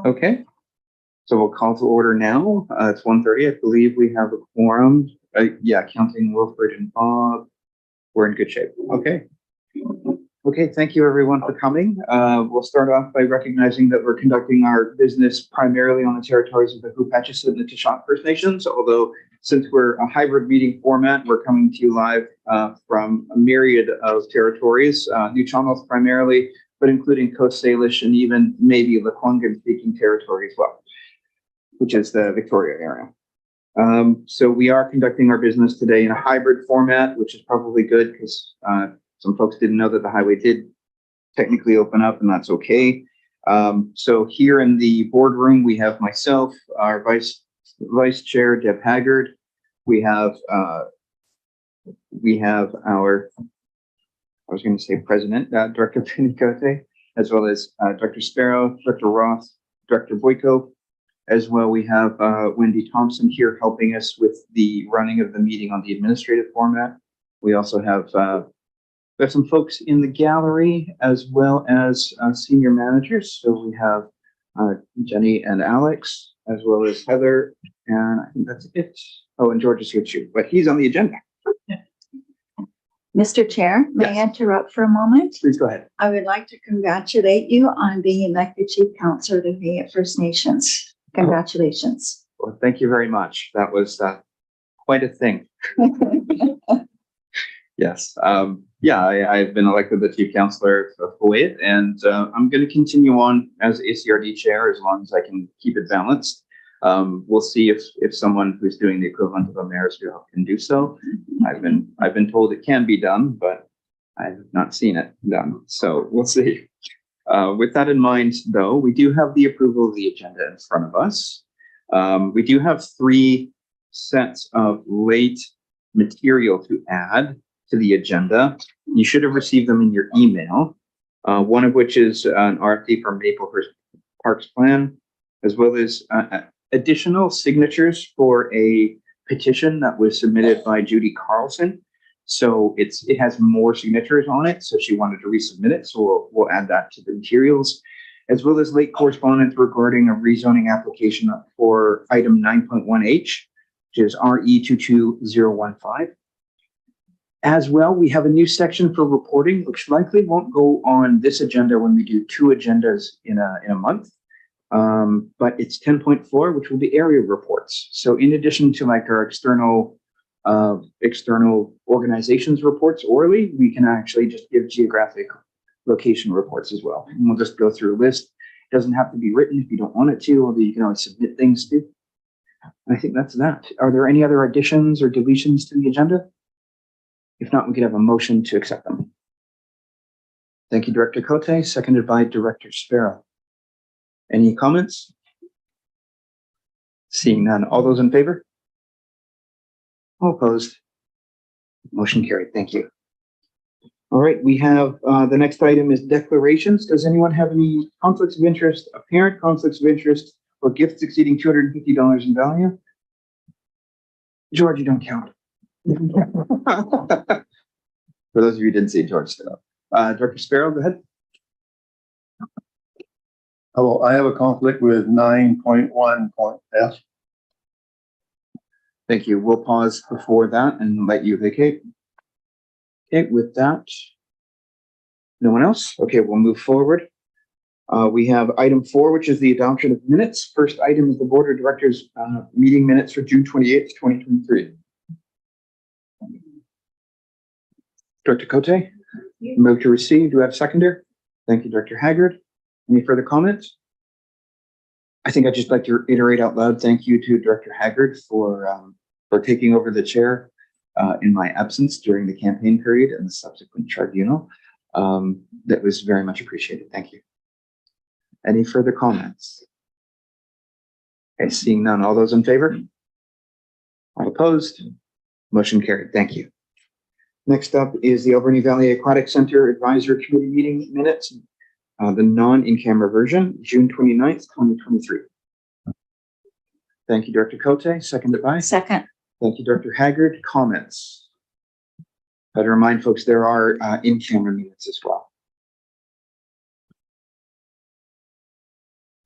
Okay, so we'll call to order now. It's 1:30. I believe we have a quorum. Yeah, counting Wilfred and Bob. We're in good shape. Okay. Okay, thank you everyone for coming. We'll start off by recognizing that we're conducting our business primarily on the territories of the Hoopachisit and the Tishon First Nations, although since we're a hybrid meeting format, we're coming to you live from a myriad of territories, Nuu-chah-nulth primarily, but including Coast Salish and even maybe Lekwungen speaking territory as well, which is the Victoria area. So we are conducting our business today in a hybrid format, which is probably good because some folks didn't know that the highway did technically open up, and that's okay. So here in the boardroom, we have myself, our vice chair, Deb Haggard. We have our, I was going to say president, Director Penny Cote, as well as Dr. Sparrow, Dr. Roth, Director Boyko. As well, we have Wendy Thompson here helping us with the running of the meeting on the administrative format. We also have some folks in the gallery as well as senior managers. So we have Jenny and Alex, as well as Heather, and I think that's it. Oh, and George is here too, but he's on the agenda. Mr. Chair, may I interrupt for a moment? Please go ahead. I would like to congratulate you on being elected Chief Counselor to the First Nations. Congratulations. Well, thank you very much. That was quite a thing. Yes. I've been elected the Chief Counselor of Kuwait, and I'm going to continue on as ACRD Chair as long as I can keep it balanced. We'll see if someone who's doing the equivalent of a mayor's job can do so. I've been told it can be done, but I've not seen it done. So we'll see. With that in mind, though, we do have the approval of the agenda in front of us. We do have 3 sets of late material to add to the agenda. You should have received them in your email, one of which is an RFP for Maplehurst Parks Plan, as well as additional signatures for a petition that was submitted by Judy Carlson. So it has more signatures on it, so she wanted to resubmit it. So we'll add that to the materials, as well as late correspondence regarding a rezoning application for item 9.1H, which is RE22015. As well, we have a new section for reporting, which likely won't go on this agenda when we do 2 agendas in a month. But it's 10.4, which will be area reports. So in addition to like our external organizations reports orally, we can actually just give geographic location reports as well. And we'll just go through a list. It doesn't have to be written if you don't want it to, although you can always submit things to. And I think that's that. Are there any other additions or deletions to the agenda? If not, we could have a motion to accept them. Thank you, Director Cote, seconded by Director Sparrow. Any comments? Seeing none. All those in favor? All opposed? Motion carried. Thank you. All right, we have the next item is declarations. Does anyone have any conflicts of interest, apparent conflicts of interest, or gifts exceeding $250 in value? George, you don't count. For those of you who didn't see George stood up. Director Sparrow, go ahead. Well, I have a conflict with 9.1.F. Thank you. We'll pause before that and let you vacate. Okay, with that, no one else? Okay, we'll move forward. We have item 4, which is the adoption of minutes. First item is the Board of Directors meeting minutes for June 28th, 2023. Director Cote, move to receive. Do we have a seconder? Thank you, Director Haggard. Any further comments? I think I'd just like to reiterate out loud, thank you to Director Haggard for taking over the chair in my absence during the campaign period and the subsequent tribunal. That was very much appreciated. Thank you. Any further comments? Okay, seeing none. All those in favor? All opposed? Motion carried. Thank you. Next up is the Alberni Valley Aquatic Center Advisory Committee meeting minutes, the non-in-camera version, June 29th, 2023. Thank you, Director Cote. Seconded by? Second. Thank you, Director Haggard. Comments? I'd remind folks there are in-camera minutes as well.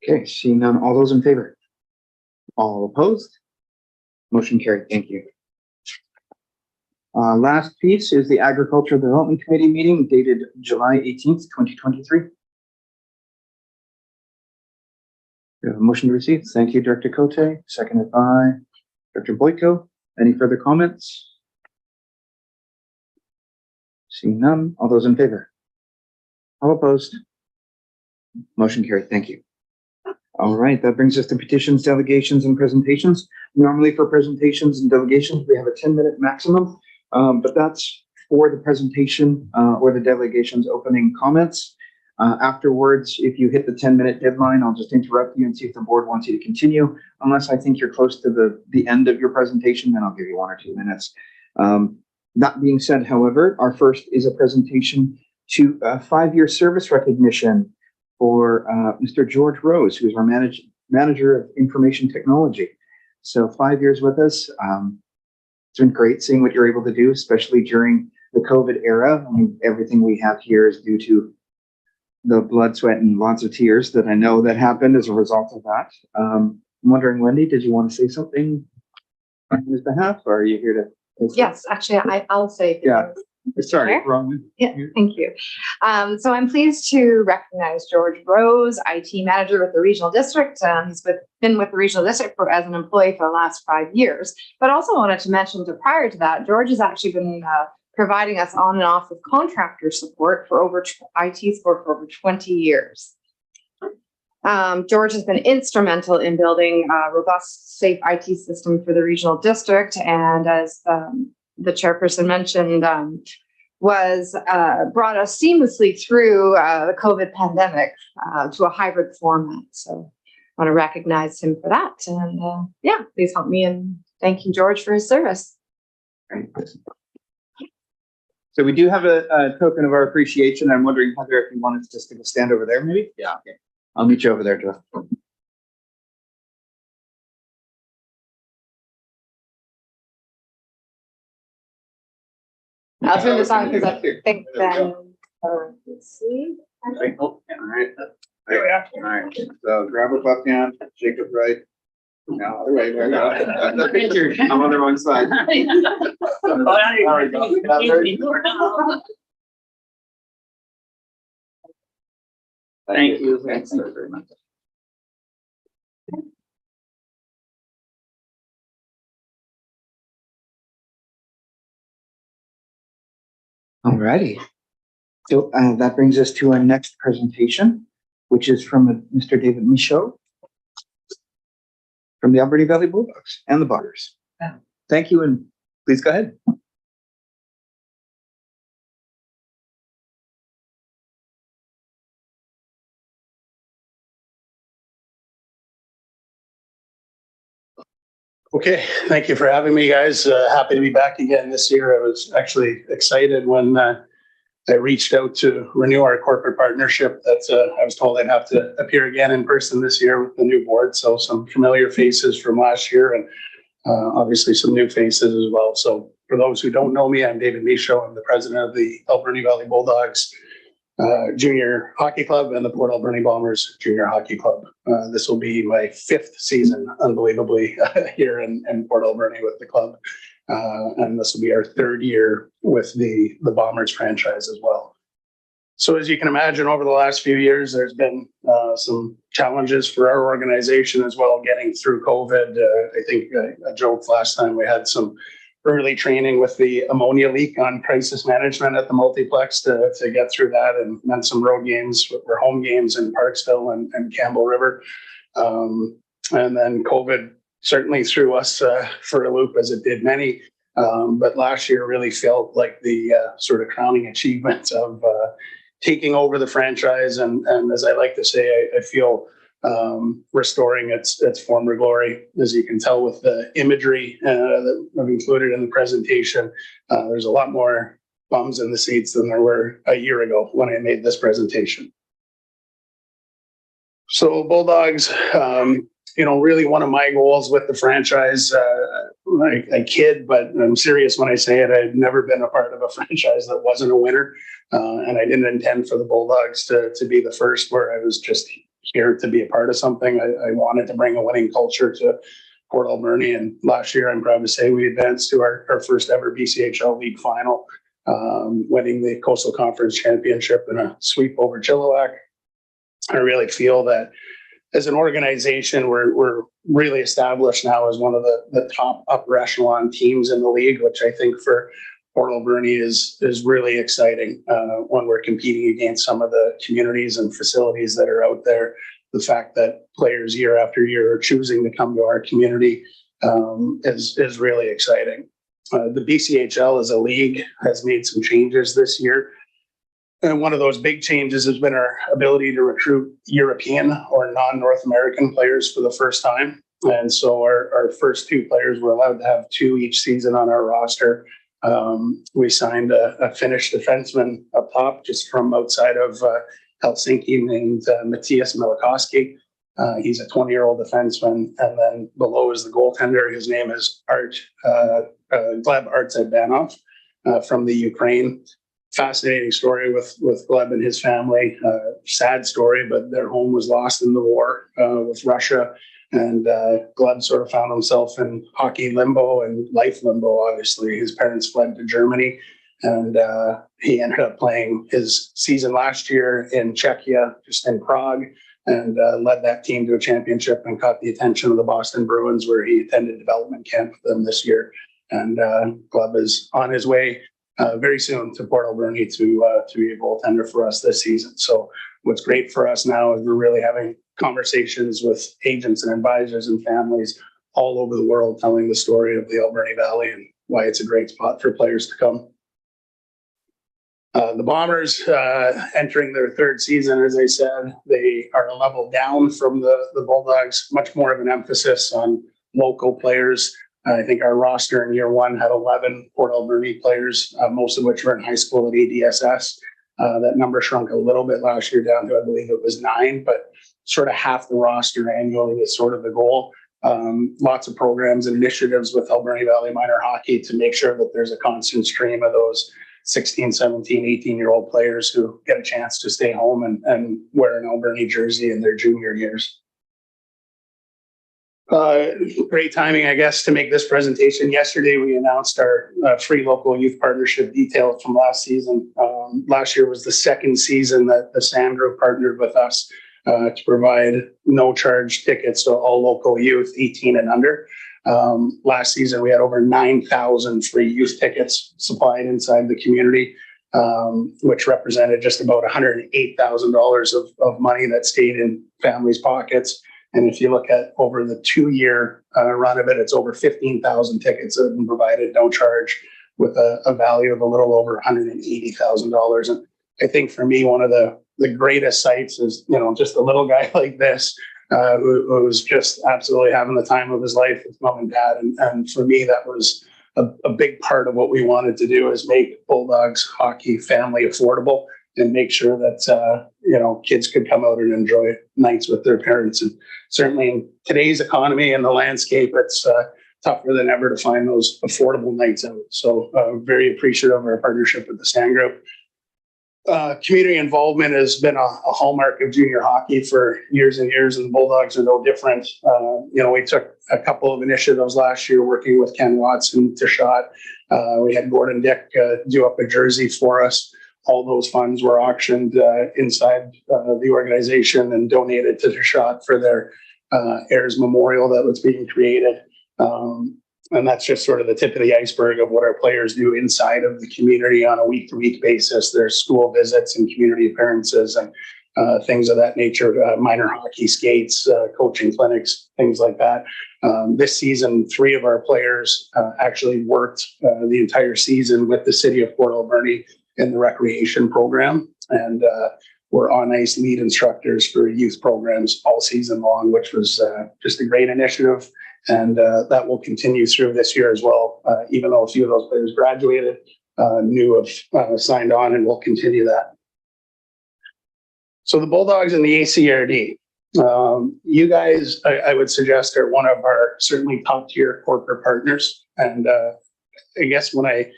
Okay, seeing none, all those in favor? All opposed? Motion carried. Thank you. Last piece is the Agricultural Development Committee meeting dated July 18th, 2023. We have a motion to receive. Thank you, Director Cote, seconded by Director Boyko. Any further comments? Seeing none, all those in favor? All opposed? Motion carried. Thank you. All right, that brings us to petitions, delegations, and presentations. Normally for presentations and delegations, we have a 10-minute maximum, but that's for the presentation or the delegation's opening comments. Afterwards, if you hit the 10-minute deadline, I'll just interrupt you and see if the board wants you to continue. Unless I think you're close to the end of your presentation, then I'll give you 1 or 2 minutes. That being said, however, our first is a presentation to 5-year service recognition for Mr. George Rose, who's our manager of information technology. So 5 years with us. It's been great seeing what you're able to do, especially during the COVID era. I mean, everything we have here is due to the blood, sweat, and lots of tears that I know that happened as a result of that. I'm wondering, Wendy, did you want to say something on his behalf, or are you here to? Yes, actually, I'll say. Yeah. Sorry, Sure. wrong one. Yeah, thank you. So I'm pleased to recognize George Rose, IT manager with the regional district. He's been with the regional district as an employee for the last 5 years. But also wanted to mention that prior to that, George has actually been providing us on and off with contractor support for IT support for over 20 years. George has been instrumental in building a robust, safe IT system for the regional district, and as the chairperson mentioned, brought us seamlessly through the COVID pandemic to a hybrid format. So I want to recognize him for that. And yeah, please help me in thanking George for his service. Great. So we do have a token of our appreciation. I'm wondering, Heather, if you wanted to just take a stand over there, maybe? Yeah. Okay. I'll meet you over there, Joe. I'll turn this on because I think that, let's see. All right. There we are. All right. So grab a left hand, shake it right. Now, other way. There we go. The picture. I'm on the wrong side. Thank you. Thanks very much. All righty. So that brings us to our next presentation, which is from Mr. David Michaud from the Alberni Valley Bulldogs and the Bombers. Thank you, and please go ahead. Okay, thank you for having me, guys. Happy to be back again this year. I was actually excited when I reached out to renew our corporate partnership. That I was told I'd have to appear again in person this year with the new board. So some familiar faces from last year, and obviously some new faces as well. So for those who don't know me, I'm David Michaud. I'm the president of the Alberni Valley Bulldogs Junior Hockey Club and the Port Alberni Bombers Junior Hockey Club. This will be my 5th season, unbelievably, here in Port Alberni with the club. And this will be our 3rd year with the Bombers franchise as well. So as you can imagine, over the last few years, there's been some challenges for our organization as well, getting through COVID. I think I joked last time we had some early training with the ammonia leak on crisis management at the multiplex to get through that, and then some road games or home games in Parksville and Campbell River. And then COVID certainly threw us for a loop, as it did many. But last year really felt like the sort of crowning achievement of taking over the franchise. And as I like to say, I feel restoring its former glory. As you can tell with the imagery that I've included in the presentation, there's a lot more bums in the seats than there were a year ago when I made this presentation. So Bulldogs, really one of my goals with the franchise, I kid, but I'm serious when I say it. I've never been a part of a franchise that wasn't a winner. And I didn't intend for the Bulldogs to be the first, where I was just here to be a part of something. I wanted to bring a winning culture to Port Alberni, and last year I'm proud to say we advanced to our first ever BCHL League final, winning the Coastal Conference Championship in a sweep over Chilliwack. I really feel that as an organization, we're really established now as one of the top upper echelon teams in the league, which I think for Port Alberni is really exciting when we're competing against some of the communities and facilities that are out there. The fact that players year after year are choosing to come to our community is really exciting. The BCHL as a league has made some changes this year. And one of those big changes has been our ability to recruit European or non-North American players for the first time. And so our first two players were allowed to have 2 each season on our roster. We signed a Finnish defenseman up top just from outside of Helsinki named Matthias Milakoski. He's a 20-year-old defenseman. And then below is the goaltender. His name is Gleb Artsebanov from the Ukraine. Fascinating story with Gleb and his family. Sad story, but their home was lost in the war with Russia. And Gleb sort of found himself in hockey limbo and life limbo, obviously. His parents fled to Germany, and he ended up playing his season last year in Czechia, just in Prague, and led that team to a championship and caught the attention of the Boston Bruins, where he attended development camp with them this year. And Gleb is on his way very soon to Port Alberni to be a goaltender for us this season. So what's great for us now is we're really having conversations with agents and advisors and families all over the world telling the story of the Alberni Valley and why it's a great spot for players to come. The Bombers entering their 3rd season, as I said, they are a level down from the Bulldogs, much more of an emphasis on local players. I think our roster in year 1 had 11 Port Alberni players, most of which were in high school at ADSS. That number shrunk a little bit last year down to, I believe it was 9, but sort of half the roster annually is sort of the goal. Lots of programs and initiatives with Alberni Valley Minor Hockey to make sure that there's a constant stream of those 16, 17, 18-year-old players who get a chance to stay home and wear an Alberni jersey in their junior years. Great timing, I guess, to make this presentation. Yesterday, we announced our free local youth partnership details from last season. Last year was the 2nd season that the SAM Group partnered with us to provide no charge tickets to all local youth 18 and under. Last season, we had over 9,000 free youth tickets supplied inside the community, which represented just about $108,000 of money that stayed in families' pockets. And if you look at over the 2-year run of it, it's over 15,000 tickets that have been provided, no charge, with a value of a little over $180,000. And I think for me, one of the greatest sights is, just a little guy like this who was just absolutely having the time of his life with mom and dad. And for me, that was a big part of what we wanted to do, is make Bulldogs hockey family affordable and make sure that, kids could come out and enjoy nights with their parents. And certainly in today's economy and the landscape, it's tougher than ever to find those affordable nights out. So very appreciative of our partnership with the SAM Group. Community involvement has been a hallmark of junior hockey for years and years, and the Bulldogs are no different. We took a couple of initiatives last year working with Ken Watson to Shot. We had Gordon Dick do up a jersey for us. All those funds were auctioned inside the organization and donated to the Shot for their heirs memorial that was being created. And that's just sort of the tip of the iceberg of what our players do inside of the community on a week-to-week basis. There's school visits and community appearances and things of that nature, minor hockey skates, coaching clinics, things like that. This season, 3 of our players actually worked the entire season with the city of Port Alberni in the recreation program, and were on ice lead instructors for youth programs all season long, which was just a great initiative. And that will continue through this year as well, even though a few of those players graduated, new have signed on, and we'll continue that. So the Bulldogs and the ACRD, you guys, I would suggest, are one of our certainly top tier corporate partners. And I guess when I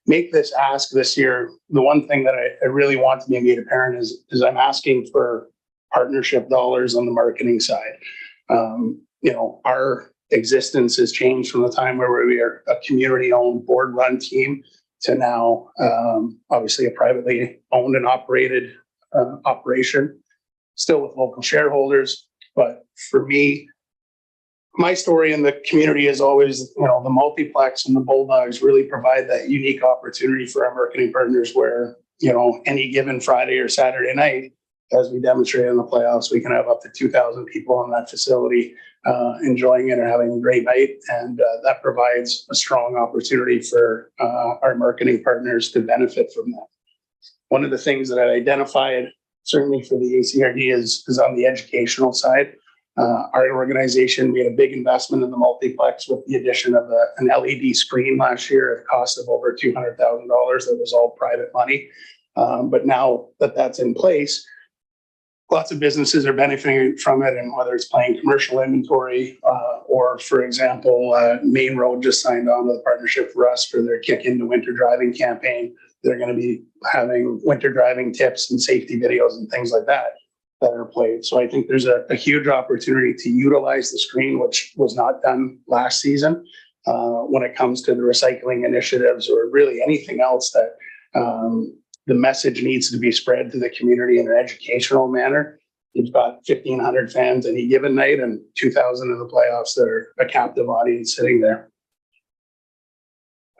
make this ask this year, the one thing that I really want to be made apparent is I'm asking for partnership dollars on the marketing side. Our existence has changed from the time where we are a community-owned, board-run team to now, obviously, a privately owned and operated operation, still with local shareholders. But for me, my story in the community is always, the multiplex and the Bulldogs really provide that unique opportunity for our marketing partners where, any given Friday or Saturday night, as we demonstrated in the playoffs, we can have up to 2,000 people in that facility enjoying it and having a great night. And that provides a strong opportunity for our marketing partners to benefit from that. One of the things that I identified, certainly for the ACRD, is on the educational side. Our organization made a big investment in the multiplex with the addition of an LED screen last year at a cost of over $200,000. That was all private money. But now that that's in place, lots of businesses are benefiting from it, and whether it's playing commercial inventory or, for example, Main Road just signed on with a partnership for us for their Kick Into Winter Driving campaign. They're going to be having winter driving tips and safety videos and things like that are played. So I think there's a huge opportunity to utilize the screen, which was not done last season, when it comes to the recycling initiatives or really anything else that the message needs to be spread to the community in an educational manner. You've got 1,500 fans any given night and 2,000 in the playoffs that are a captive audience sitting there.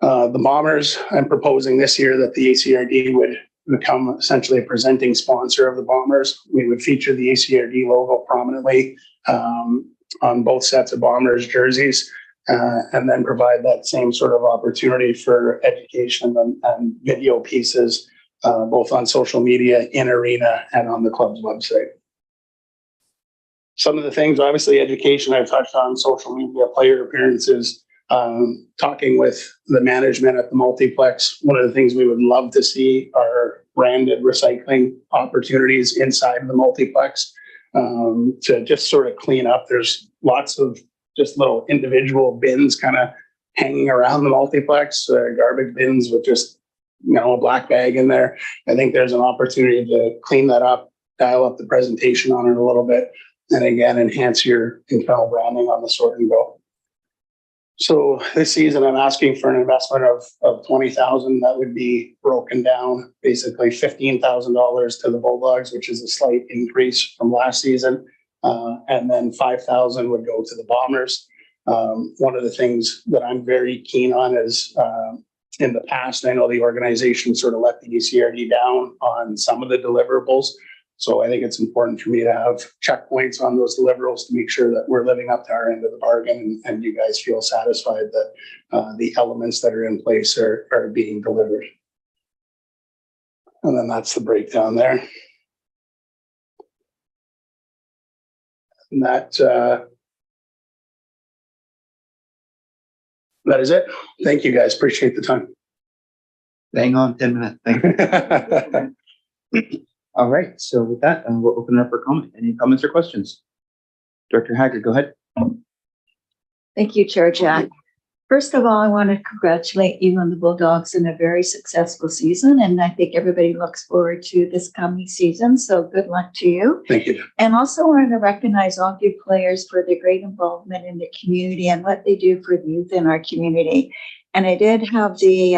The Bombers, I'm proposing this year that the ACRD would become essentially a presenting sponsor of the Bombers. We would feature the ACRD logo prominently on both sets of Bombers jerseys, and then provide that same sort of opportunity for education and video pieces, both on social media, in arena, and on the club's website. Some of the things, obviously, education I've touched on, social media, player appearances, talking with the management at the multiplex. One of the things we would love to see are branded recycling opportunities inside the multiplex to just sort of clean up. There's lots of just little individual bins kind of hanging around the multiplex, garbage bins with just, a black bag in there. I think there's an opportunity to clean that up, dial up the presentation on it a little bit, and again, enhance your internal branding on the Sort and Go. So this season, I'm asking for an investment of $20,000. That would be broken down, basically $15,000 to the Bulldogs, which is a slight increase from last season. And then $5,000 would go to the Bombers. One of the things that I'm very keen on is, in the past, I know the organization sort of let the ACRD down on some of the deliverables. So I think it's important for me to have checkpoints on those deliverables to make sure that we're living up to our end of the bargain and you guys feel satisfied that the elements that are in place are being delivered. And then that's the breakdown there. And that is it. Thank you guys. Appreciate the time. Hang on 10 minutes. Thank you. All right. So with that, we'll open it up for comment. Any comments or questions? Director Haggard, go ahead. Thank you, Chair Jack. First of all, I want to congratulate you and the Bulldogs on a very successful season. And I think everybody looks forward to this coming season. So good luck to you. Thank you. And also want to recognize all of your players for their great involvement in the community and what they do for the youth in our community. And I did have the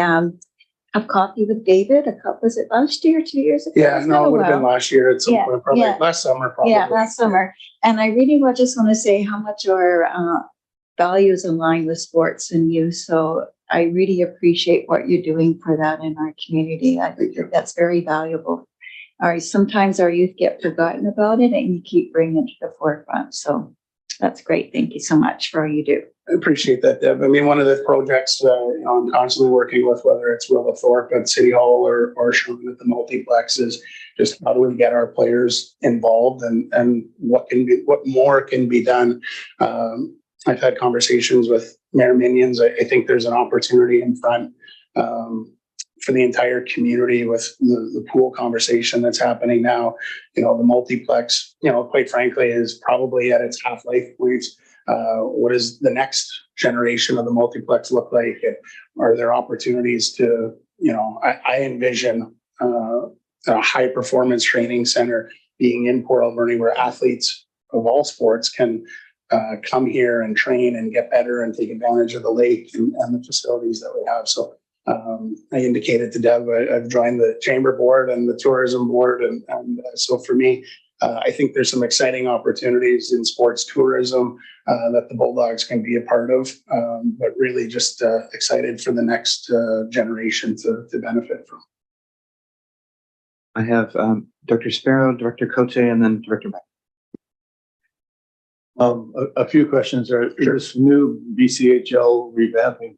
have coffee with David. Was it last year, 2 years ago? Yeah, no, it would have been last year at some point, probably last summer, probably. Yeah, last summer. And I really just want to say how much our values align with sports and youth. So I really appreciate what you're doing for that in our community. I think that's very valuable. Sometimes our youth get forgotten about it and you keep bringing it to the forefront. So that's great. Thank you so much for all you do. I appreciate that, Deb. I mean, one of the projects I'm constantly working with, whether it's Willa Thorpe at City Hall or Sherman at the multiplex, is just how do we get our players involved and what more can be done. I've had conversations with Mayor Minions. I think there's an opportunity in front for the entire community with the pool conversation that's happening now. The multiplex, quite frankly, is probably at its half-life point. What does the next generation of the multiplex look like? Are there opportunities to, I envision a high performance training center being in Port Alberni, where athletes of all sports can come here and train and get better and take advantage of the lake and the facilities that we have. So I indicated to Deb, I've joined the chamber board and the tourism board. And so for me, I think there's some exciting opportunities in sports tourism that the Bulldogs can be a part of, but really just excited for the next generation to benefit from. I have Dr. Sparrow, Director Cote, and then Director Beck. A few questions there. This new BCHL revamping,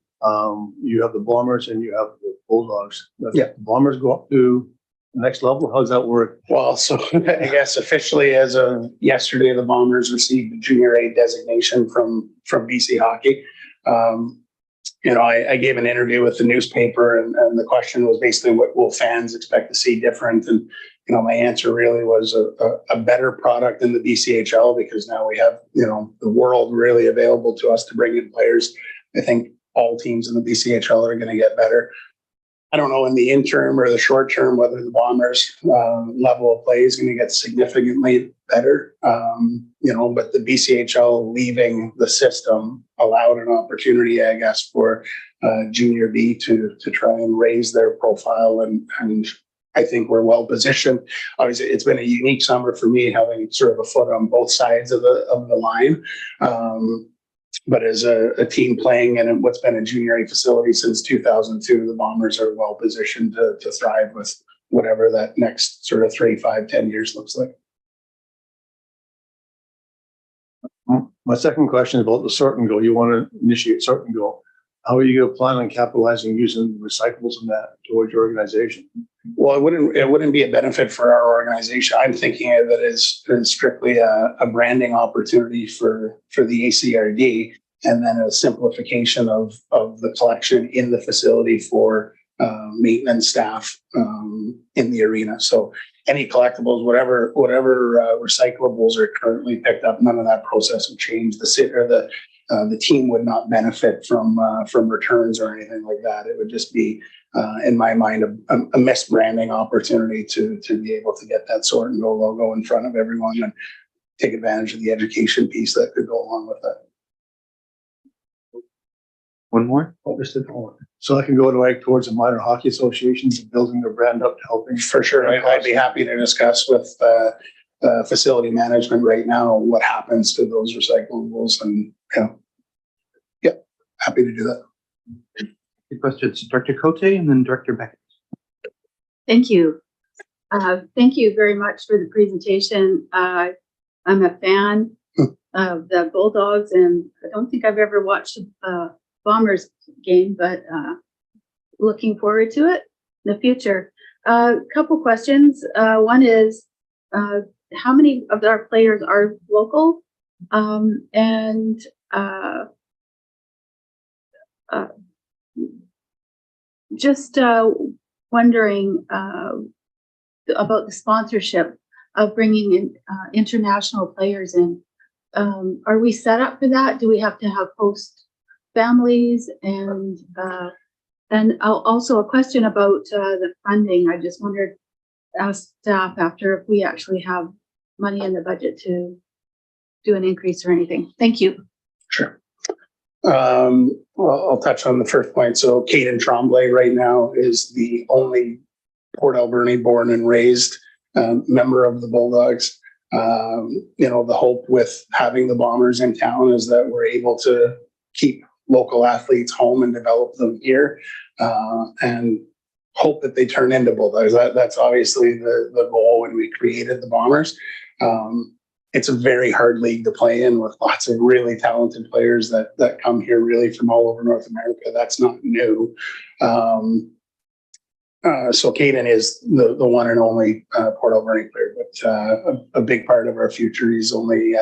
you have the Bombers and you have the Bulldogs. Does Yeah. the Bombers go up to the next level? How does that work? Well, so I guess officially as of yesterday, the Bombers received the Junior A designation from BC Hockey. I gave an interview with the newspaper and the question was basically what will fans expect to see different? And, my answer really was a better product in the BCHL because now we have, the world really available to us to bring in players. I think all teams in the BCHL are going to get better. I don't know in the interim or the short term whether the Bombers level of play is going to get significantly better. But the BCHL leaving the system allowed an opportunity, I guess, for Junior B to try and raise their profile. And I think we're well positioned. Obviously, it's been a unique summer for me having sort of a foot on both sides of the line. But as a team playing in what's been a junior A facility since 2002, the Bombers are well positioned to thrive with whatever that next sort of 3, 5, 10 years looks like. My second question is about the Sort and Go. You want to initiate Sort and Go. How are you going to plan on capitalizing using recyclables in that towards your organization? Well, it wouldn't be a benefit for our organization. I'm thinking of it as strictly a branding opportunity for the ACRD, and then a simplification of the collection in the facility for maintenance staff in the arena. So any collectibles, whatever recyclables are currently picked up, none of that process would change. The city or the team would not benefit from returns or anything like that. It would just be, in my mind, a misbranding opportunity to be able to get that Sort and Go logo in front of everyone and take advantage of the education piece that could go along with that. One more? So I can go to towards the minor hockey associations and building their brand up to helping. For sure, I'd be happy to discuss with facility management right now what happens to those recyclables, and happy to do that. Good questions. Director Cote and then Director Beck. Thank you. Thank you very much for the presentation. I'm a fan of the Bulldogs, and I don't think I've ever watched a Bombers game, but looking forward to it in the future. Couple questions. One is, how many of our players are local? And just wondering about the sponsorship of bringing in international players in. Are we set up for that? Do we have to have host families? And also a question about the funding. I just wondered, ask staff after if we actually have money in the budget to do an increase or anything. Thank you. Sure. Well, I'll touch on the first point. So Caden Tremblay right now is the only Port Alberni born and raised member of the Bulldogs. The hope with having the Bombers in town is that we're able to keep local athletes home and develop them here, and hope that they turn into Bulldogs. That's obviously the goal when we created the Bombers. It's a very hard league to play in with lots of really talented players that come here really from all over North America. That's not new. So Caden is the one and only Port Alberni player, but a big part of our future. He's only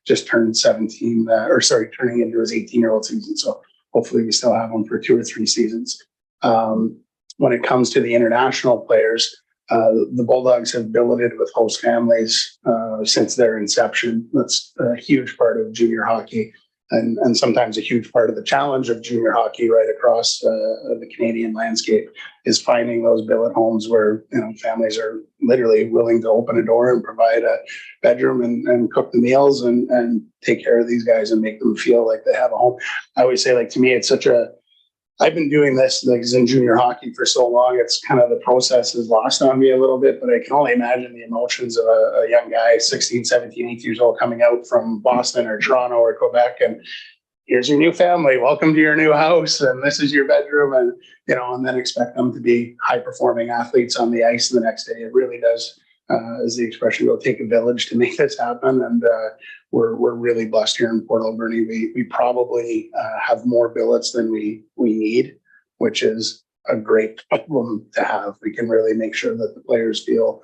just turned 17, turning into his 18-year-old season. So hopefully we still have him for 2 or 3 seasons. When it comes to the international players, the Bulldogs have billeted with host families since their inception. That's a huge part of junior hockey. and sometimes a huge part of the challenge of junior hockey right across the Canadian landscape is finding those billet homes where, you know, families are literally willing to open a door and provide a bedroom and cook the meals and take care of these guys and make them feel like they have a home. I always say, like, to me, it's such a, I've been doing this like in junior hockey for so long. It's kind of the process is lost on me a little bit, but I can only imagine the emotions of a young guy, 16, 17, 18 years old, coming out from Boston or Toronto or Quebec, and here's your new family. Welcome to your new house. And this is your bedroom. And, you know, and then expect them to be high performing athletes on the ice the next day. It really does, as the expression goes, take a village to make this happen. And we're really blessed here in Port Alberni. We probably have more billets than we need, which is a great problem to have. We can really make sure that the players feel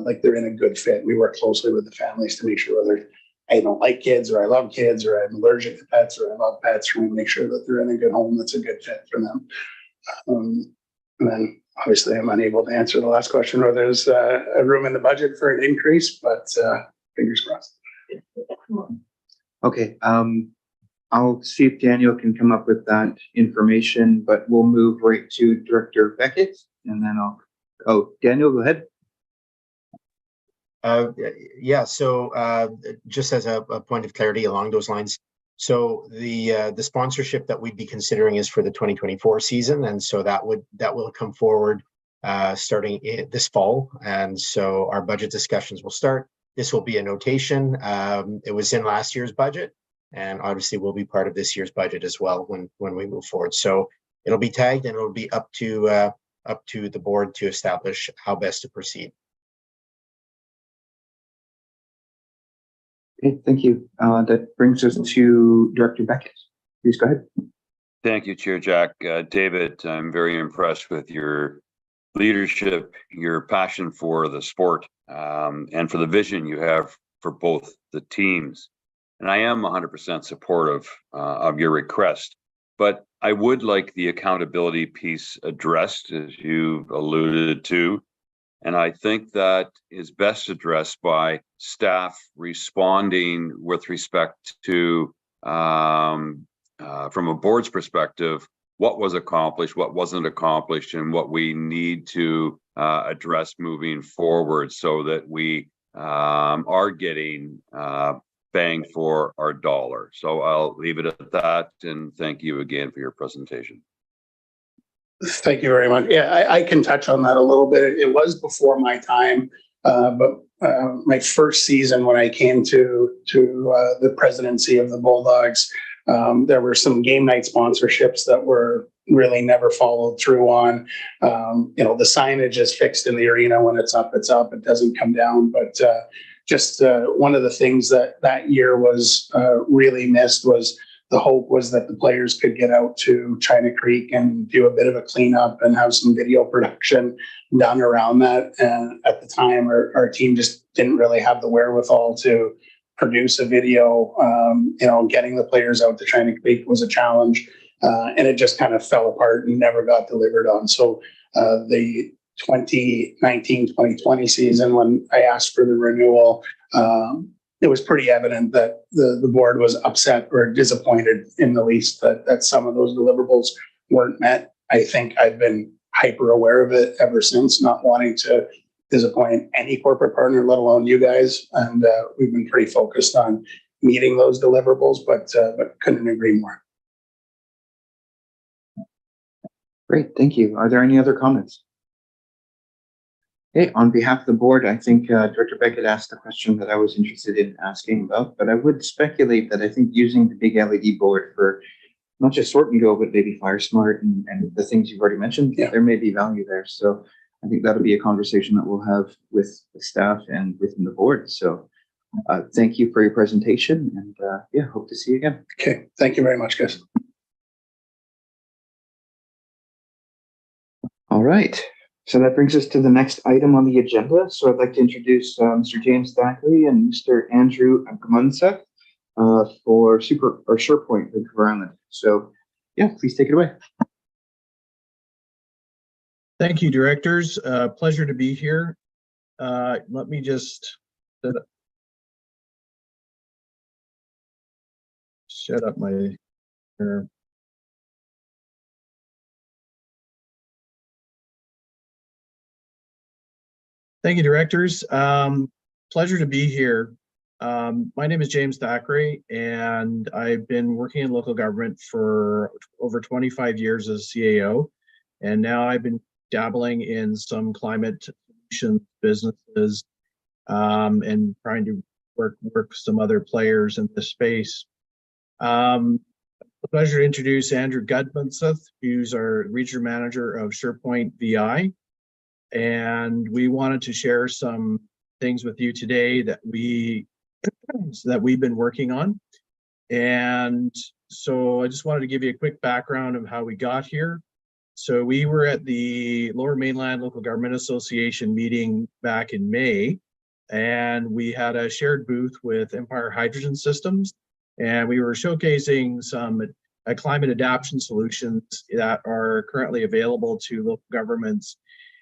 like they're in a good fit. We work closely with the families to make sure whether I don't like kids or I love kids or I'm allergic to pets or I love pets, we make sure that they're in a good home that's a good fit for them. And then obviously I'm unable to answer the last question whether there's a room in the budget for an increase, but fingers crossed. Okay, I'll see if Daniel can come up with that information, but we'll move right to Director Beckett and then Daniel, go ahead. Yeah, so just as a point of clarity along those lines, so the sponsorship that we'd be considering is for the 2024 season, and so that will come forward starting this fall, and so our budget discussions will start. This will be a notation. It was in last year's budget, and obviously will be part of this year's budget as well when we move forward. So it'll be tagged, and it'll be up to the board to establish how best to proceed. Okay, thank you. That brings us to Director Beckett. Please go ahead. Thank you, Chair Jack. David, I'm very impressed with your leadership, your passion for the sport, and for the vision you have for both the teams. And I am 100% supportive of your request, but I would like the accountability piece addressed, as you've alluded to. And I think that is best addressed by staff responding with respect to, from a board's perspective, what was accomplished, what wasn't accomplished, and what we need to address moving forward so that we are getting bang for our dollar. So I'll leave it at that, and thank you again for your presentation. Thank you very much. Yeah, I can touch on that a little bit. It was before my time, but my first season when I came to the presidency of the Bulldogs, there were some game night sponsorships that were really never followed through on. You know, the signage is fixed in the arena. When it's up, it's up. It doesn't come down. But just one of the things that year was really missed was the hope was that the players could get out to China Creek and do a bit of a cleanup and have some video production done around that. And at the time, our team just didn't really have the wherewithal to produce a video. You know, getting the players out to China Creek was a challenge, and it just kind of fell apart and never got delivered on. So the 2019-2020 season, when I asked for the renewal, it was pretty evident that the board was upset or disappointed in the least that some of those deliverables weren't met. I think I've been hyper aware of it ever since, not wanting to disappoint any corporate partner, let alone you guys. And we've been pretty focused on meeting those deliverables, but couldn't agree more. Great, thank you. Are there any other comments? Okay, on behalf of the board, I think Director Beckett asked the question that I was interested in asking about, but I would speculate that I think using the big LED board for not just Sort and Go, but maybe FireSmart and the things you've already mentioned, Yeah. there may be value there. So I think that'll be a conversation that we'll have with the staff and within the board. So thank you for your presentation, and yeah, hope to see you again. Okay, thank you very much, guys. All right. So that brings us to the next item on the agenda. So I'd like to introduce Mr. James Thackeray and Mr. Andrew Agmundseth for SharePoint Vancouver Island. So yeah, please take it away. Thank you, directors. Pleasure to be here. Let me just set up my. Thank you, directors. Pleasure to be here. My name is James Thackeray, and I've been working in local government for over 25 years as CAO. And now I've been dabbling in some climate solution businesses and trying to work with some other players in this space. A pleasure to introduce Andrew Gudmundseth, who's our regional manager of SharePoint VI. And we wanted to share some things with you today that we've been working on. And so I just wanted to give you a quick background of how we got here. So we were at the Lower Mainland Local Government Association meeting back in May, and we had a shared booth with Empire Hydrogen Systems, and we were showcasing some climate adaptation solutions that are currently available to local governments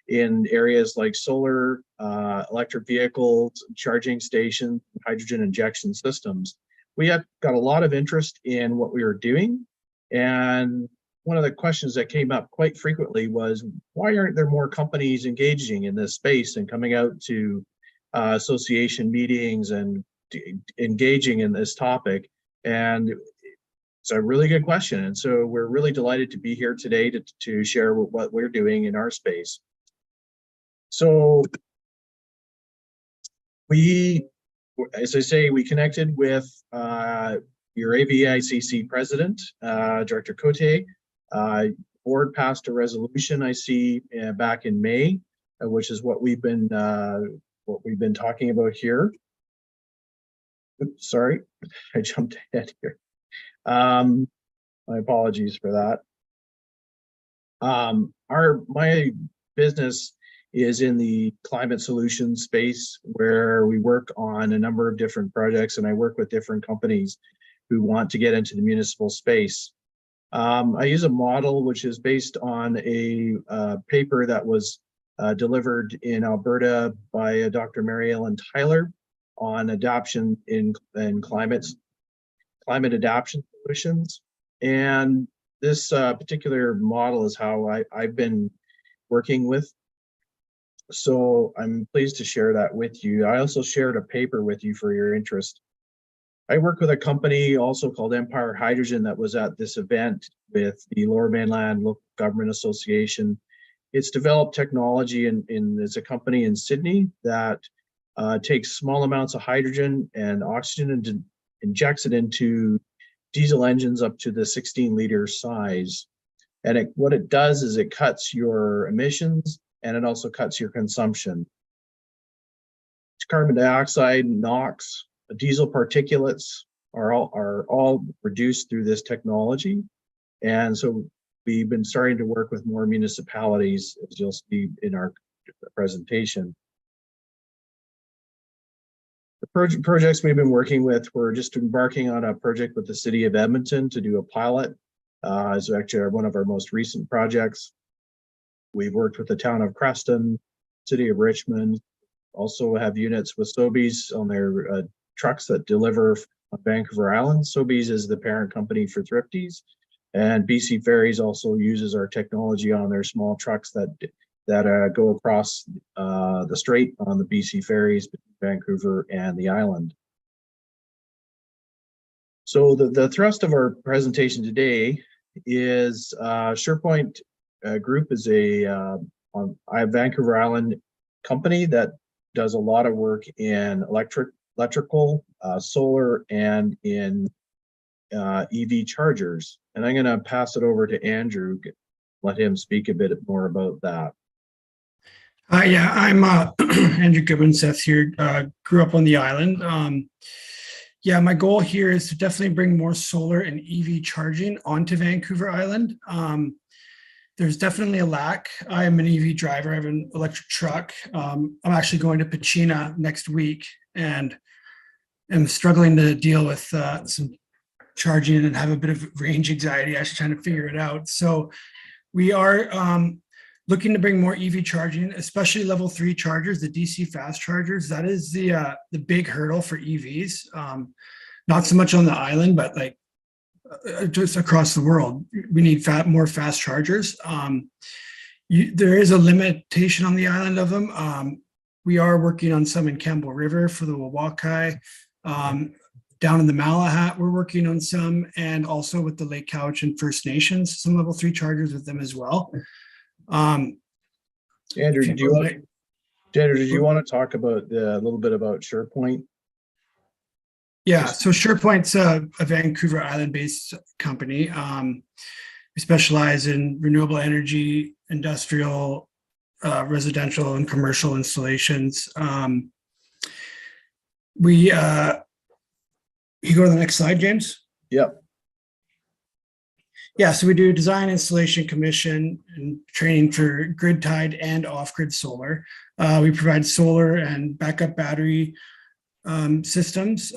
in areas like solar, electric vehicles, charging stations, hydrogen injection systems. We have got a lot of interest in what we were doing. And one of the questions that came up quite frequently was, why aren't there more companies engaging in this space and coming out to association meetings and engaging in this topic? And it's a really good question. And so we're really delighted to be here today to share what we're doing in our space. So we, as I say, we connected with your AVICC president, Director Cote. Board passed a resolution, I see, back in May, which is what we've been talking about here. Oops, sorry, I jumped ahead here. My apologies for that. My business is in the climate solutions space, where we work on a number of different projects, and I work with different companies who want to get into the municipal space. I use a model which is based on a paper that was delivered in Alberta by Dr. Mary Ellen Tyler on adoption in climate adaptation solutions. And this particular model is how I've been working with. So I'm pleased to share that with you. I also shared a paper with you for your interest. I work with a company also called Empire Hydrogen that was at this event with the Lower Mainland Local Government Association. It's developed technology and it's a company in Sydney that takes small amounts of hydrogen and oxygen and injects it into diesel engines up to the 16-liter size. And what it does is it cuts your emissions, and it also cuts your consumption. Carbon dioxide, NOx, diesel particulates are all reduced through this technology. And so we've been starting to work with more municipalities, as you'll see in our presentation. The projects we've been working with, we're just embarking on a project with the City of Edmonton to do a pilot. It's actually one of our most recent projects. We've worked with the town of Creston, City of Richmond, also have units with Sobeys on their trucks that deliver on Vancouver Island. Sobeys is the parent company for Thrifties, and BC Ferries also uses our technology on their small trucks that go across the strait on the BC Ferries between Vancouver and the island. So the thrust of our presentation today is SharePoint Group is a Vancouver Island company that does a lot of work in electrical, solar, and in EV chargers. And I'm going to pass it over to Andrew, let him speak a bit more about that. Yeah, I'm Andrew Gudmundseth here. Grew up on the island. Yeah, my goal here is to definitely bring more solar and EV charging onto Vancouver Island. There's definitely a lack. I am an EV driver. I have an electric truck. I'm actually going to Pachina next week, and I'm struggling to deal with some charging and have a bit of range anxiety. Actually trying to figure it out. So we are looking to bring more EV charging, especially level 3 chargers, the DC fast chargers. That is the big hurdle for EVs. Not so much on the island, but like just across the world. We need more fast chargers. There is a limitation on the island of them. We are working on some in Campbell River for the Wawakai. Down in the Malahat, we're working on some, and also with the Lake Cowichan First Nations, some level 3 chargers with them as well. Andrew, did you want to talk about a little bit about SharePoint? Yeah, so SharePoint's a Vancouver Island-based company. We specialize in renewable energy, industrial, residential, and commercial installations. You go to the next slide, James? Yep. Yeah, so we do design, installation, commission, and training for grid-tied and off-grid solar. We provide solar and backup battery systems.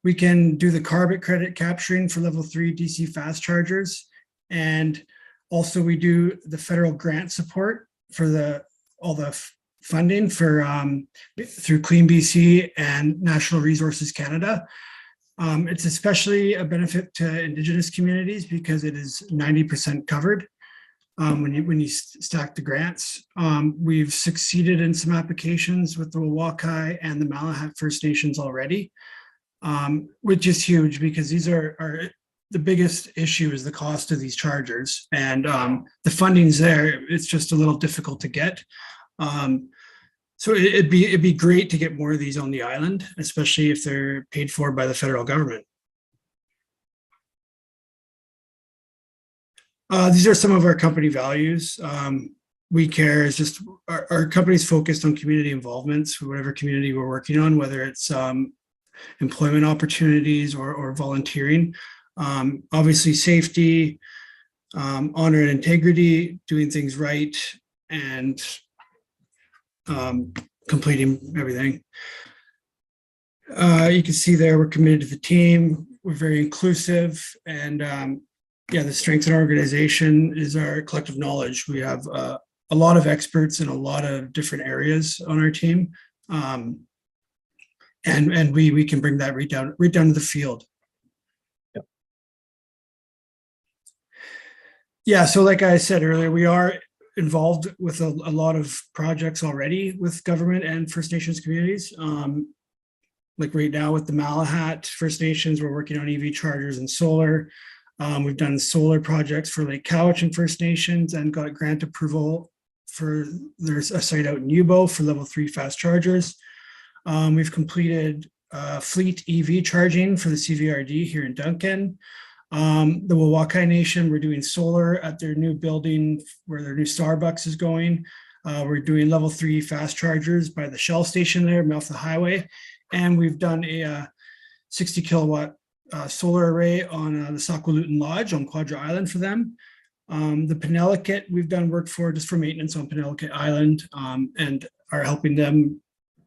We can do the carbon credit capturing for level 3 DC fast chargers. And also we do the federal grant support for all the funding for through Clean BC and Natural Resources Canada. It's especially a benefit to Indigenous communities because it is 90% covered when you stack the grants. We've succeeded in some applications with the Wawakai and the Malahat First Nations already, which is huge because these are the biggest issue is the cost of these chargers, and the funding's there. It's just a little difficult to get. So it'd be great to get more of these on the island, especially if they're paid for by the federal government. These are some of our company values. We care is just our company's focused on community involvements for whatever community we're working on, whether it's employment opportunities or volunteering. Obviously safety, honor and integrity, doing things right, and completing everything. You can see there we're committed to the team. We're very inclusive, and the strength in our organization is our collective knowledge. We have a lot of experts in a lot of different areas on our team, and we can bring that right down to the field. Yep. Yeah, so like I said earlier, we are involved with a lot of projects already with government and First Nations communities. Like right now with the Malahat First Nations, we're working on EV chargers and solar. We've done solar projects for Lake Cowichan First Nations and got grant approval for there's a site out in Yubo for level 3 fast chargers. We've completed fleet EV charging for the CVRD here in Duncan. The Wawakai Nation, we're doing solar at their new building where their new Starbucks is going. We're doing level 3 fast chargers by the Shell station there, off the highway. And we've done a 60 kilowatt solar array on the Saqualutan Lodge on Quadra Island for them. The Penelakut, we've done work for just for maintenance on Penelakut Island, and are helping them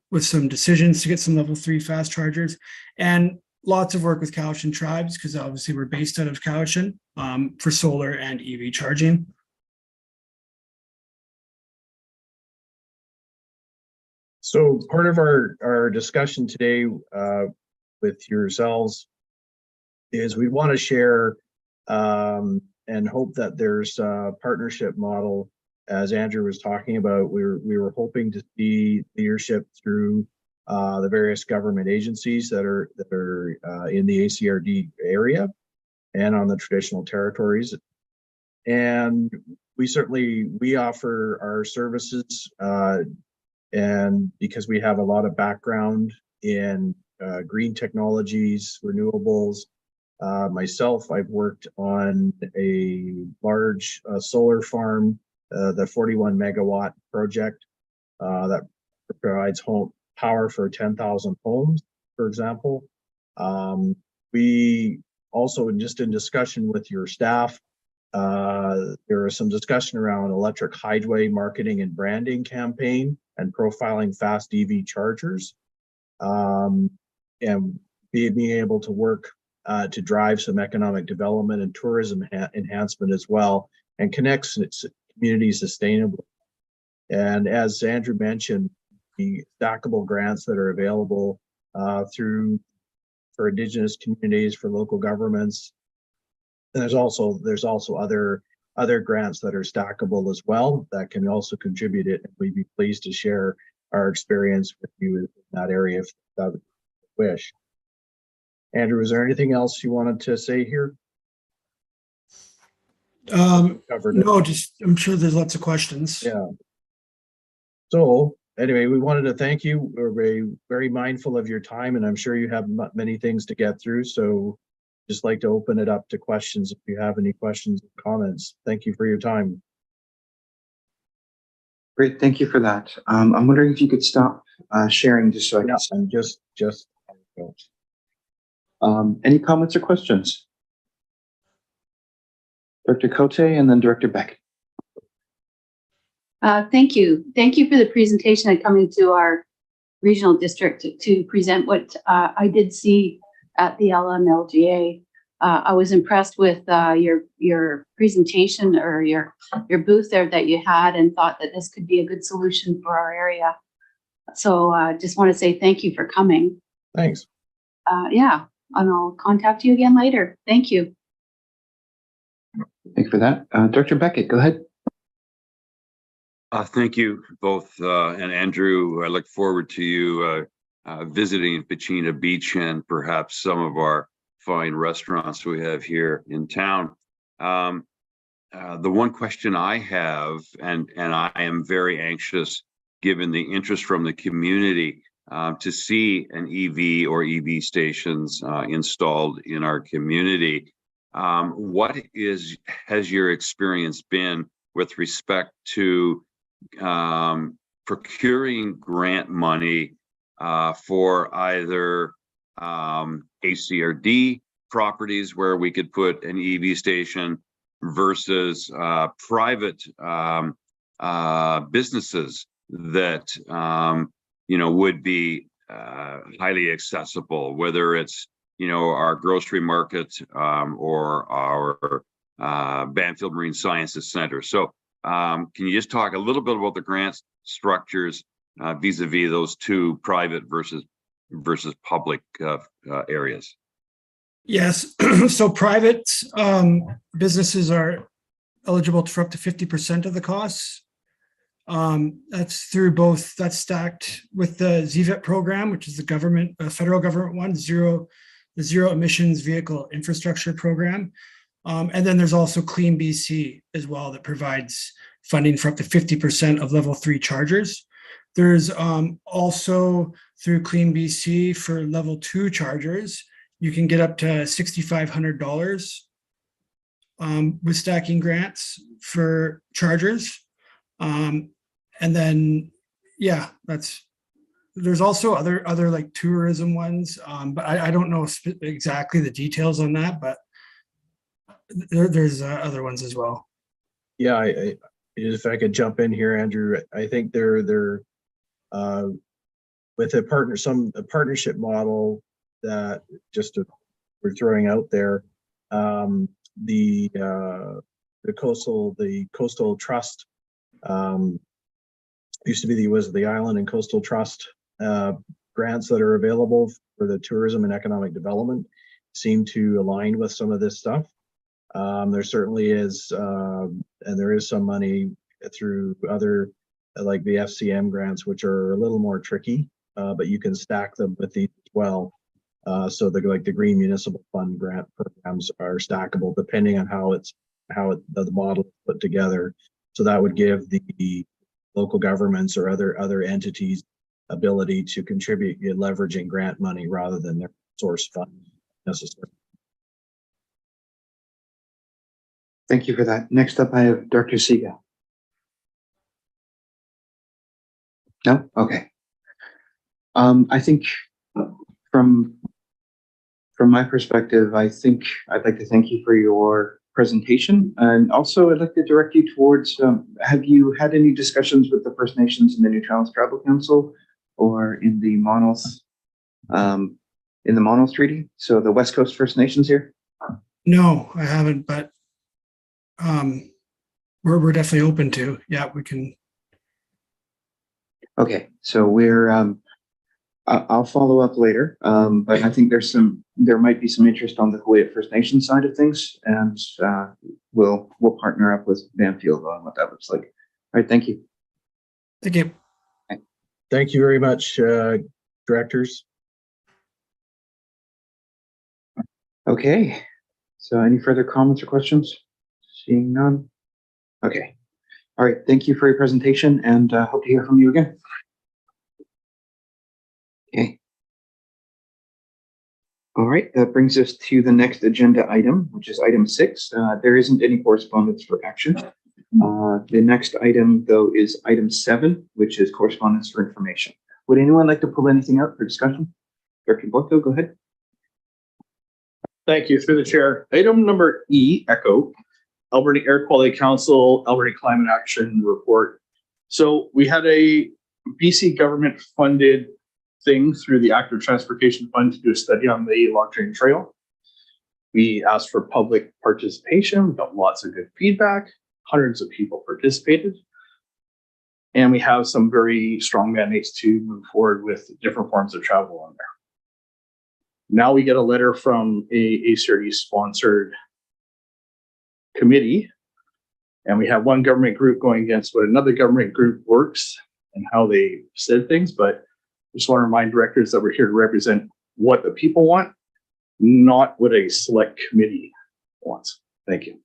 with some decisions to get some level 3 fast chargers. And lots of work with Cowichan tribes, because obviously we're based out of Cowichan, for solar and EV charging. So part of our discussion today with yourselves is we want to share and hope that there's a partnership model. As Andrew was talking about, we were hoping to see leadership through the various government agencies that are in the ACRD area and on the traditional territories. And we offer our services, and because we have a lot of background in green technologies, renewables. Myself, I've worked on a large solar farm, the 41 megawatt project that provides power for 10,000 homes, for example. We also, just in discussion with your staff, there is some discussion around electric highway marketing and branding campaign and profiling fast EV chargers, and being able to work to drive some economic development and tourism enhancement as well, and connects communities sustainably. And as Andrew mentioned, the stackable grants that are available for Indigenous communities, for local governments, And there's also other grants that are stackable as well that can also contribute it. We'd be pleased to share our experience with you in that area if that would wish. Andrew, is there anything else you wanted to say here? Covered it. No, just I'm sure there's lots of questions. Yeah. So anyway, we wanted to thank you. We're very mindful of your time, and I'm sure you have many things to get through. So just like to open it up to questions if you have any questions or comments. Thank you for your time. Great, thank you for that. I'm wondering if you could stop sharing just so I can. Yeah, I'm just. Any comments or questions? Director Cote and then Director Beck. Thank you. Thank you for the presentation and coming to our regional district to present what I did see at the LMLGA. I was impressed with your presentation or your booth there that you had, and thought that this could be a good solution for our area. So just want to say thank you for coming. Thanks. Yeah, and I'll contact you again later. Thank you. Thank you for that. Director Beckett, go ahead. Thank you both, and Andrew. I look forward to you visiting Pachena Beach and perhaps some of our fine restaurants we have here in town. The one question I have, and I am very anxious, given the interest from the community, to see an EV or EV stations installed in our community. What has your experience been with respect to procuring grant money for either ACRD properties where we could put an EV station versus private businesses that would be highly accessible, whether it's our grocery market or our Banfield Marine Sciences Center. So can you just talk a little bit about the grant structures vis-a-vis those two private versus public areas? Yes. So private businesses are eligible for up to 50% of the costs. That's through both, that's stacked with the ZVIP program, which is the federal government one, the zero emissions vehicle infrastructure program. And then there's also Clean BC as well that provides funding for up to 50% of level 3 chargers. There's also through Clean BC for level 2 chargers, you can get up to $6,500 with stacking grants for chargers. And then, yeah, there's also other like tourism ones, but I don't know exactly the details on that, but there's other ones as well. Yeah, if I could jump in here, Andrew, I think they're with a partnership model that we're throwing out there. The coastal trust used to be the Island and Coastal Trust grants that are available for the tourism and economic development seem to align with some of this stuff. There certainly is, and there is some money through other, like the FCM grants, which are a little more tricky, but you can stack them with these as well. So the Green Municipal Fund grant programs are stackable depending on how the model is put together. So that would give the local governments or other entities ability to contribute leveraging grant money rather than their source fund necessarily. Thank you for that. Next up, I have Dr. Siga. No? Okay. I think from my perspective, I think I'd like to thank you for your presentation. And also I'd like to direct you towards, have you had any discussions with the First Nations in the Neutralis Tribal Council or in the Monos Treaty? So the West Coast First Nations here? No, I haven't, but we're definitely open to. Yeah, we can. Okay, so we're I'll follow up later, but I think there might be some interest on the Kuwait First Nation side of things, and we'll partner up with Banfield on what that looks like. All right, thank you. Thank you. Thank you very much, directors. Okay, so any further comments or questions? Seeing none. Okay, all right, thank you for your presentation, and hope to hear from you again. Okay. All right, that brings us to the next agenda item, which is item 6. There isn't any correspondence for action. The next item, though, is item 7, which is correspondence for information. Would anyone like to pull anything out for discussion? Director Boyko, go ahead. Thank you, through the chair. Item number E, ECHO, Alberta Air Quality Council, Alberta Climate Action Report. So we had a BC government funded thing through the Active Transportation Fund to do a study on the Long Train Trail. We asked for public participation. We got lots of good feedback. Hundreds of people participated. And we have some very strong mandates to move forward with different forms of travel on there. Now we get a letter from a ACRD sponsored committee, and we have one government group going against what another government group works and how they said things, but I just want to remind directors that we're here to represent what the people want, not what a select committee wants. Thank you.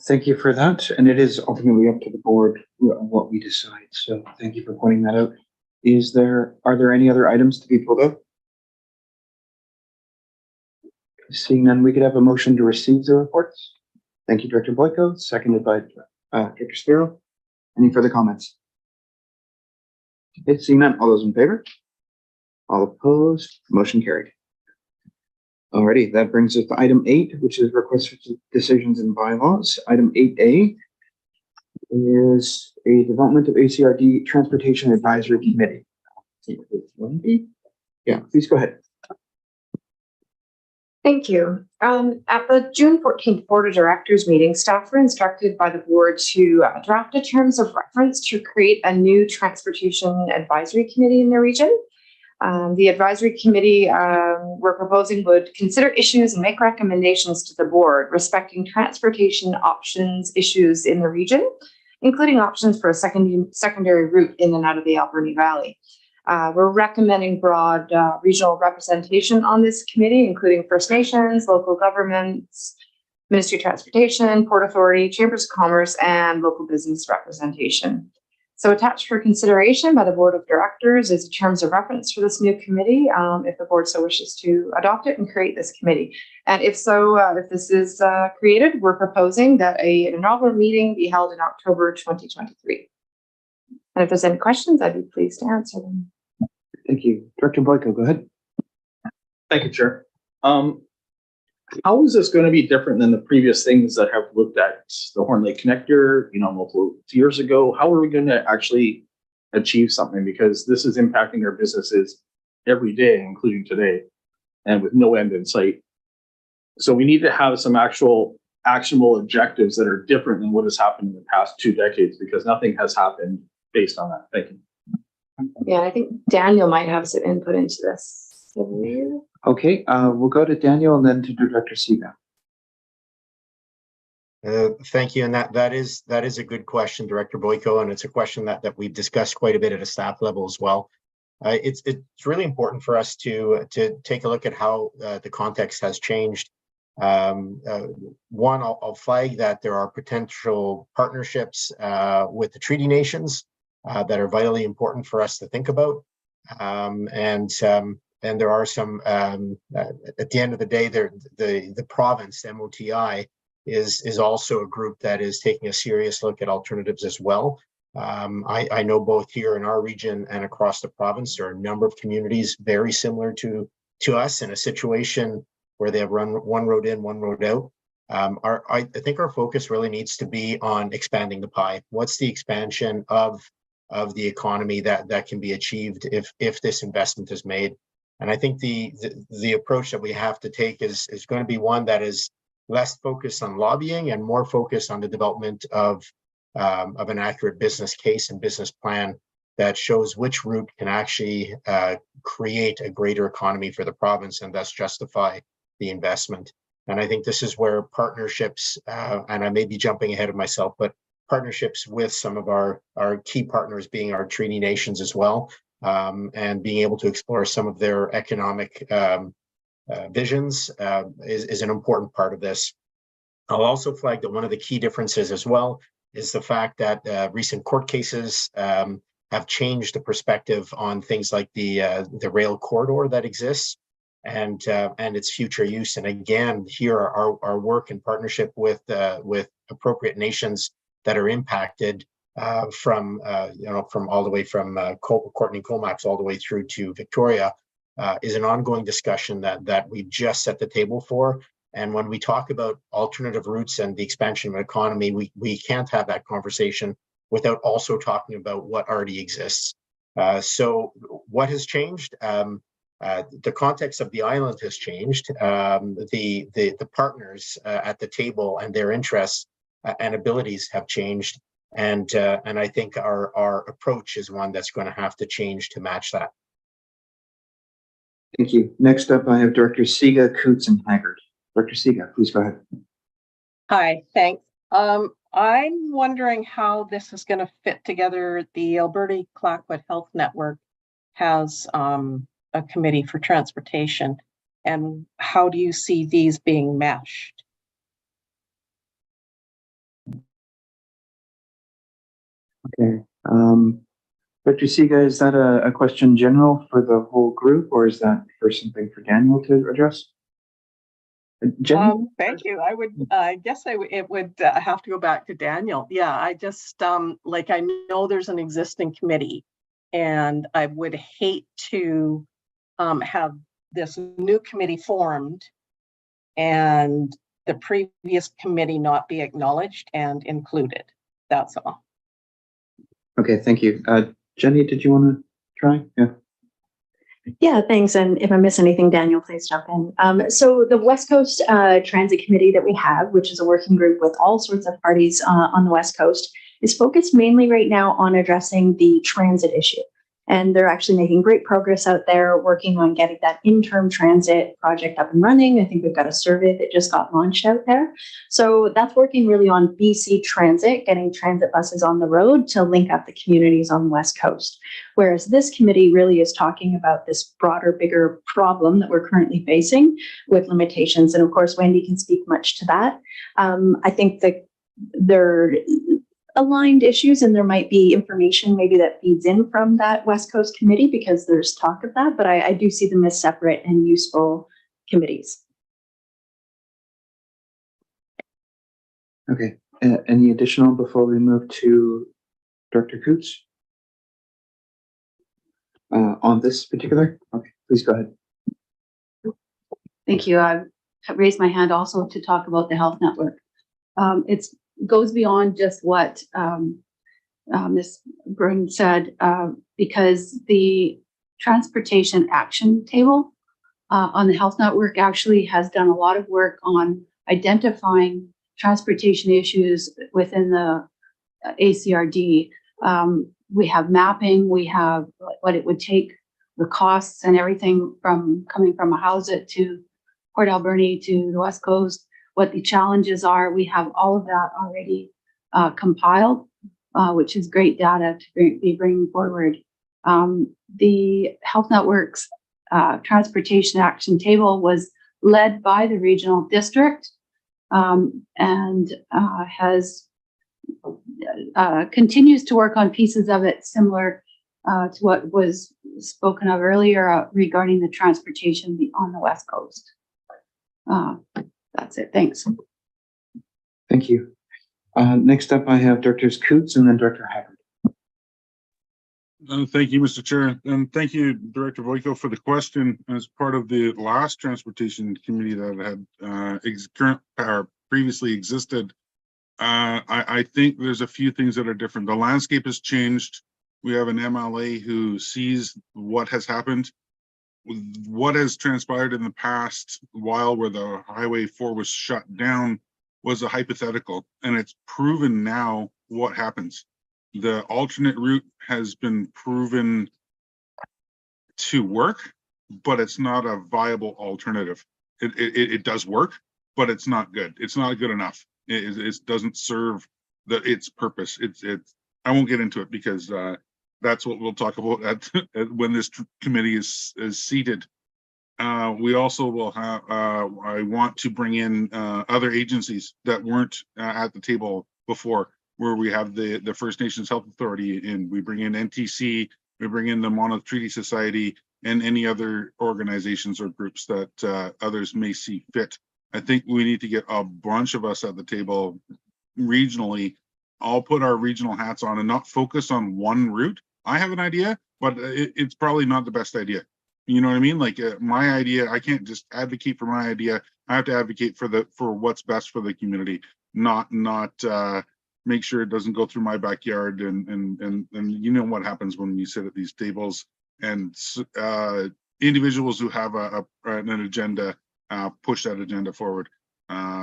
Thank you for that. And it is ultimately up to the board what we decide. So thank you for pointing that out. Are there any other items to be pulled up? Seeing none, we could have a motion to receive the reports. Thank you, Director Boyko, seconded by Director Spiro. Any further comments? Okay, seeing none, all those in favor? All opposed? Motion carried. Alrighty, that brings us to item 8, which is request for decisions and bylaws. Item 8A is a development of ACRD Transportation Advisory Committee. Yeah, please go ahead. Thank you. At the June 14th Board of Directors meeting, staff were instructed by the board to draft a terms of reference to create a new transportation advisory committee in the region. The advisory committee we're proposing would consider issues and make recommendations to the board respecting transportation options issues in the region, including options for a secondary route in and out of the Alberni Valley. We're recommending broad regional representation on this committee, including First Nations, local governments, Ministry of Transportation, Port Authority, Chambers of Commerce, and local business representation. So attached for consideration by the Board of Directors is terms of reference for this new committee, if the board so wishes to adopt it and create this committee. And if so, if this is created, we're proposing that an inaugural meeting be held in October 2023. And if there's any questions, I'd be pleased to answer them. Thank you. Director Boyko, go ahead. Thank you, Chair. How is this going to be different than the previous things that have looked at the Horn Lake Connector, multiple years ago? How are we going to actually achieve something? Because this is impacting our businesses every day, including today, and with no end in sight. So we need to have some actual actionable objectives that are different than what has happened in the past 2 decades, because nothing has happened based on that. Thank you. Yeah, I think Daniel might have some input into this. Okay, we'll go to Daniel and then to Director Siga. Thank you, and that is a good question, Director Boyko, and it's a question that we've discussed quite a bit at a staff level as well. It's really important for us to take a look at how the context has changed. One, I'll flag that there are potential partnerships with the treaty nations that are vitally important for us to think about, and there are some. At the end of the day, the province MOTI is also a group that is taking a serious look at alternatives as well. I know both here in our region and across the province, there are a number of communities very similar to us in a situation where they have run one road in, one road out. I think our focus really needs to be on expanding the pie. What's the expansion of the economy that can be achieved if this investment is made? And I think the approach that we have to take is going to be one that is less focused on lobbying and more focused on the development of an accurate business case and business plan that shows which route can actually create a greater economy for the province and thus justify the investment. And I think this is where partnerships, and I may be jumping ahead of myself, but partnerships with some of our key partners being our treaty nations as well, and being able to explore some of their economic visions is an important part of this. I'll also flag that one of the key differences as well is the fact that recent court cases have changed the perspective on things like the rail corridor that exists and its future use. And again, here our work in partnership with appropriate nations that are impacted from all the way from Courtney Comax all the way through to Victoria is an ongoing discussion that we've just set the table for. And when we talk about alternative routes and the expansion of an economy, we can't have that conversation without also talking about what already exists. So what has changed? The context of the island has changed. The partners at the table and their interests and abilities have changed. And I think our approach is one that's going to have to change to match that. Thank you. Next up, I have Director Siga, Coots, and Haggard. Dr. Siga, please go ahead. Hi, thanks. I'm wondering how this is going to fit together. The Alberta Clayoquot Health Network has a committee for transportation, and how do you see these being meshed? Okay. Dr. Siga, is that a question general for the whole group, or is that for something for Daniel to address? Jenny? Thank you. I guess it would have to go back to Daniel. Yeah, I just I know there's an existing committee, and I would hate to have this new committee formed and the previous committee not be acknowledged and included. That's all. Okay, thank you. Jenny, did you want to try? Yeah. Yeah, thanks. And if I miss anything, Daniel, please jump in. So the West Coast Transit Committee that we have, which is a working group with all sorts of parties on the West Coast, is focused mainly right now on addressing the transit issue. And they're actually making great progress out there, working on getting that interim transit project up and running. I think we've got a survey that just got launched out there. So that's working really on BC Transit, getting transit buses on the road to link up the communities on the West Coast. Whereas this committee really is talking about this broader, bigger problem that we're currently facing with limitations. And of course, Wendy can speak much to that. I think that they're aligned issues, and there might be information maybe that feeds in from that West Coast committee because there's talk of that, but I do see them as separate and useful committees. Okay. Any additional before we move to Dr. Coots? On this particular? Okay, please go ahead. Thank you. I raised my hand also to talk about the health network. It goes beyond just what Ms. Brun said, because the transportation action table on the health network actually has done a lot of work on identifying transportation issues within the ACRD. We have mapping, we have what it would take, the costs and everything from coming from Ahousaht to Port Alberni to the West Coast, what the challenges are. We have all of that already compiled, which is great data to be bringing forward. The Health Network's Transportation Action Table was led by the regional district and has continues to work on pieces of it similar to what was spoken of earlier regarding the transportation on the West Coast. That's it. Thanks. Thank you. Next up, I have Drs. Coots and then Dr. Haggard. Thank you, Mr. Chair, and thank you, Director Voico, for the question. As part of the last transportation committee that had previously existed, I think there's a few things that are different. The landscape has changed. We have an MLA who sees what has happened. What has transpired in the past while where the Highway 4 was shut down was a hypothetical, and it's proven now what happens. The alternate route has been proven to work, but it's not a viable alternative. It does work, but it's not good. It's not good enough. It doesn't serve its purpose. I won't get into it because that's what we'll talk about when this committee is seated. We also will have, I want to bring in other agencies that weren't at the table before, where we have the First Nations Health Authority, and we bring in NTC, we bring in the Monmouth Treaty Society, and any other organizations or groups that others may see fit. I think we need to get a bunch of us at the table regionally, all put our regional hats on and not focus on one route. I have an idea, but it's probably not the best idea. You know what I mean? Like my idea, I can't just advocate for my idea. I have to advocate for what's best for the community, not make sure it doesn't go through my backyard. And you know what happens when you sit at these tables and individuals who have an agenda push that agenda forward.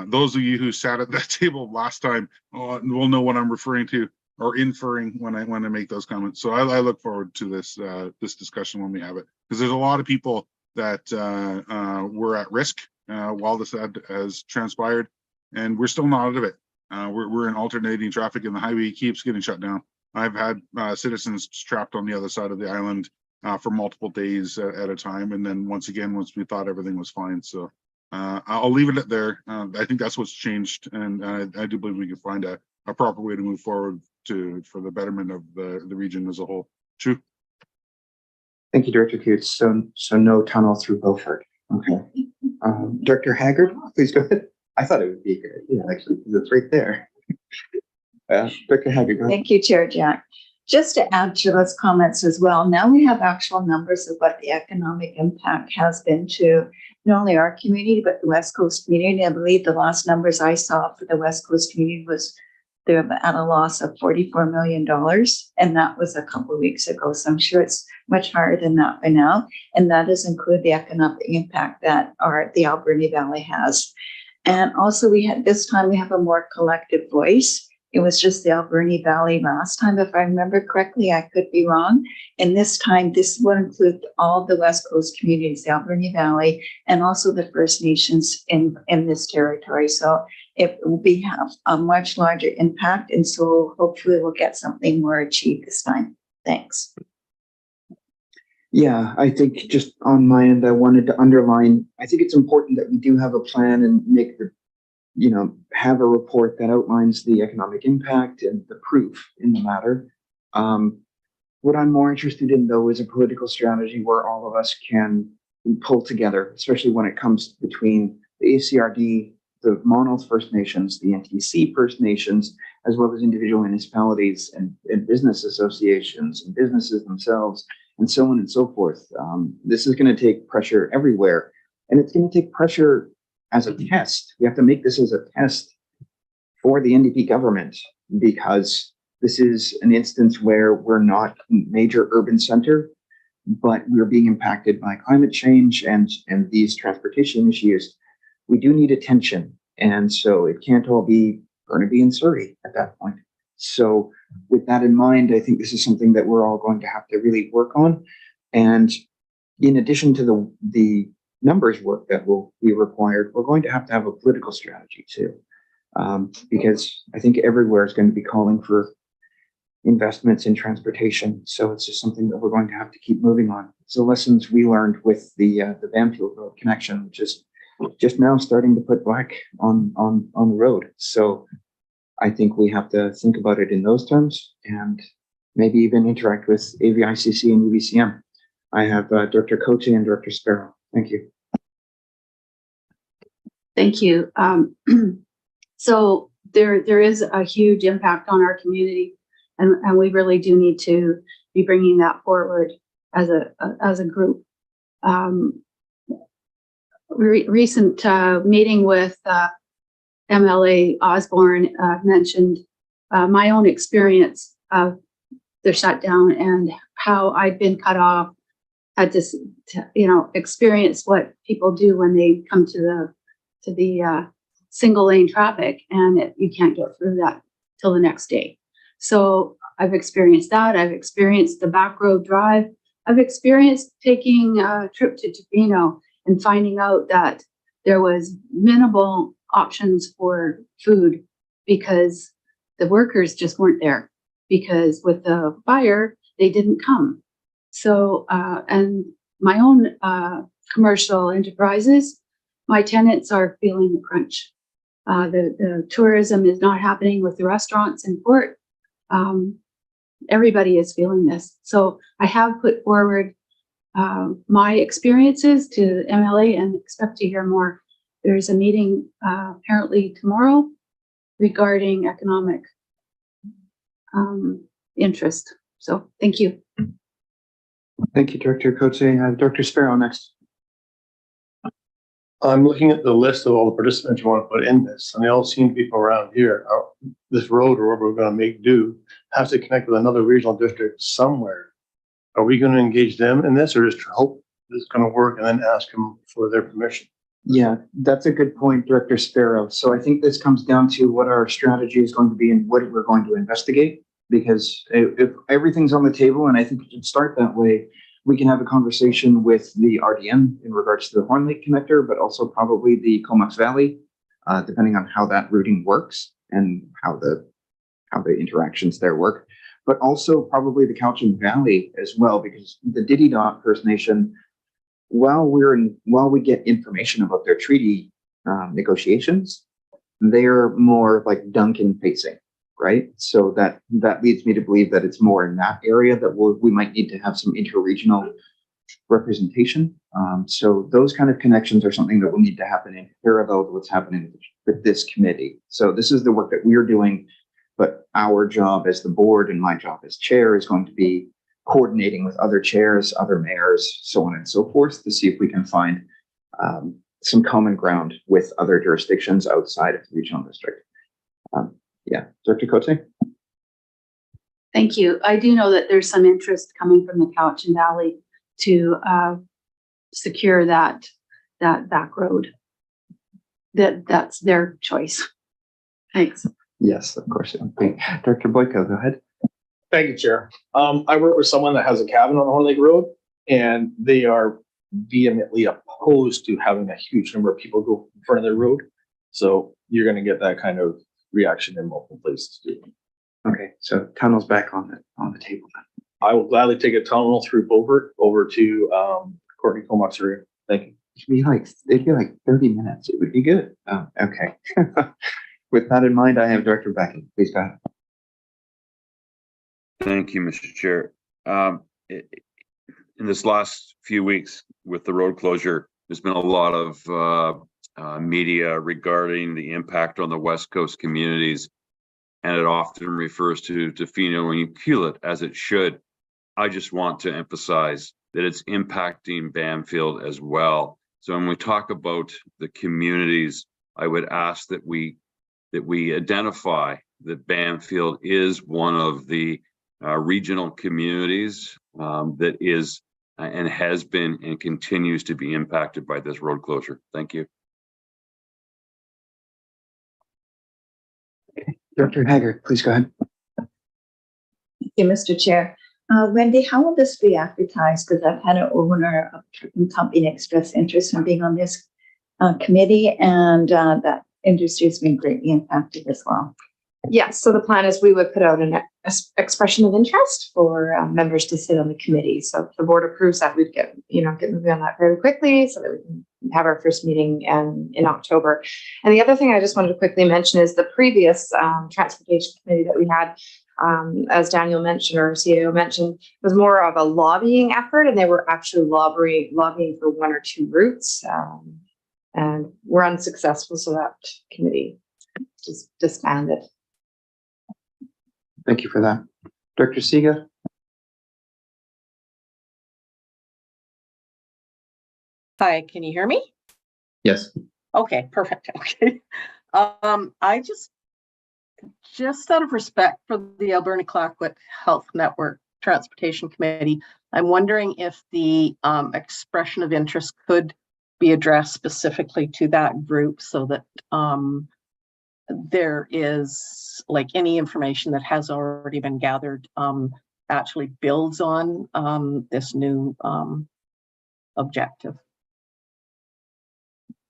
Those of you who sat at that table last time will know what I'm referring to or inferring when I make those comments. So I look forward to this discussion when we have it, because there's a lot of people that were at risk while this has transpired, and we're still not out of it. We're in alternating traffic, and the highway keeps getting shut down. I've had citizens trapped on the other side of the island for multiple days at a time, and then once we thought everything was fine. So I'll leave it at there. I think that's what's changed, and I do believe we can find a proper way to move forward for the betterment of the region as a whole. True. Thank you, Director Coates. So no tunnel through Beaufort. Okay. Director Haggard, please go ahead. I thought it would be a good idea, actually, because it's right there. Director Haggard, go ahead. Thank you, Chair Jack. Just to add to those comments as well, now we have actual numbers of what the economic impact has been to not only our community, but the West Coast community. I believe the last numbers I saw for the West Coast community was they're at a loss of $44 million. And that was a couple of weeks ago. So I'm sure it's much higher than that by now. And that does include the economic impact that the Alberni Valley has. And also this time we have a more collective voice. It was just the Alberni Valley last time, if I remember correctly. I could be wrong. And this time, this will include all the West Coast communities, the Alberni Valley, and also the First Nations in this territory. So it will have a much larger impact. And so hopefully we'll get something more achieved this time. Thanks. Yeah, I think just on my end, I wanted to underline, I think it's important that we do have a plan and have a report that outlines the economic impact and the proof in the matter. What I'm more interested in, though, is a political strategy where all of us can pull together, especially when it comes between the ACRD, the Monmouth First Nations, the NTC First Nations, as well as individual municipalities and business associations and businesses themselves, and so on and so forth. This is going to take pressure everywhere, and it's going to take pressure as a test. We have to make this as a test for the NDP government, because this is an instance where we're not a major urban center, but we're being impacted by climate change and these transportation issues. We do need attention. And so it can't all be Burnaby and Surrey at that point. So with that in mind, I think this is something that we're all going to have to really work on. And in addition to the numbers work that will be required, we're going to have a political strategy too. Because I think everywhere is going to be calling for investments in transportation. So it's just something that we're going to have to keep moving on. So lessons we learned with the Bamfield Road connection, which is just now starting to put black on the road. So I think we have to think about it in those terms and maybe even interact with AVICC and UBCM. I have Director Cote and Director Sparrow. Thank you. Thank you. So there is a huge impact on our community, and we really do need to be bringing that forward as a group. Recent meeting with MLA Osborne mentioned my own experience of the shutdown and how I'd been cut off. Had to experience what people do when they come to the single lane traffic, and you can't get through that till the next day. So I've experienced that. I've experienced the back road drive. I've experienced taking a trip to Tofino and finding out that there was minimal options for food because the workers just weren't there, because with the fire, they didn't come. So, and my own commercial enterprises, my tenants are feeling the crunch. The tourism is not happening with the restaurants in Port. Everybody is feeling this. So I have put forward my experiences to MLA and expect to hear more. There's a meeting apparently tomorrow regarding economic interest. So thank you. Thank you, Director Cote. Dr. Sparrow next. I'm looking at the list of all the participants you want to put in this, and they all seem to be from around here. This road, or whatever we're going to make do, has to connect with another regional district somewhere. Are we going to engage them in this, or just hope this is going to work and then ask them for their permission? Yeah, that's a good point, Director Sparrow. So I think this comes down to what our strategy is going to be and what we're going to investigate. Because if everything's on the table, and I think it should start that way, we can have a conversation with the RDM in regards to the Horn Lake connector, but also probably the Comox Valley, depending on how that routing works and how the interactions there work. But also probably the Cowichan Valley as well, because the Dididot First Nation, while we get information about their treaty negotiations, they're more like Duncan facing. Right. So that leads me to believe that it's more in that area that we might need to have some interregional representation. So those kind of connections are something that will need to happen in parallel to what's happening with this committee. So this is the work that we're doing, but our job as the board and my job as chair is going to be coordinating with other chairs, other mayors, so on and so forth, to see if we can find some common ground with other jurisdictions outside of the regional district. Yeah, Dr. Cote? Thank you. I do know that there's some interest coming from the Cowichan Valley to secure that back road. That's their choice. Thanks. Yes, of course. Okay. Dr. Boyko, go ahead. Thank you, Chair. I work with someone that has a cabin on the Horn Lake Road, and they are vehemently opposed to having a huge number of people go in front of their road. So you're going to get that kind of reaction in multiple places too. Okay, so tunnel's back on the table then. I will gladly take a tunnel through Beaufort over to Courtney Comox area. Thank you. It'd be like 30 minutes. It would be good. Oh, okay. With that in mind, I have Director Beckett. Please go ahead. Thank you, Mr. Chair. In this last few weeks with the road closure, there's been a lot of media regarding the impact on the West Coast communities, and it often refers to Tofino and Ucluelet, as it should. I just want to emphasize that it's impacting Bamfield as well. So when we talk about the communities, I would ask that we identify that Bamfield is one of the regional communities that is and has been and continues to be impacted by this road closure. Thank you. Dr. Haggard, please go ahead. Thank you, Mr. Chair. Wendy, how will this be advertised? Because I've had an owner of a trucking company express interest in being on this committee, and that industry has been greatly impacted as well. Yes, so the plan is we would put out an expression of interest for members to sit on the committee. So if the board approves that, we'd get moving on that very quickly so that we can have our first meeting in October. And the other thing I just wanted to quickly mention is the previous transportation committee that we had, as Daniel mentioned, or CEO mentioned, was more of a lobbying effort, and they were actually lobbying for one or two routes, and were unsuccessful. So that committee just disbanded. Thank you for that. Dr. Siga? Hi, can you hear me? Yes. Okay, perfect. Okay. I just out of respect for the Alberni Clayoquot Health Network Transportation Committee, I'm wondering if the expression of interest could be addressed specifically to that group so that there is like any information that has already been gathered actually builds on this new objective.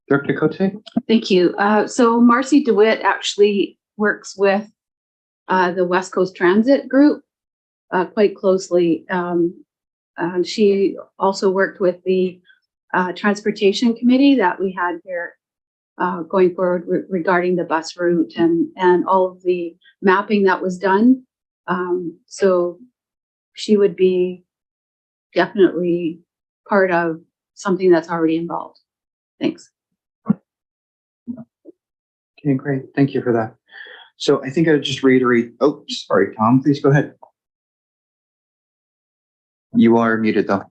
Director Cote? Thank you. So Marcy DeWitt actually works with the West Coast Transit Group quite closely. She also worked with the Transportation Committee that we had here going forward regarding the bus route and all of the mapping that was done. So she would be definitely part of something that's already involved. Thanks. Okay, great. Thank you for that. So I think I would just reiterate. Oh, sorry, Tom, please go ahead. You are muted though.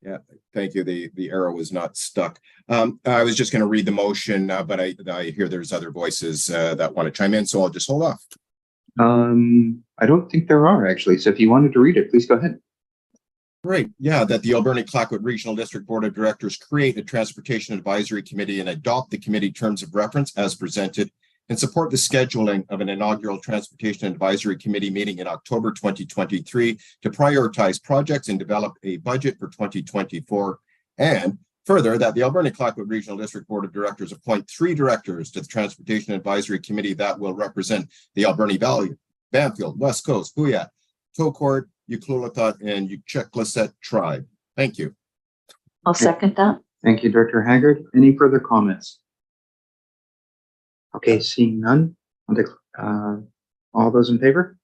Yeah, thank you. The arrow was not stuck. I was just going to read the motion, but I hear there's other voices that want to chime in, so I'll just hold off. I don't think there are actually. So if you wanted to read it, please go ahead. Great. Yeah, that the Alberni-Clayoquot Regional District Board of Directors create a Transportation Advisory Committee and adopt the committee terms of reference as presented and support the scheduling of an inaugural Transportation Advisory Committee meeting in October 2023 to prioritize projects and develop a budget for 2024. And further, that the Alberni-Clayoquot Regional District Board of Directors appoint 3 directors to the Transportation Advisory Committee that will represent the Alberni Valley, Bamfield, West Coast, Huyat, Tokort, Ucluelet, and Uchekleset tribe. Thank you. I'll second that. Thank you, Director Haggard. Any further comments? Okay, seeing none. All those in favor?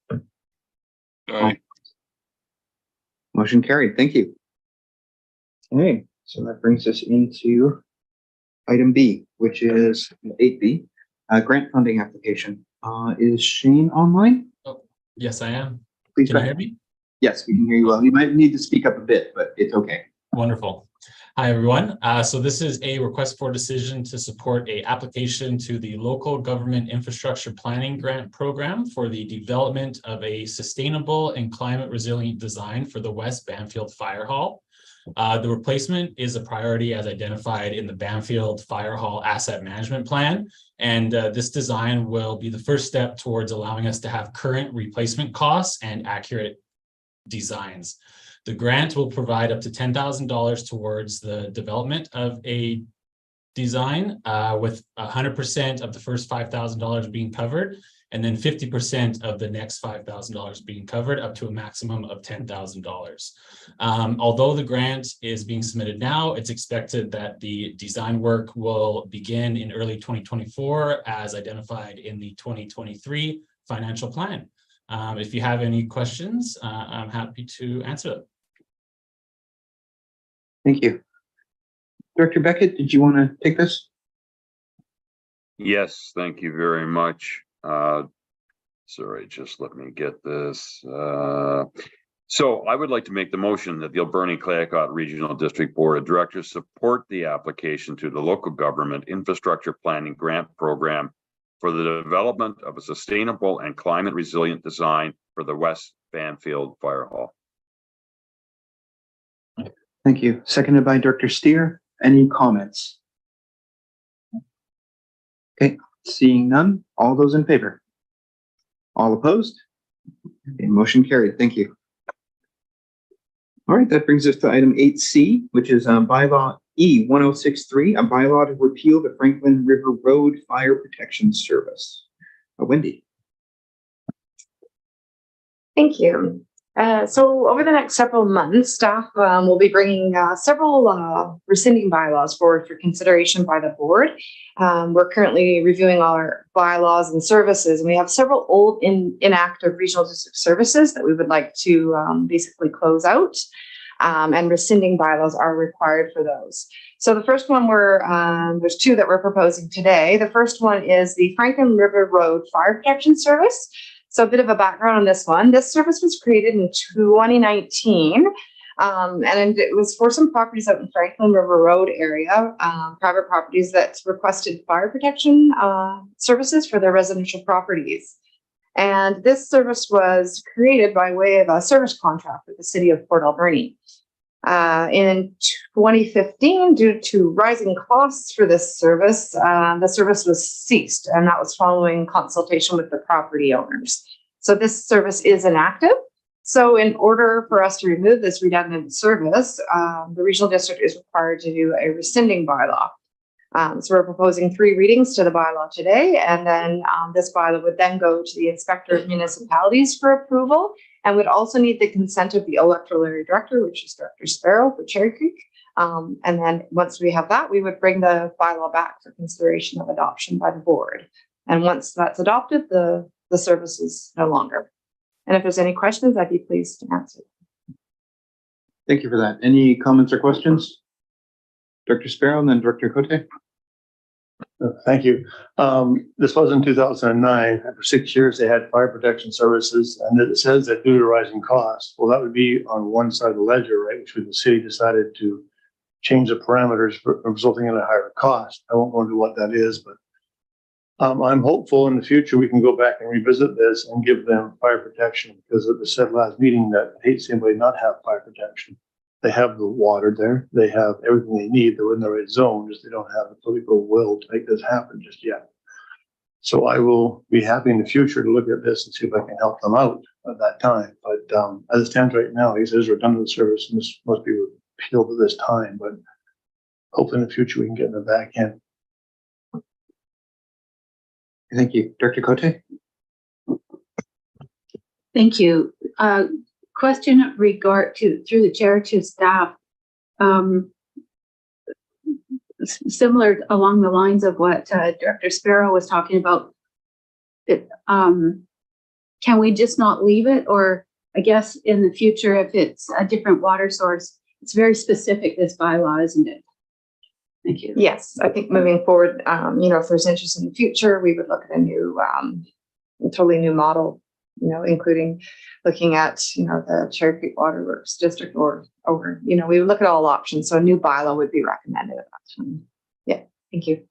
Aye. Motion carried. Thank you. Okay, so that brings us into item B, which is 8B, grant funding application. Is Shane online? Oh, yes, I am. Please Can go you hear ahead. me? Yes, we can hear you well. You might need to speak up a bit, but it's okay. Wonderful. Hi, everyone. So this is a request for decision to support a application to the Local Government Infrastructure Planning Grant Program for the development of a sustainable and climate resilient design for the West Bamfield Fire Hall. The replacement is a priority as identified in the Bamfield Fire Hall Asset Management Plan. And this design will be the first step towards allowing us to have current replacement costs and accurate designs. The grant will provide up to $10,000 towards the development of a design with 100% of the first $5,000 being covered, and then 50% of the next $5,000 being covered, up to a maximum of $10,000. Although the grant is being submitted now, it's expected that the design work will begin in early 2024 as identified in the 2023 financial plan. If you have any questions, I'm happy to answer them. Thank you. Director Beckett, did you want to take this? Yes, thank you very much. Sorry, just let me get this. So I would like to make the motion that the Alberni-Clayoquot Regional District Board of Directors support the application to the Local Government Infrastructure Planning Grant Program for the development of a sustainable and climate resilient design for the West Bamfield Fire Hall. Thank you. Seconded by Director Steer. Any comments? Okay, seeing none. All those in favor? All opposed? Okay, motion carried. Thank you. All right, that brings us to item 8C, which is bylaw E1063, a bylaw to repeal the Franklin River Road Fire Protection Service. Wendy. Thank you. So over the next several months, staff will be bringing several rescinding bylaws forward for consideration by the board. We're currently reviewing all our bylaws and services, and we have several old inactive regional district services that we would like to basically close out, and rescinding bylaws are required for those. So the first one there's 2 that we're proposing today. The first one is the Franklin River Road Fire Protection Service. So a bit of a background on this one. This service was created in 2019, and it was for some properties out in Franklin River Road area, private properties that requested fire protection services for their residential properties. And this service was created by way of a service contract with the city of Port Alberni. In 2015, due to rising costs for this service, the service was ceased, and that was following consultation with the property owners. So this service is inactive. So in order for us to remove this redundant service, the regional district is required to do a rescinding bylaw. So we're proposing 3 readings to the bylaw today, and then this bylaw would then go to the Inspector of Municipalities for approval, and would also need the consent of the electoral area director, which is Director Sparrow for Cherry Creek. And then once we have that, we would bring the bylaw back for consideration of adoption by the board. And once that's adopted, the service is no longer. And if there's any questions, I'd be pleased to answer. Thank you for that. Any comments or questions? Director Sparrow and then Director Cote. Thank you. This was in 2009. For 6 years, they had fire protection services, and it says that due to rising costs. Well, that would be on one side of the ledger, right? Which the city decided to change the parameters, resulting in a higher cost. I won't go into what that is, but I'm hopeful in the future we can go back and revisit this and give them fire protection, because it was said last meeting that I hate seeing anybody not have fire protection. They have the water there. They have everything they need. They're in the right zone, just they don't have the political will to make this happen just yet. So I will be happy in the future to look at this and see if I can help them out at that time. But as it stands right now, he says redundant service and this must be repealed at this time. But hopefully in the future we can get in the back end. Thank you. Director Cote? Thank you. Question regard to, through the chair to staff, similar along the lines of what Director Sparrow was talking about. Can we just not leave it? Or I guess in the future, if it's a different water source, it's very specific, this bylaw, isn't it? Thank you. Yes, I think moving forward, if there's interest in the future, we would look at a new, totally new model, including looking at, the Cherry Creek Waterworks District or, we would look at all options. So a new bylaw would be recommended at that time. Yeah, thank you.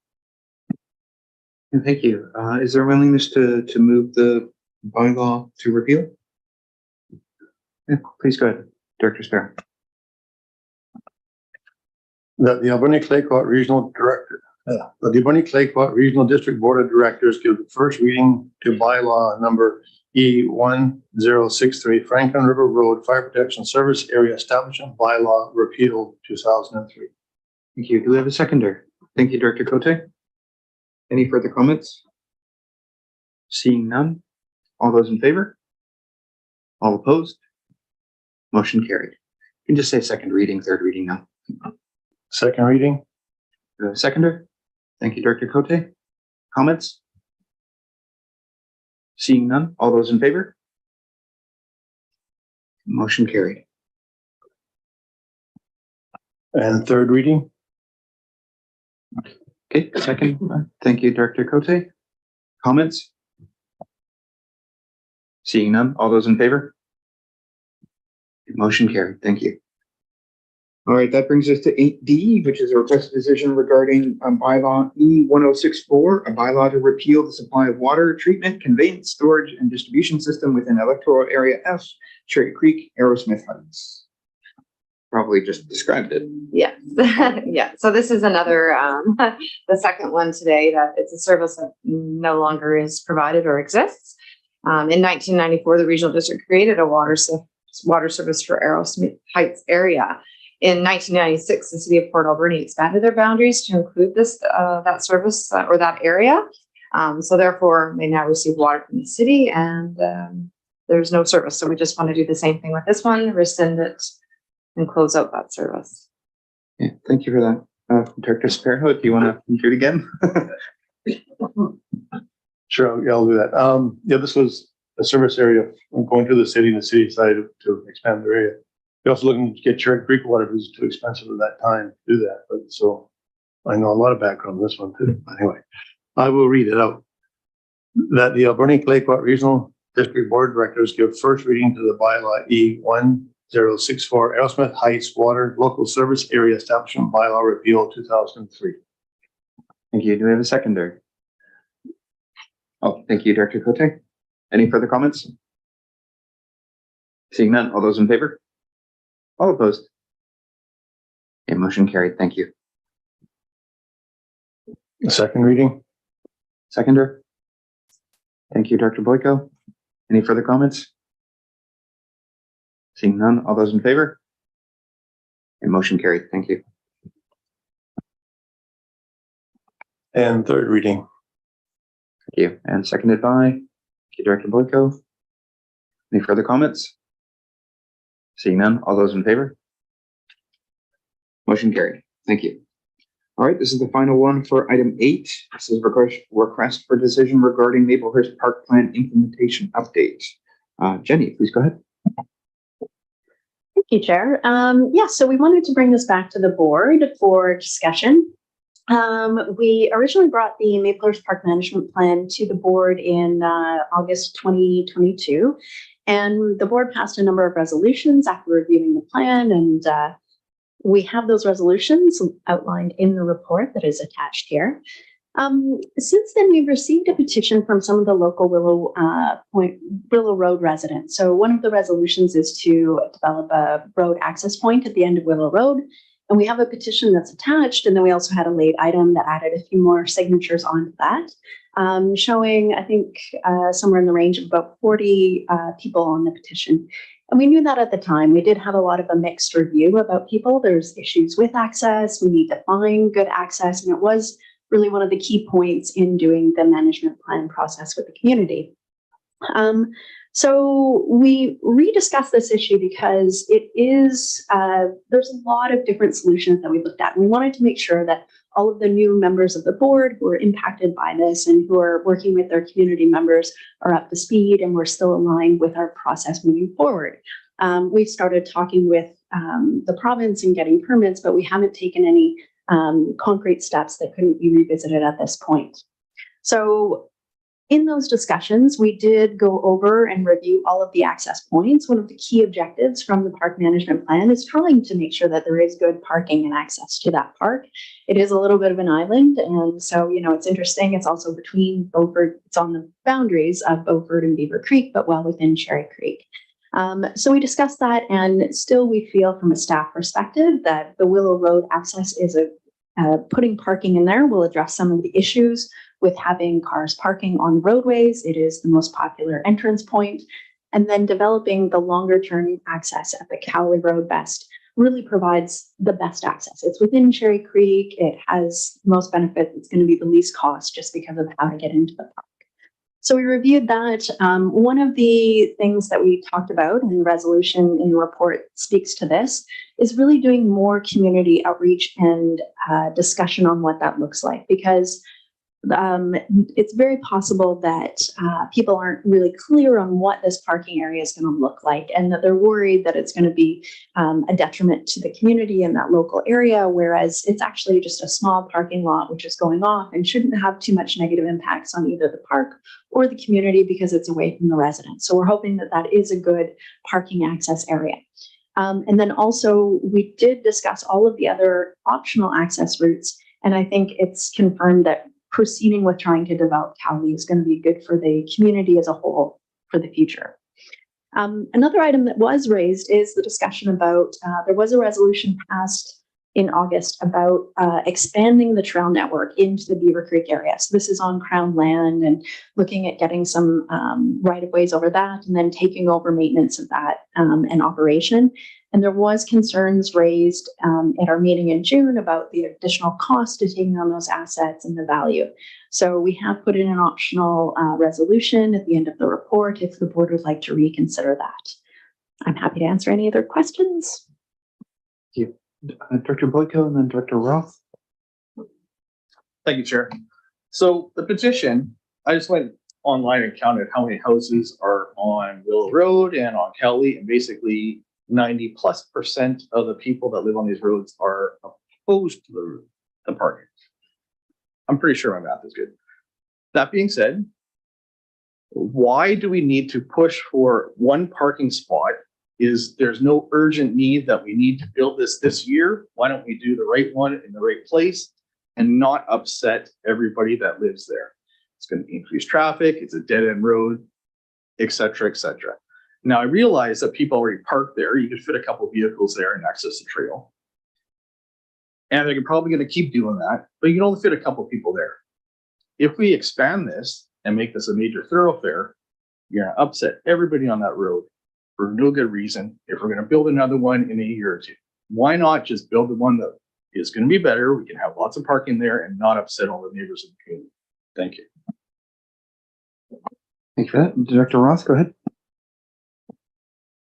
And thank you. Is there a willingness to move the bylaw to repeal? Yeah, please go ahead, Director Sparrow. That the Alberni-Claycott Regional Director, the Alberni-Claycott Regional District Board of Directors give the first reading to bylaw number E1063 Franklin River Road Fire Protection Service Area Establishment Bylaw Repeal 2003. Thank you. Do we have a seconder? Thank you, Director Cote. Any further comments? Seeing none. All those in favor? All opposed? Motion carried. You can just say second reading, third reading now. Second reading. Do we have a seconder? Thank you, Director Cote. Comments? Seeing none. All those in favor? Motion carried. And third reading. Okay, second. Thank you, Director Cote. Comments? Seeing none. All those in favor? Motion carried. Thank you. All right, that brings us to 8D, which is a request decision regarding bylaw E1064, a bylaw to repeal the supply of water treatment, conveyance, storage, and distribution system within electoral area F, Cherry Creek, Arrowsmith Heights. Probably just described it. Yeah, yeah. So this is another, the second one today, that it's a service that no longer is provided or exists. In 1994, the regional district created a water service for Arrowsmith Heights area. In 1996, the city of Port Alberni expanded their boundaries to include this that service or that area. So therefore, they now receive water from the city, and there's no service. So we just want to do the same thing with this one, rescind it, and close out that service. Yeah, thank you for that. Director Sparrow, do you want to do it again? Sure, yeah, I'll do that. Yeah, this was a service area going through the city, and the city decided to expand their area. We're also looking to get Cherry Creek water, because it's too expensive at that time to do that. But so I know a lot of background on this one too. Anyway, I will read it out. That the Alberni-Claycott Regional District Board of Directors give first reading to the bylaw E1064 Arrowsmith Heights Water Local Service Area Establishment Bylaw Repeal 2003. Thank you. Do we have a seconder? Oh, thank you, Director Cote. Any further comments? Seeing none. All those in favor? All opposed? Okay, motion carried. Thank you. The second reading? Seconder? Thank you, Director Boyko. Any further comments? Seeing none, all those in favor? And motion carried. Thank you. And third reading? Thank you. And seconded by thank you, Director Boyko. Any further comments? Seeing none, all those in favor? Motion carried. Thank you. All right, this is the final one for item 8. This is request for decision regarding Maplehurst Park Plan implementation update. Jenny, please go ahead. Thank you, Chair. Yeah, so we wanted to bring this back to the board for discussion. We originally brought the Maplehurst Park Management Plan to the board in August 2022, and the board passed a number of resolutions after reviewing the plan, and we have those resolutions outlined in the report that is attached here. Since then, we've received a petition from some of the local Willow Road residents. So one of the resolutions is to develop a road access point at the end of Willow Road. And we have a petition that's attached. And then we also had a late item that added a few more signatures onto that, showing, I think, somewhere in the range of about 40 people on the petition. And we knew that at the time. We did have a lot of a mixed review about people. There's issues with access. We need to find good access. And it was really one of the key points in doing the management plan process with the community. So we rediscussed this issue because it is, there's a lot of different solutions that we looked at. And we wanted to make sure that all of the new members of the board who are impacted by this and who are working with their community members are up to speed and we're still aligned with our process moving forward. We've started talking with the province and getting permits, but we haven't taken any concrete steps that couldn't be revisited at this point. So in those discussions, we did go over and review all of the access points. One of the key objectives from the park management plan is trying to make sure that there is good parking and access to that park. It is a little bit of an island. And so, you know, it's interesting. It's also between Beaufort, it's on the boundaries of Beaufort and Beaver Creek, but well within Cherry Creek. So we discussed that, and still we feel from a staff perspective that the Willow Road access is putting parking in there will address some of the issues with having cars parking on roadways. It is the most popular entrance point. And then developing the longer term access at the Cowley Road Best really provides the best access. It's within Cherry Creek. It has most benefits. It's going to be the least cost just because of how to get into the park. So we reviewed that. One of the things that we talked about in the resolution in the report speaks to this is really doing more community outreach and discussion on what that looks like, because it's very possible that people aren't really clear on what this parking area is going to look like, and that they're worried that it's going to be a detriment to the community in that local area, whereas it's actually just a small parking lot which is going off and shouldn't have too much negative impacts on either the park or the community because it's away from the residents. So we're hoping that that is a good parking access area. And then also we did discuss all of the other optional access routes, and I think it's confirmed that proceeding with trying to develop Cowley is going to be good for the community as a whole for the future. Another item that was raised is the discussion about, there was a resolution passed in August about expanding the trail network into the Beaver Creek area. So this is on Crown land and looking at getting some right-of-ways over that and then taking over maintenance of that and operation. And there was concerns raised at our meeting in June about the additional cost to taking on those assets and the value. So we have put in an optional resolution at the end of the report if the board would like to reconsider that. I'm happy to answer any other questions. Thank you. Director Boyko and then Director Roth. Thank you, Chair. So the petition, I just went online and counted how many houses are on Willow Road and on Cowley, and basically 90+% of the people that live on these roads are opposed to the parking. I'm pretty sure my math is good. That being said, why do we need to push for one parking spot? There's no urgent need that we need to build this year? Why don't we do the right one in the right place and not upset everybody that lives there? It's going to increase traffic. It's a dead end road, et cetera, et cetera. Now I realize that people already park there. You could fit a couple of vehicles there and access the trail. and they're probably going to keep doing that, but you can only fit a couple people there. If we expand this and make this a major thoroughfare, you're going to upset everybody on that road for no good reason. If we're going to build another one in a year or two, why not just build the one that is going to be better? We can have lots of parking there and not upset all the neighbors in the community. Thank you. Thank you for that. Director Ross, go ahead.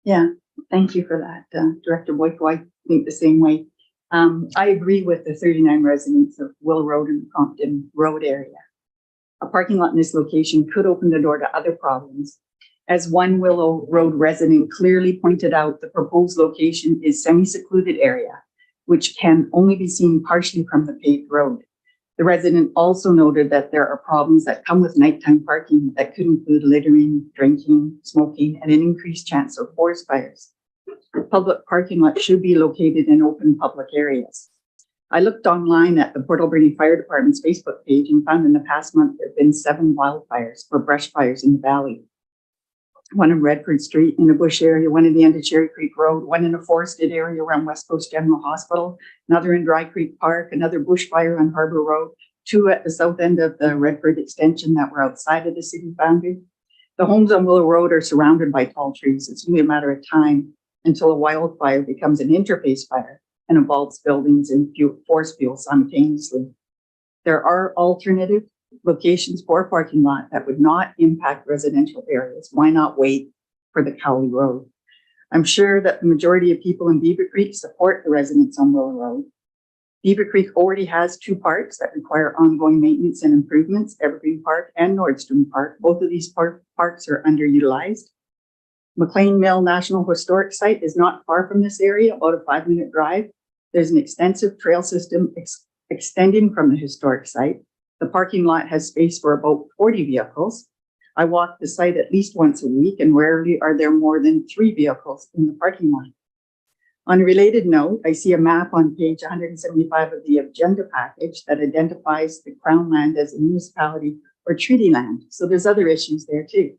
Yeah, thank you for that, Director Boyko. I think the same way. I agree with the 39 residents of Willow Road and the Compton Road area. A parking lot in this location could open the door to other problems. As one Willow Road resident clearly pointed out, the proposed location is semi-secluded area, which can only be seen partially from the paved road. The resident also noted that there are problems that come with nighttime parking that could include littering, drinking, smoking, and an increased chance of forest fires. Public parking lots should be located in open public areas. I looked online at the Port Alberni Fire Department's Facebook page and found in the past month there have been 7 wildfires or brush fires in the valley. One in Redford Street in a bush area, one in the end of Cherry Creek Road, one in a forested area around West Coast General Hospital, another in Dry Creek Park, another bushfire on Harbor Road, 2 at the south end of the Redford extension that were outside of the city boundary. The homes on Willow Road are surrounded by tall trees. It's only a matter of time until a wildfire becomes an interface fire and involves buildings and forest fuel simultaneously. There are alternative locations for a parking lot that would not impact residential areas. Why not wait for the Cowley Road? I'm sure that the majority of people in Beaver Creek support the residents on Willow Road. Beaver Creek already has 2 parks that require ongoing maintenance and improvements, Evergreen Park and Nordstrom Park. Both of these parks are underutilized. McLean Mill National Historic Site is not far from this area, about a 5-minute drive. There's an extensive trail system extending from the historic site. The parking lot has space for about 40 vehicles. I walk the site at least once a week, and rarely are there more than 3 vehicles in the parking lot. On a related note, I see a map on page 175 of the agenda package that identifies the Crown land as a municipality or treaty land. So there's other issues there too.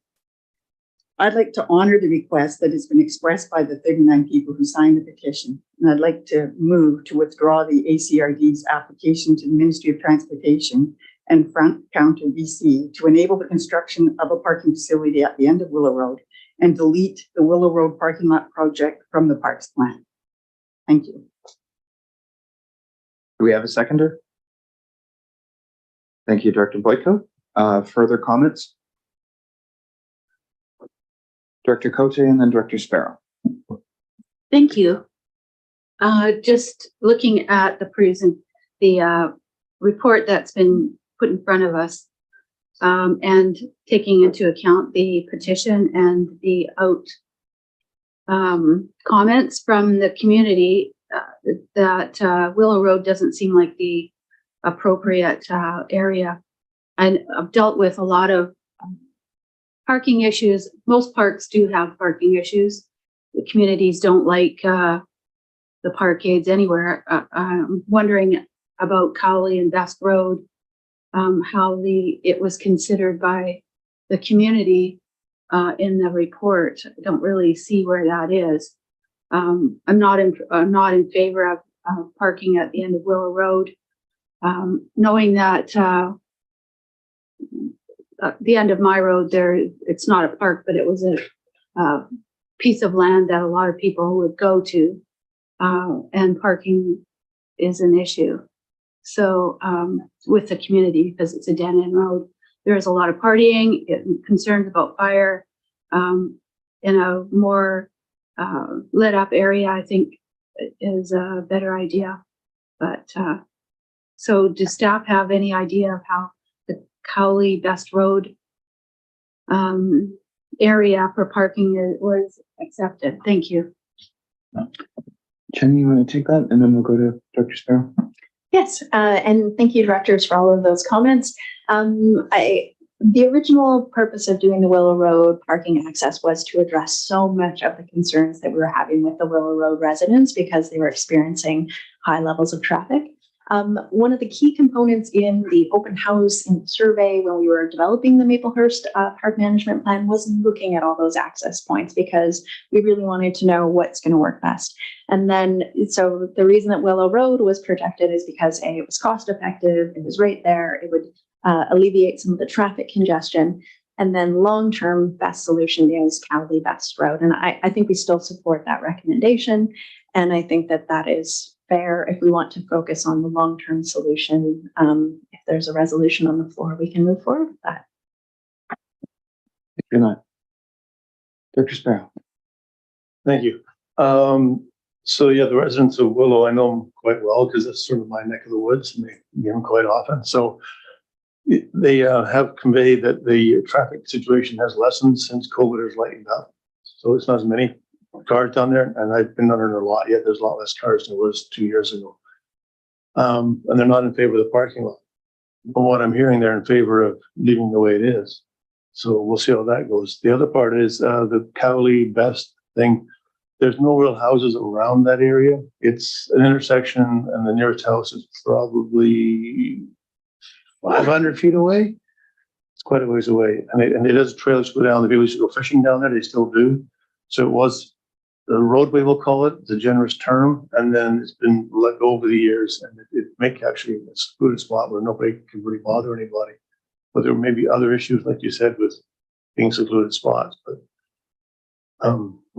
I'd like to honor the request that has been expressed by the 39 people who signed the petition. And I'd like to move to withdraw the ACRD's application to the Ministry of Transportation and Front Counter BC to enable the construction of a parking facility at the end of Willow Road and delete the Willow Road parking lot project from the parks plan. Thank you. Do we have a seconder? Thank you, Director Boyko. Further comments? Director Cote and then Director Sparrow. Thank you. Just looking at the report that's been put in front of us, and taking into account the petition and the comments from the community, that Willow Road doesn't seem like the appropriate area. And I've dealt with a lot of parking issues. Most parks do have parking issues. The communities don't like the parkades anywhere. I'm wondering about Cowley and Best Road, how it was considered by the community in the report. I don't really see where that is. I'm not in favor of parking at the end of Willow Road, knowing that the end of my road there, it's not a park, but it was a piece of land that a lot of people would go to, and parking is an issue. So with the community, because it's a dead-end road, there's a lot of partying, concerns about fire. In a more lit up area, I think is a better idea. But so does staff have any idea of how the Cowley Best Road area for parking was accepted? Thank you. Jenny, you want to take that and then we'll go to Dr. Sparrow? Yes, and thank you, directors, for all of those comments. The original purpose of doing the Willow Road parking access was to address so much of the concerns that we were having with the Willow Road residents because they were experiencing high levels of traffic. One of the key components in the open house in the survey when we were developing the Maplehurst Park Management Plan was looking at all those access points because we really wanted to know what's going to work best. And then, so the reason that Willow Road was projected is because A, it was cost effective, it was right there, it would alleviate some of the traffic congestion. And then long-term best solution is Cowley Best Road. And I think we still support that recommendation. And I think that that is fair if we want to focus on the long-term solution. If there's a resolution on the floor, we can move forward with that. Good night. Dr. Sparrow. Thank you. So yeah, the residents of Willow, I know them quite well because it's sort of my neck of the woods and they get them quite often. So they have conveyed that the traffic situation has lessened since COVID has lightened up. So it's not as many cars down there, and I've been under a lot yet. There's a lot less cars than there was 2 years ago. And they're not in favor of the parking lot. From what I'm hearing, they're in favor of leaving the way it is. So we'll see how that goes. The other part is the Cowley Best thing. There's no real houses around that area. It's an intersection, and the nearest house is probably 500 feet away. It's quite a ways away. And it is trails go down. The people used to go fishing down there. They still do. So it was the roadway, we'll call it, the generous term, and then it's been let go over the years, and it make actually a secluded spot where nobody can really bother anybody. But there may be other issues, like you said, with being secluded spots. But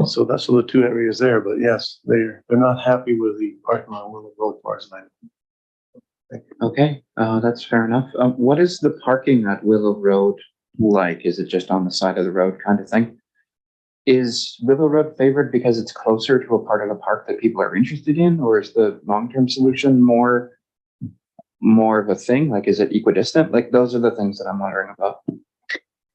so that's the two areas there. But yes, they're not happy with the parking lot on Willow Road far as I know. Okay, that's fair enough. What is the parking at Willow Road like? Is it just on the side of the road kind of thing? Is Willow Road favored because it's closer to a part of the park that people are interested in, or is the long-term solution more of a thing? Like, is it equidistant? Like, those are the things that I'm wondering about.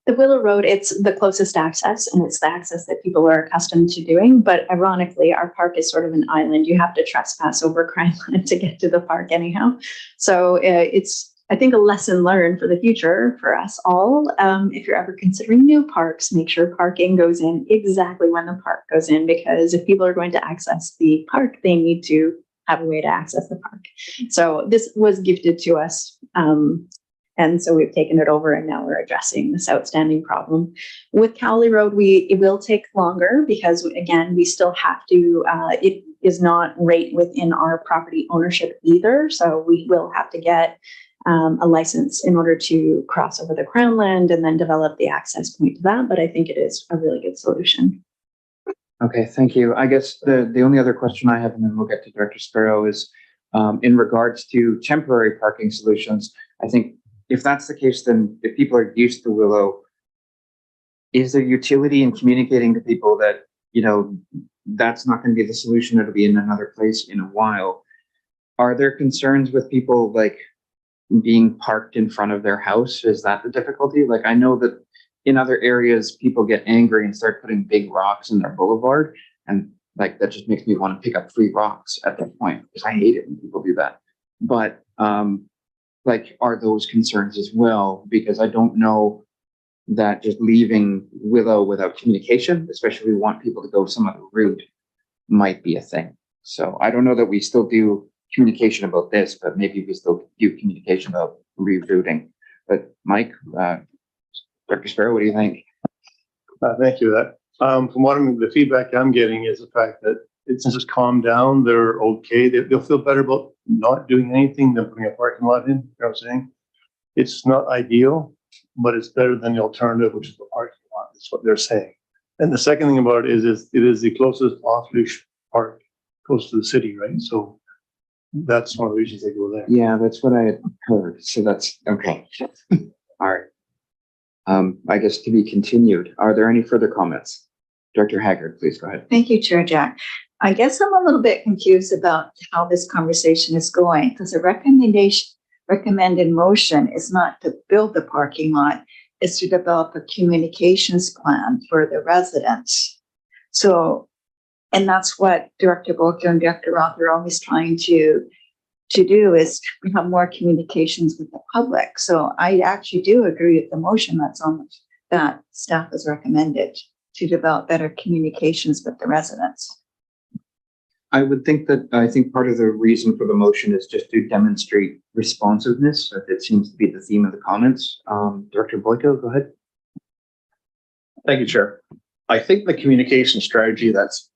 The Willow Road, it's the closest access, and it's the access that people are accustomed to doing. But ironically, our park is sort of an island. You have to trespass over Craigland to get to the park anyhow. So it's, I think, a lesson learned for the future for us all. If you're ever considering new parks, make sure parking goes in exactly when the park goes in, because if people are going to access the park, they need to have a way to access the park. So this was gifted to us. And so we've taken it over, and now we're addressing this outstanding problem. With Cowley Road, it will take longer because, again, we still have to, it is not right within our property ownership either. So we will have to get a license in order to cross over the Crown land and then develop the access point to that. But I think it is a really good solution. Okay, thank you. I guess the only other question I have, and then we'll get to Director Sparrow, is in regards to temporary parking solutions. I think if that's the case, then if people are used to Willow, is there utility in communicating to people that, you know, that's not going to be the solution, it'll be in another place in a while? Are there concerns with people like being parked in front of their house? Is that the difficulty? Like, I know that in other areas, people get angry and start putting big rocks in their boulevard. And like, that just makes me want to pick up 3 rocks at that point, because I hate it when people do that. But like, are those concerns as well? Because I don't know that just leaving Willow without communication, especially if we want people to go some other route, might be a thing. So I don't know that we still do communication about this, but maybe we still do communication about rerouting. But Mike, Dr. Sparrow, what do you think? Thank you. From what the feedback I'm getting is the fact that it's just calmed down. They're okay. They'll feel better about not doing anything than putting a parking lot in. You know what I'm saying? It's not ideal, but it's better than the alternative, which is the parking lot. That's what they're saying. And the second thing about it is it is the closest off-leash park close to the city, right? So that's one of the reasons they go there. Yeah, that's what I had heard. So that's okay. All right. I guess to be continued. Are there any further comments? Dr. Haggard, please go ahead. Thank you, Chair Jack. I guess I'm a little bit confused about how this conversation is going, because the recommended motion is not to build the parking lot, it's to develop a communications plan for the residents. So, and that's what Director Bolger and Director Roth are always trying to do, is have more communications with the public. So I actually do agree with the motion that's on that staff has recommended, to develop better communications with the residents. I think part of the reason for the motion is just to demonstrate responsiveness. It seems to be the theme of the comments. Director Boyko, go ahead. Thank you, Chair. I think the communication strategy that's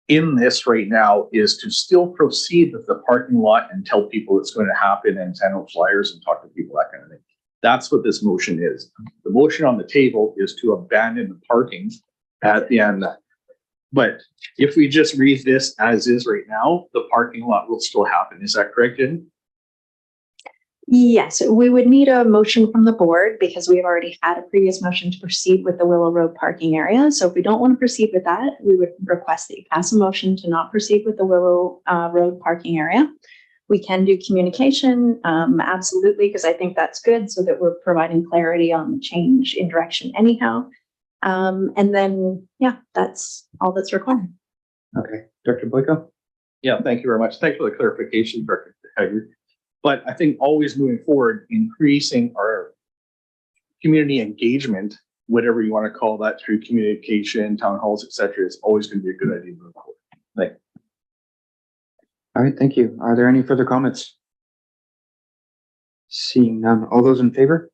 in this right now is to still proceed with the parking lot and tell people it's going to happen and send out flyers and talk to people, that kind of thing. That's what this motion is. The motion on the table is to abandon the parking at the end. But if we just read this as is right now, the parking lot will still happen. Is that correct, Jenny? Yes, we would need a motion from the board because we've already had a previous motion to proceed with the Willow Road parking area. So if we don't want to proceed with that, we would request that you pass a motion to not proceed with the Willow Road parking area. We can do communication, absolutely, because I think that's good so that we're providing clarity on the change in direction anyhow. And then, yeah, that's all that's required. Okay, Director Boyko. Yeah, thank you very much. Thanks for the clarification, Director Hager. But I think always moving forward, increasing our community engagement, whatever you want to call that, through communication, town halls, et cetera, is always going to be a good idea moving forward. Thank you. All right, thank you. Are there any further comments? Seeing none. All those in favor?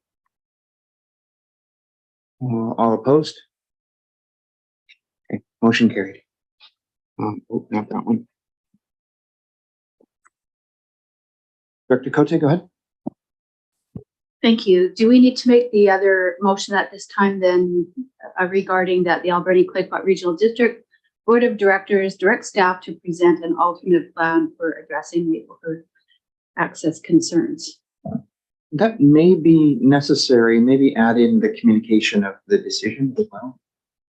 All opposed? Okay, motion carried. Not that one. Director Cote, go ahead. Thank you. Do we need to make the other motion at this time then regarding that the Alberni Clayoquot Regional District Board of Directors direct staff to present an alternate plan for addressing neighborhood access concerns? That may be necessary. Maybe add in the communication of the decision as well.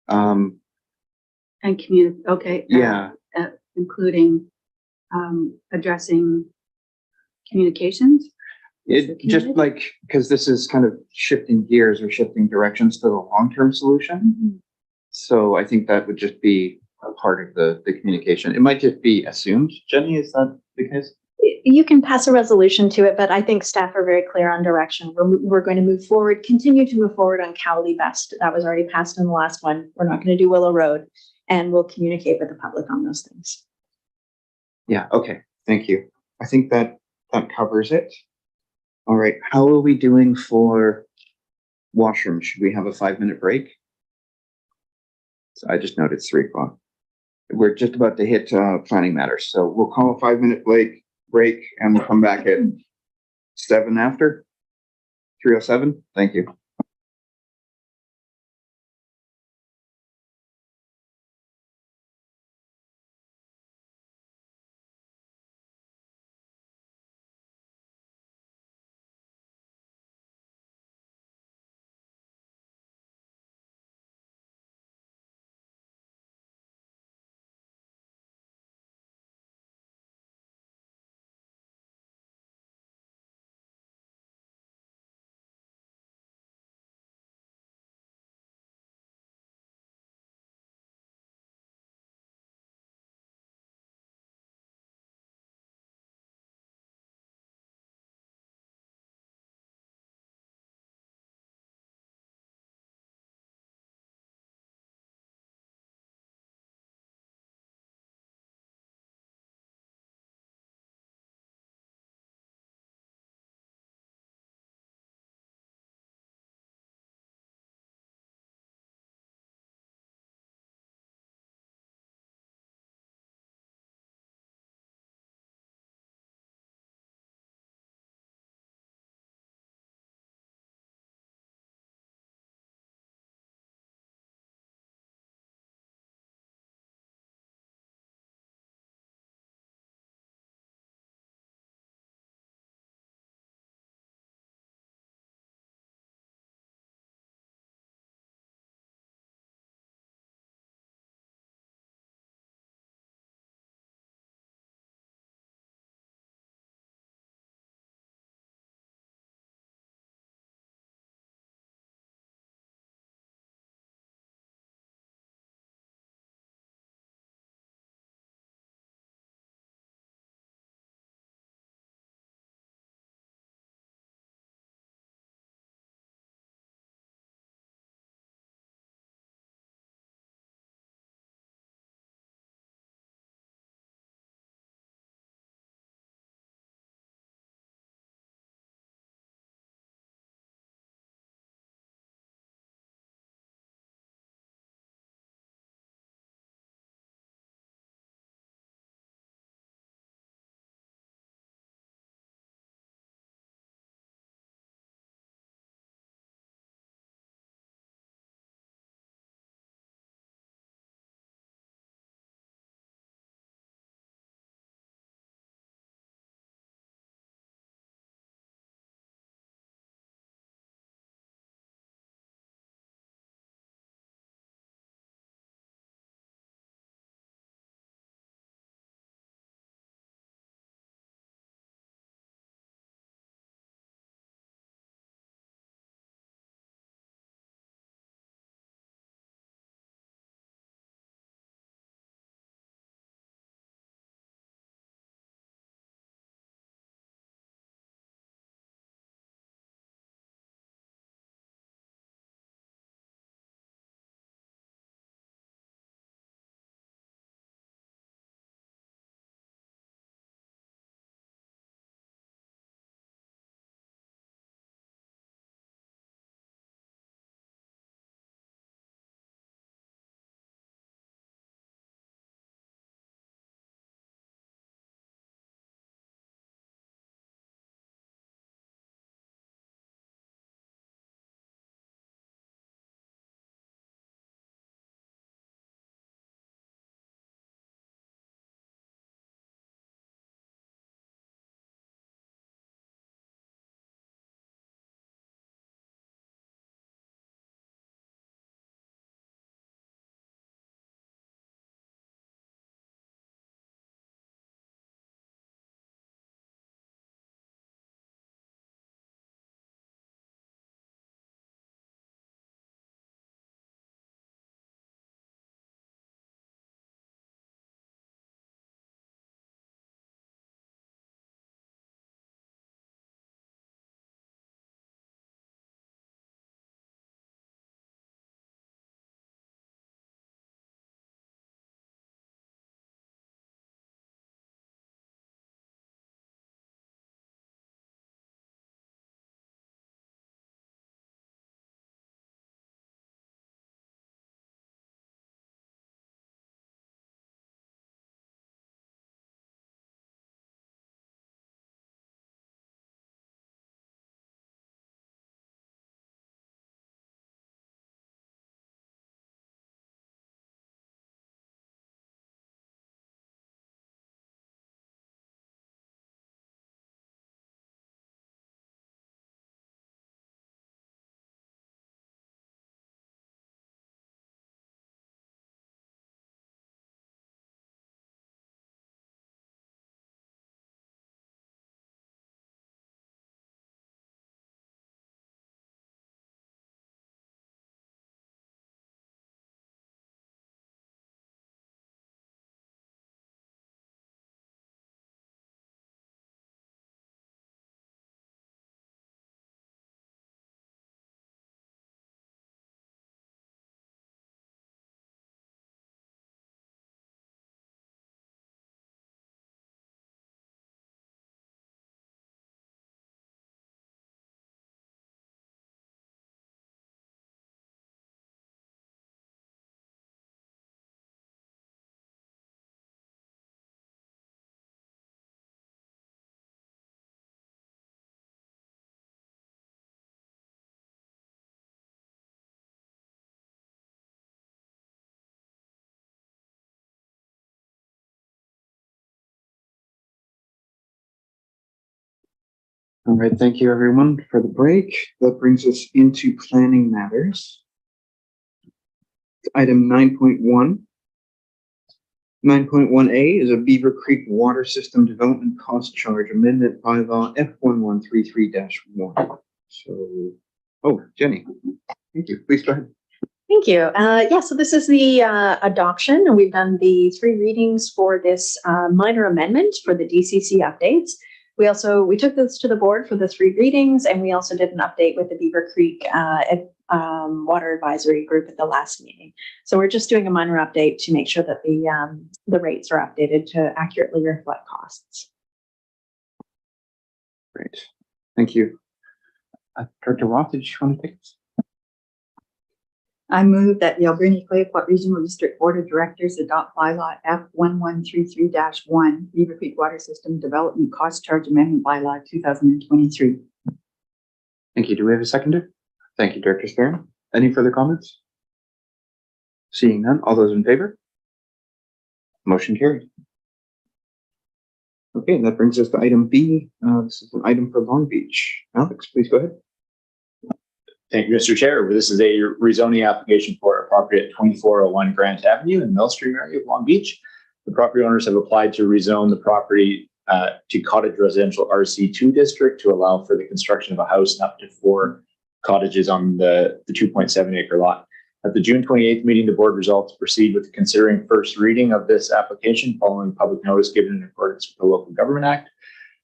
And community, okay. Yeah. Including addressing communications? It just like, because this is kind of shifting gears or shifting directions to the long-term solution. Mm-hmm. So I think that would just be a part of the communication. It might just be assumed. Jenny, is that the case? You can pass a resolution to it, but I think staff are very clear on direction. We're going to move forward, continue to move forward on Cowley Best. That was already passed in the last one. We're not going to do Willow Road, and we'll communicate with the public on those things. Yeah, okay, thank you. I think that covers it. All right, how are we doing for washroom? Should we have a 5-minute break? So I just noted 3 o'clock. We're just about to hit planning matters. So we'll call a 5-minute break and we'll come back at 7 after 3:07. Thank you. All right, thank you everyone for the break. That brings us into planning matters. Item 9.1. 9.1A is a Beaver Creek Water System Development Cost Charge Amendment Bylaw F1133-1. So, oh, Jenny, thank you. Please go ahead. Thank you. Yeah, so this is the adoption, and we've done the 3 readings for this minor amendment for the DCC updates. We took this to the board for the 3 readings, and we also did an update with the Beaver Creek Water Advisory Group at the last meeting. So we're just doing a minor update to make sure that the rates are updated to accurately reflect costs. Great, thank you. Director Roth, did you want to take this? I move that the Alberni Clayoquot Regional District Board of Directors adopt bylaw F1133-1, Beaver Creek Water System Development Cost Charge Amendment Bylaw 2023. Thank you. Do we have a seconder? Thank you, Director Sparrow. Any further comments? Seeing none, all those in favor? Motion carried. Okay, that brings us to item B. This is an item for Long Beach. Alex, please go ahead. Thank you, Mr. Chair. This is a rezoning application for a property at 2401 Grant Avenue in Millstream area of Long Beach. The property owners have applied to rezone the property to cottage residential RC2 district to allow for the construction of a house and up to 4 cottages on the 2.7 acre lot. At the June 28th meeting, the board resolved to proceed with considering first reading of this application following public notice given in accordance with the Local Government Act.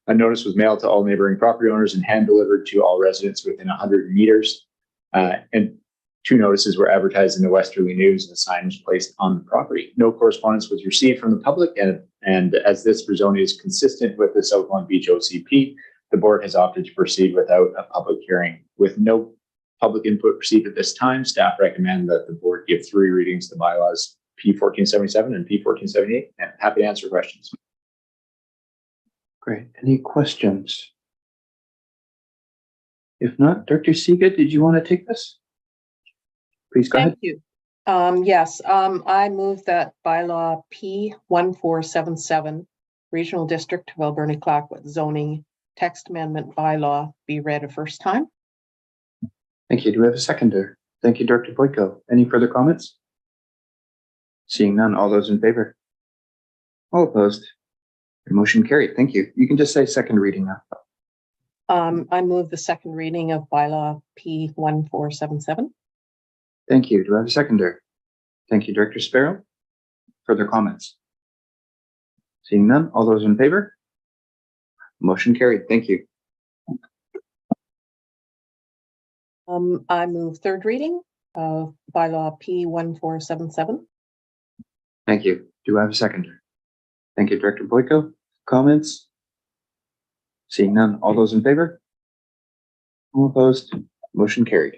A notice was mailed to all neighboring property owners and hand delivered to all residents within 100 meters. And 2 notices were advertised in the Westerly News and a sign was placed on the property. No correspondence was received from the public, and as this rezoning is consistent with the South Long Beach OCP, the board has opted to proceed without a public hearing. With no public input received at this time, staff recommend that the board give 3 readings to bylaws P1477 and P1478, and happy to answer questions. Great. Any questions? If not, Director Siga, did you want to take this? Please go ahead. Thank you. Yes, I move that bylaw P1477, Regional District of Alberni Clayoquot Zoning Text Amendment Bylaw be read a first time. Thank you. Do we have a seconder? Thank you, Director Boyko. Any further comments? Seeing none, all those in favor? All opposed? Motion carried. Thank you. You can just say second reading now. I move the second reading of bylaw P1477. Thank you. Do I have a seconder? Thank you, Director Sparrow. Further comments? Seeing none, all those in favor? Motion carried. Thank you. I move third reading of bylaw P1477. Thank you. Do I have a seconder? Thank you, Director Boyko. Comments? Seeing none, all those in favor? All opposed? Motion carried.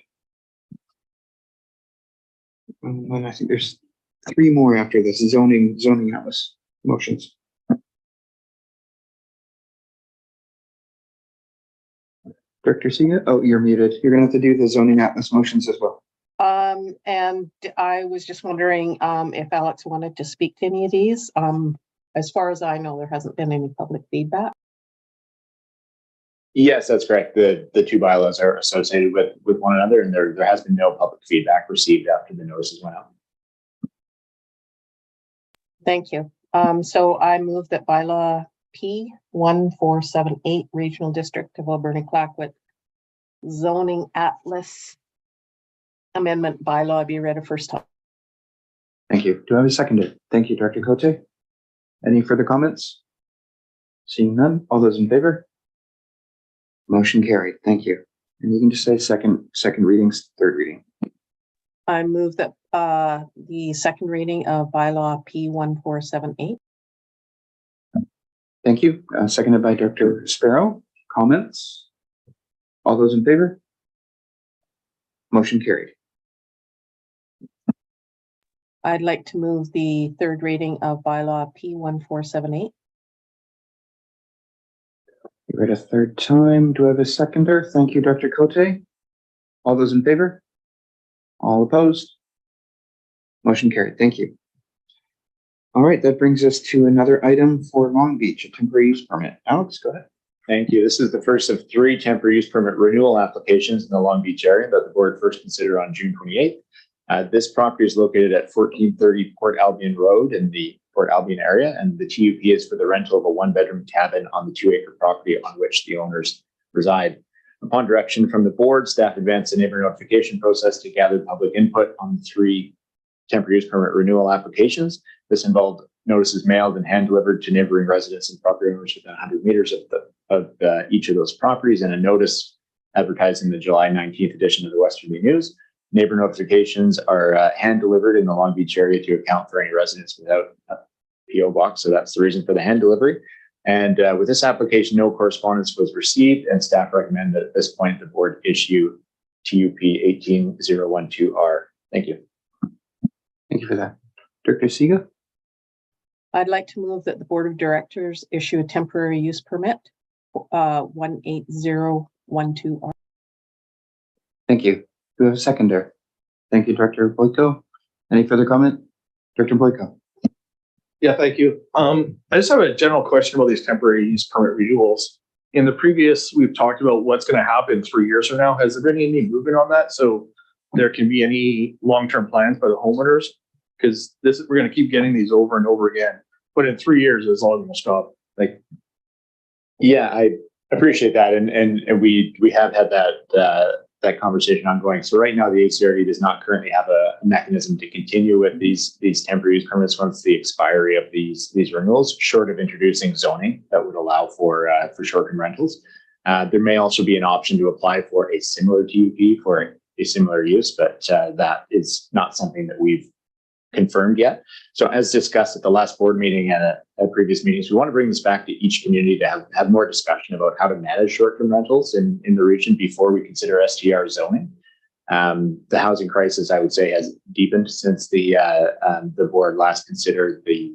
And I think there's 3 more after this zoning atlas motions. Director Siga, oh, you're muted. You're gonna have to do the zoning atlas motions as well. And I was just wondering if Alex wanted to speak to any of these. As far as I know, there hasn't been any public feedback. Yes, that's correct. The 2 bylaws are associated with one another, and there has been no public feedback received after the notices went out. Thank you. So I move that bylaw P1478, Regional District of Alberni Clayoquot Zoning Atlas Amendment Bylaw be read a first time. Thank you. Do I have a seconder? Thank you, Director Cote. Any further comments? Seeing none, all those in favor? Motion carried. Thank you. And you can just say second readings, third reading. I move that the second reading of bylaw P1478. Thank you. Seconded by Director Sparrow. Comments? All those in favor? Motion carried. I'd like to move the third reading of bylaw P1478. You read a third time. Do I have a seconder? Thank you, Dr. Cote. All those in favor? All opposed? Motion carried. Thank you. All right, that brings us to another item for Long Beach, a temporary use permit. Alex, go ahead. Thank you. This is the first of 3 temporary use permit renewal applications in the Long Beach area that the board first considered on June 28th. This property is located at 1430 Port Albion Road in the Port Albion area, and the TUP is for the rental of a 1-bedroom cabin on the 2-acre property on which the owners reside. Upon direction from the board, staff advanced a neighbor notification process to gather public input on the 3 temporary use permit renewal applications. This involved notices mailed and hand delivered to neighboring residents and property owners within 100 meters of each of those properties, and a notice advertised in the July 19th edition of the Western Bay News. Neighbor notifications are hand delivered in the Long Beach area to account for any residents without a PO box. So that's the reason for the hand delivery. And with this application, no correspondence was received, and staff recommend that at this point the board issue TUP 18012R. Thank you. Thank you for that. Director Siga? I'd like to move that the Board of Directors issue a temporary use permit, 18012R. Thank you. Do we have a seconder? Thank you, Director Boyko. Any further comment? Director Boyko? Yeah, thank you. I just have a general question about these temporary use permit renewals. In the previous, we've talked about what's going to happen 3 years from now. Has there been any movement on that? So there can be any long-term plans by the homeowners? Because we're going to keep getting these over and over again. But in 3 years, it's all going to stop. Like, yeah, I appreciate that, and we have had that conversation ongoing. So right now, the ACRD does not currently have a mechanism to continue with these temporary use permits once the expiry of these renewals, short of introducing zoning that would allow for short-term rentals. There may also be an option to apply for a similar TUP for a similar use, but that is not something that we've confirmed yet. So as discussed at the last board meeting and at previous meetings, we want to bring this back to each community to have more discussion about how to manage short-term rentals in the region before we consider STR zoning. The housing crisis, I would say, has deepened since the board last considered the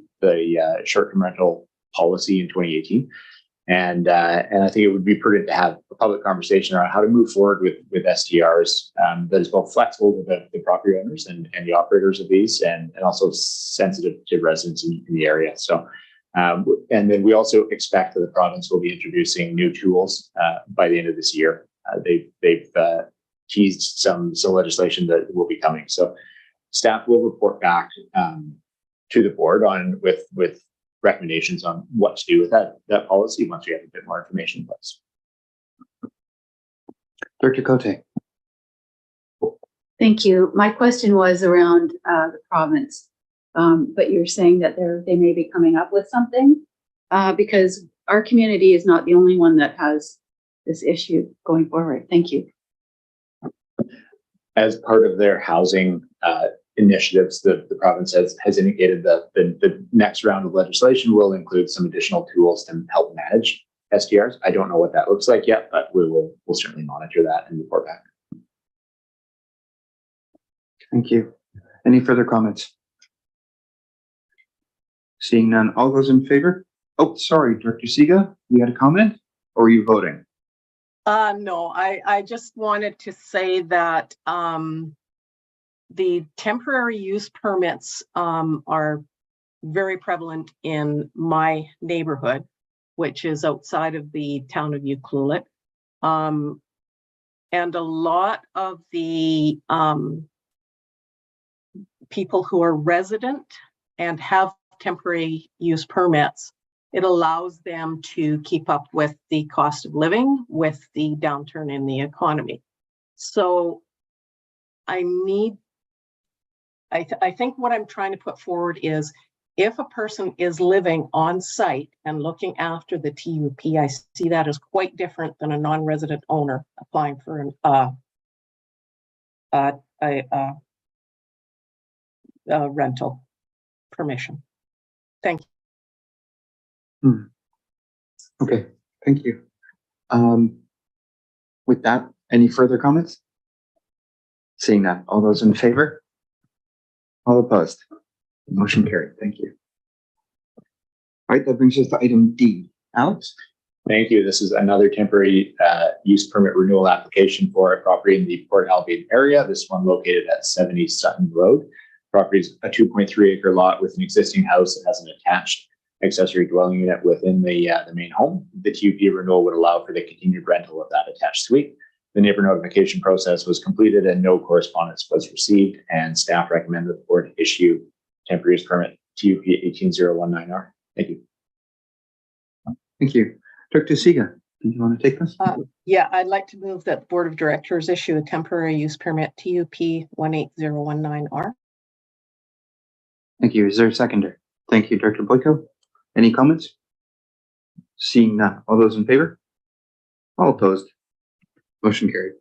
short-term rental policy in 2018. And I think it would be prudent to have a public conversation around how to move forward with STRs that is both flexible to the property owners and the operators of these, and also sensitive to residents in the area. So, and then we also expect that the province will be introducing new tools by the end of this year. They've teased some legislation that will be coming. So, staff will report back to the board on with recommendations on what to do with that policy once we have a bit more information in place. Director Cote? Thank you. My question was around the province, but you're saying that they may be coming up with something because our community is not the only one that has this issue going forward. Thank you. As part of their housing initiatives, the province has indicated that the next round of legislation will include some additional tools to help manage STRs. I don't know what that looks like yet, but we'll certainly monitor that and report back. Thank you. Any further comments? Seeing none, all those in favor? Oh, sorry, Director Siga, you had a comment, or are you voting? No, I just wanted to say that the temporary use permits are very prevalent in my neighborhood, which is outside of the town of Ucluelet. And a lot of the people who are resident and have temporary use permits, it allows them to keep up with the cost of living with the downturn in the economy. So I think what I'm trying to put forward is if a person is living on site and looking after the TUP, I see that as quite different than a non-resident owner applying for a rental permission. Thank you. Okay, thank you. With that, any further comments? Seeing that, all those in favor? All opposed? Motion carried. Thank you. All right, that brings us to item D. Alex? Thank you. This is another temporary use permit renewal application for a property in the Port Albion area. This one located at 70 Sutton Road. Property is a 2.3 acre lot with an existing house that has an attached accessory dwelling unit within the main home. The TUP renewal would allow for the continued rental of that attached suite. The neighbor notification process was completed and no correspondence was received, and staff recommended the board issue temporary use permit TUP 18019R. Thank you. Thank you. Dr. Siga, do you want to take this? Yeah, I'd like to move that the Board of Directors issue a temporary use permit TUP 18019R. Thank you. Is there a seconder? Thank you, Director Boyko. Any comments? Seeing none. All those in favor? All opposed? Motion carried.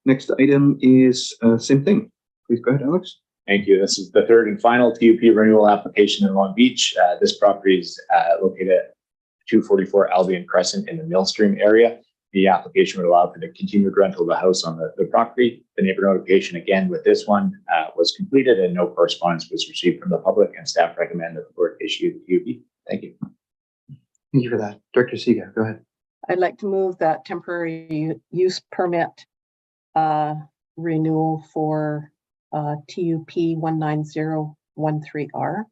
Next item is same thing. Please go ahead, Alex. Thank you. This is the third and final TUP renewal application in Long Beach. This property is located at 244 Albion Crescent in the Millstream area. The application would allow for the continued rental of the house on the property. The neighbor notification, again, with this one was completed and no correspondence was received from the public, and staff recommend that the board issue the TUP. Thank you. Thank you for that. Director Siga, go ahead. I'd like to move that temporary use permit renewal for TUP 19013R.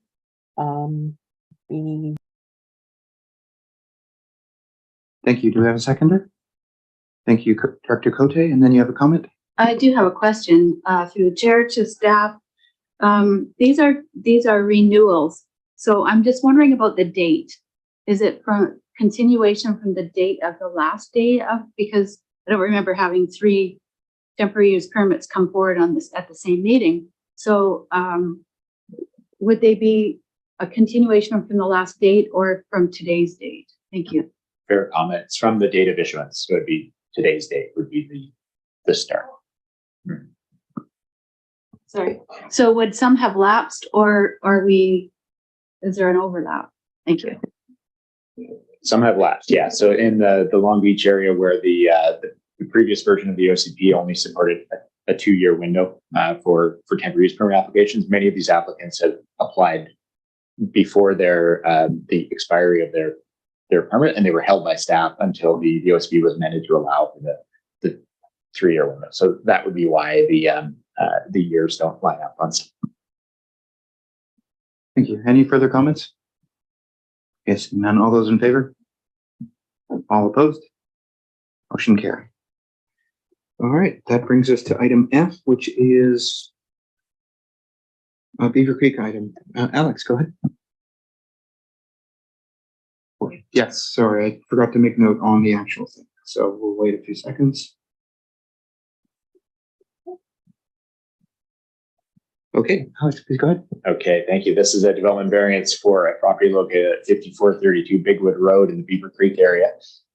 Thank you. Do we have a seconder? Thank you, Director Cote. And then you have a comment? I do have a question through the chair to staff. These are renewals. So I'm just wondering about the date. Is it from continuation from the date of the last day of, because I don't remember having 3 temporary use permits come forward on this at the same meeting. So would they be a continuation from the last date or from today's date? Thank you. Fair comments from the date of issuance. So it'd be today's date would be the start. Sorry. So would some have lapsed, or is there an overlap? Thank you. Some have lapsed, yeah. So in the Long Beach area where the previous version of the OCP only supported a 2-year window for temporary use permit applications, many of these applicants have applied before the expiry of their permit, and they were held by staff until the OCP was amended to allow for the 3-year window. So that would be why the years don't line up on some. Thank you. Any further comments? Yes, none. All those in favor? All opposed? Motion carried. All right, that brings us to item F, which is a Beaver Creek item. Alex, go ahead. Yes, sorry, I forgot to make note on the actual thing. So we'll wait a few seconds. Okay, Alex, please go ahead. Okay, thank you. This is a development variance for a property located at 5432 Bigwood Road in the Beaver Creek area.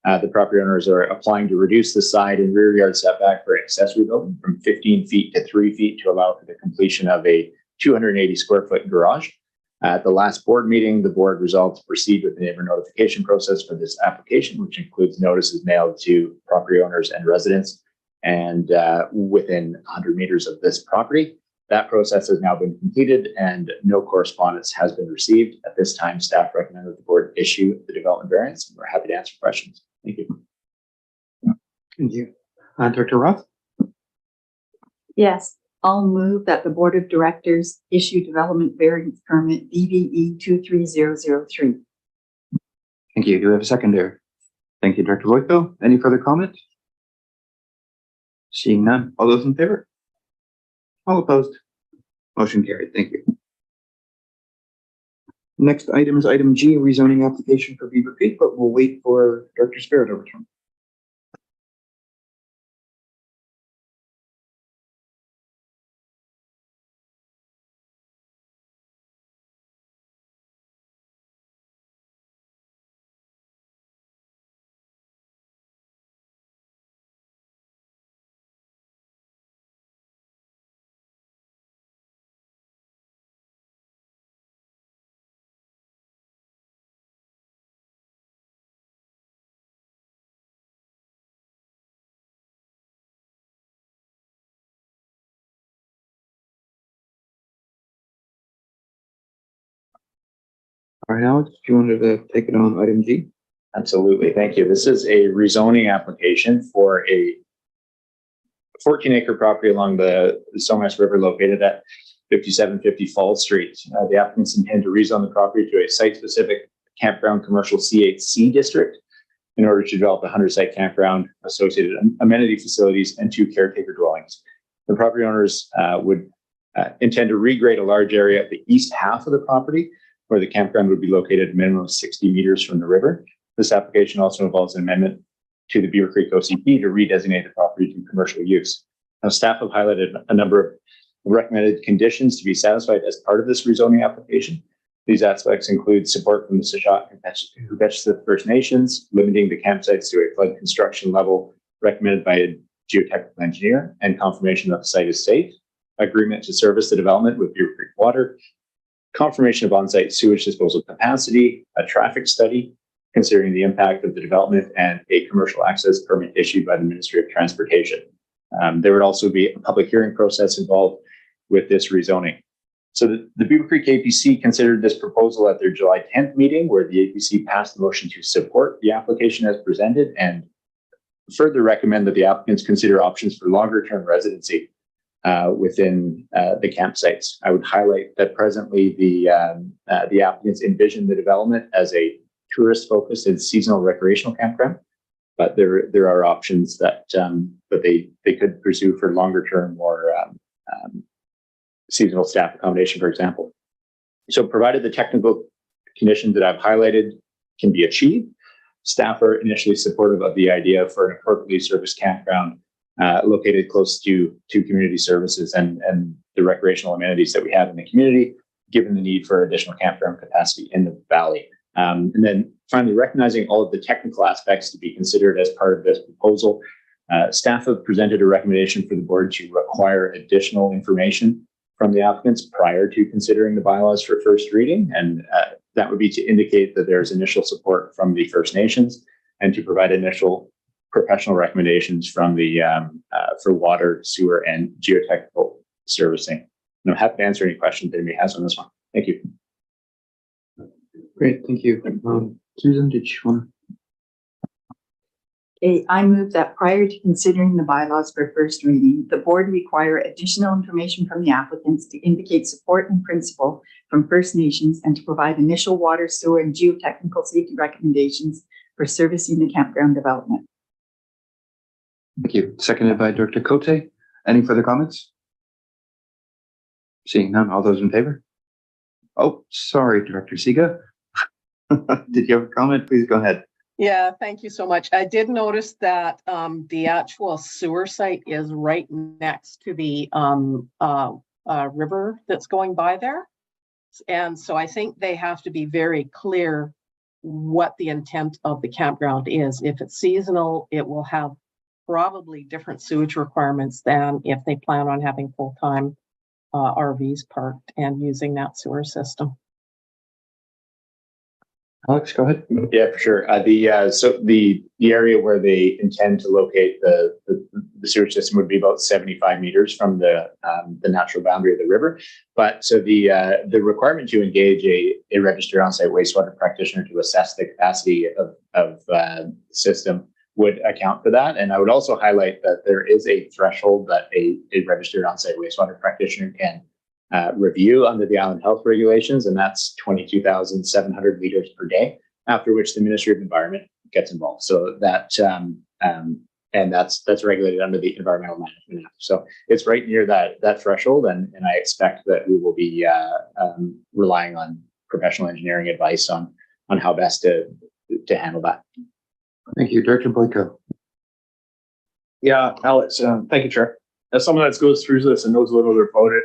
The property owners are applying to reduce the side and rear yard setback for accessory building from 15 feet to 3 feet to allow for the completion of a 280 square foot garage. At the last board meeting, the board resolved to proceed with the neighbor notification process for this application, which includes notices mailed to property owners and residents and within 100 meters of this property. That process has now been completed and no correspondence has been received. At this time, staff recommend that the board issue the development variance, and we're happy to answer questions. Thank you. Thank you. Director Roth? Yes, I'll move that the Board of Directors issue development variance permit DVE 23003. Thank you. Do we have a seconder? Thank you, Director Boyko. Any further comment? Seeing none. All those in favor? All opposed? Motion carried. Thank you. Next item is item G, rezoning application for Beaver Creek, but we'll wait for Director Spirit to return. All right, Alex, if you wanted to take it on item G. Absolutely. Thank you. This is a rezoning application for a 14-acre property along the Somas River located at 5750 Falls Street. The applicants intend to rezone the property to a site-specific campground commercial C8C district in order to develop a 100-site campground, associated amenity facilities, and 2 caretaker dwellings. The property owners would intend to regrade a large area at the east half of the property, where the campground would be located a minimum of 60 meters from the river. This application also involves an amendment to the Beaver Creek OCP to redesignate the property to commercial use. Now, staff have highlighted a number of recommended conditions to be satisfied as part of this rezoning application. These aspects include support from the Secwepemc First Nations, limiting the campsites to a flood construction level recommended by a geotechnical engineer, and confirmation that the site is safe, agreement to service the development with Beaver Creek Water, confirmation of on-site sewage disposal capacity, a traffic study considering the impact of the development, and a commercial access permit issued by the Ministry of Transportation. There would also be a public hearing process involved with this rezoning. So the Beaver Creek APC considered this proposal at their July 10th meeting, where the APC passed the motion to support the application as presented and further recommend that the applicants consider options for longer-term residency within the campsites. I would highlight that presently the applicants envision the development as a tourist-focused and seasonal recreational campground, but there are options that they could pursue for longer-term, more seasonal staff accommodation, for example. So, provided the technical conditions that I've highlighted can be achieved, staff are initially supportive of the idea for an appropriately serviced campground located close to community services and the recreational amenities that we have in the community, given the need for additional campground capacity in the valley. And then finally, recognizing all of the technical aspects to be considered as part of this proposal, staff have presented a recommendation for the board to require additional information from the applicants prior to considering the bylaws for first reading. And that would be to indicate that there's initial support from the First Nations and to provide initial professional recommendations from the for water, sewer, and geotechnical servicing. And I'm happy to answer any questions that anybody has on this one. Thank you. Great, thank you. Susan, did you want to? Okay, I move that prior to considering the bylaws for first reading, the board require additional information from the applicants to indicate support in principle from First Nations and to provide initial water, sewer, and geotechnical safety recommendations for servicing the campground development. Thank you. Seconded by Director Cote. Any further comments? Seeing none, all those in favor? Oh, sorry, Director Siga. Did you have a comment? Please go ahead. Yeah, thank you so much. I did notice that the actual sewer site is right next to the river that's going by there. And so I think they have to be very clear what the intent of the campground is. If it's seasonal, it will have probably different sewage requirements than if they plan on having full-time RVs parked and using that sewer system. Alex, go ahead. Yeah, for sure. So the area where they intend to locate the sewage system would be about 75 meters from the natural boundary of the river. But so the requirement to engage a registered on-site wastewater practitioner to assess the capacity of the system would account for that. And I would also highlight that there is a threshold that a registered on-site wastewater practitioner can review under the island health regulations, and that's 22,700 liters per day, after which the Ministry of Environment gets involved. So that and that's regulated under the Environmental Management Act. So it's right near that threshold, and I expect that we will be relying on professional engineering advice on how best to handle that. Thank you, Director Boyko. Yeah, Alex, thank you, Chair. As someone that goes through this and knows a little bit about it,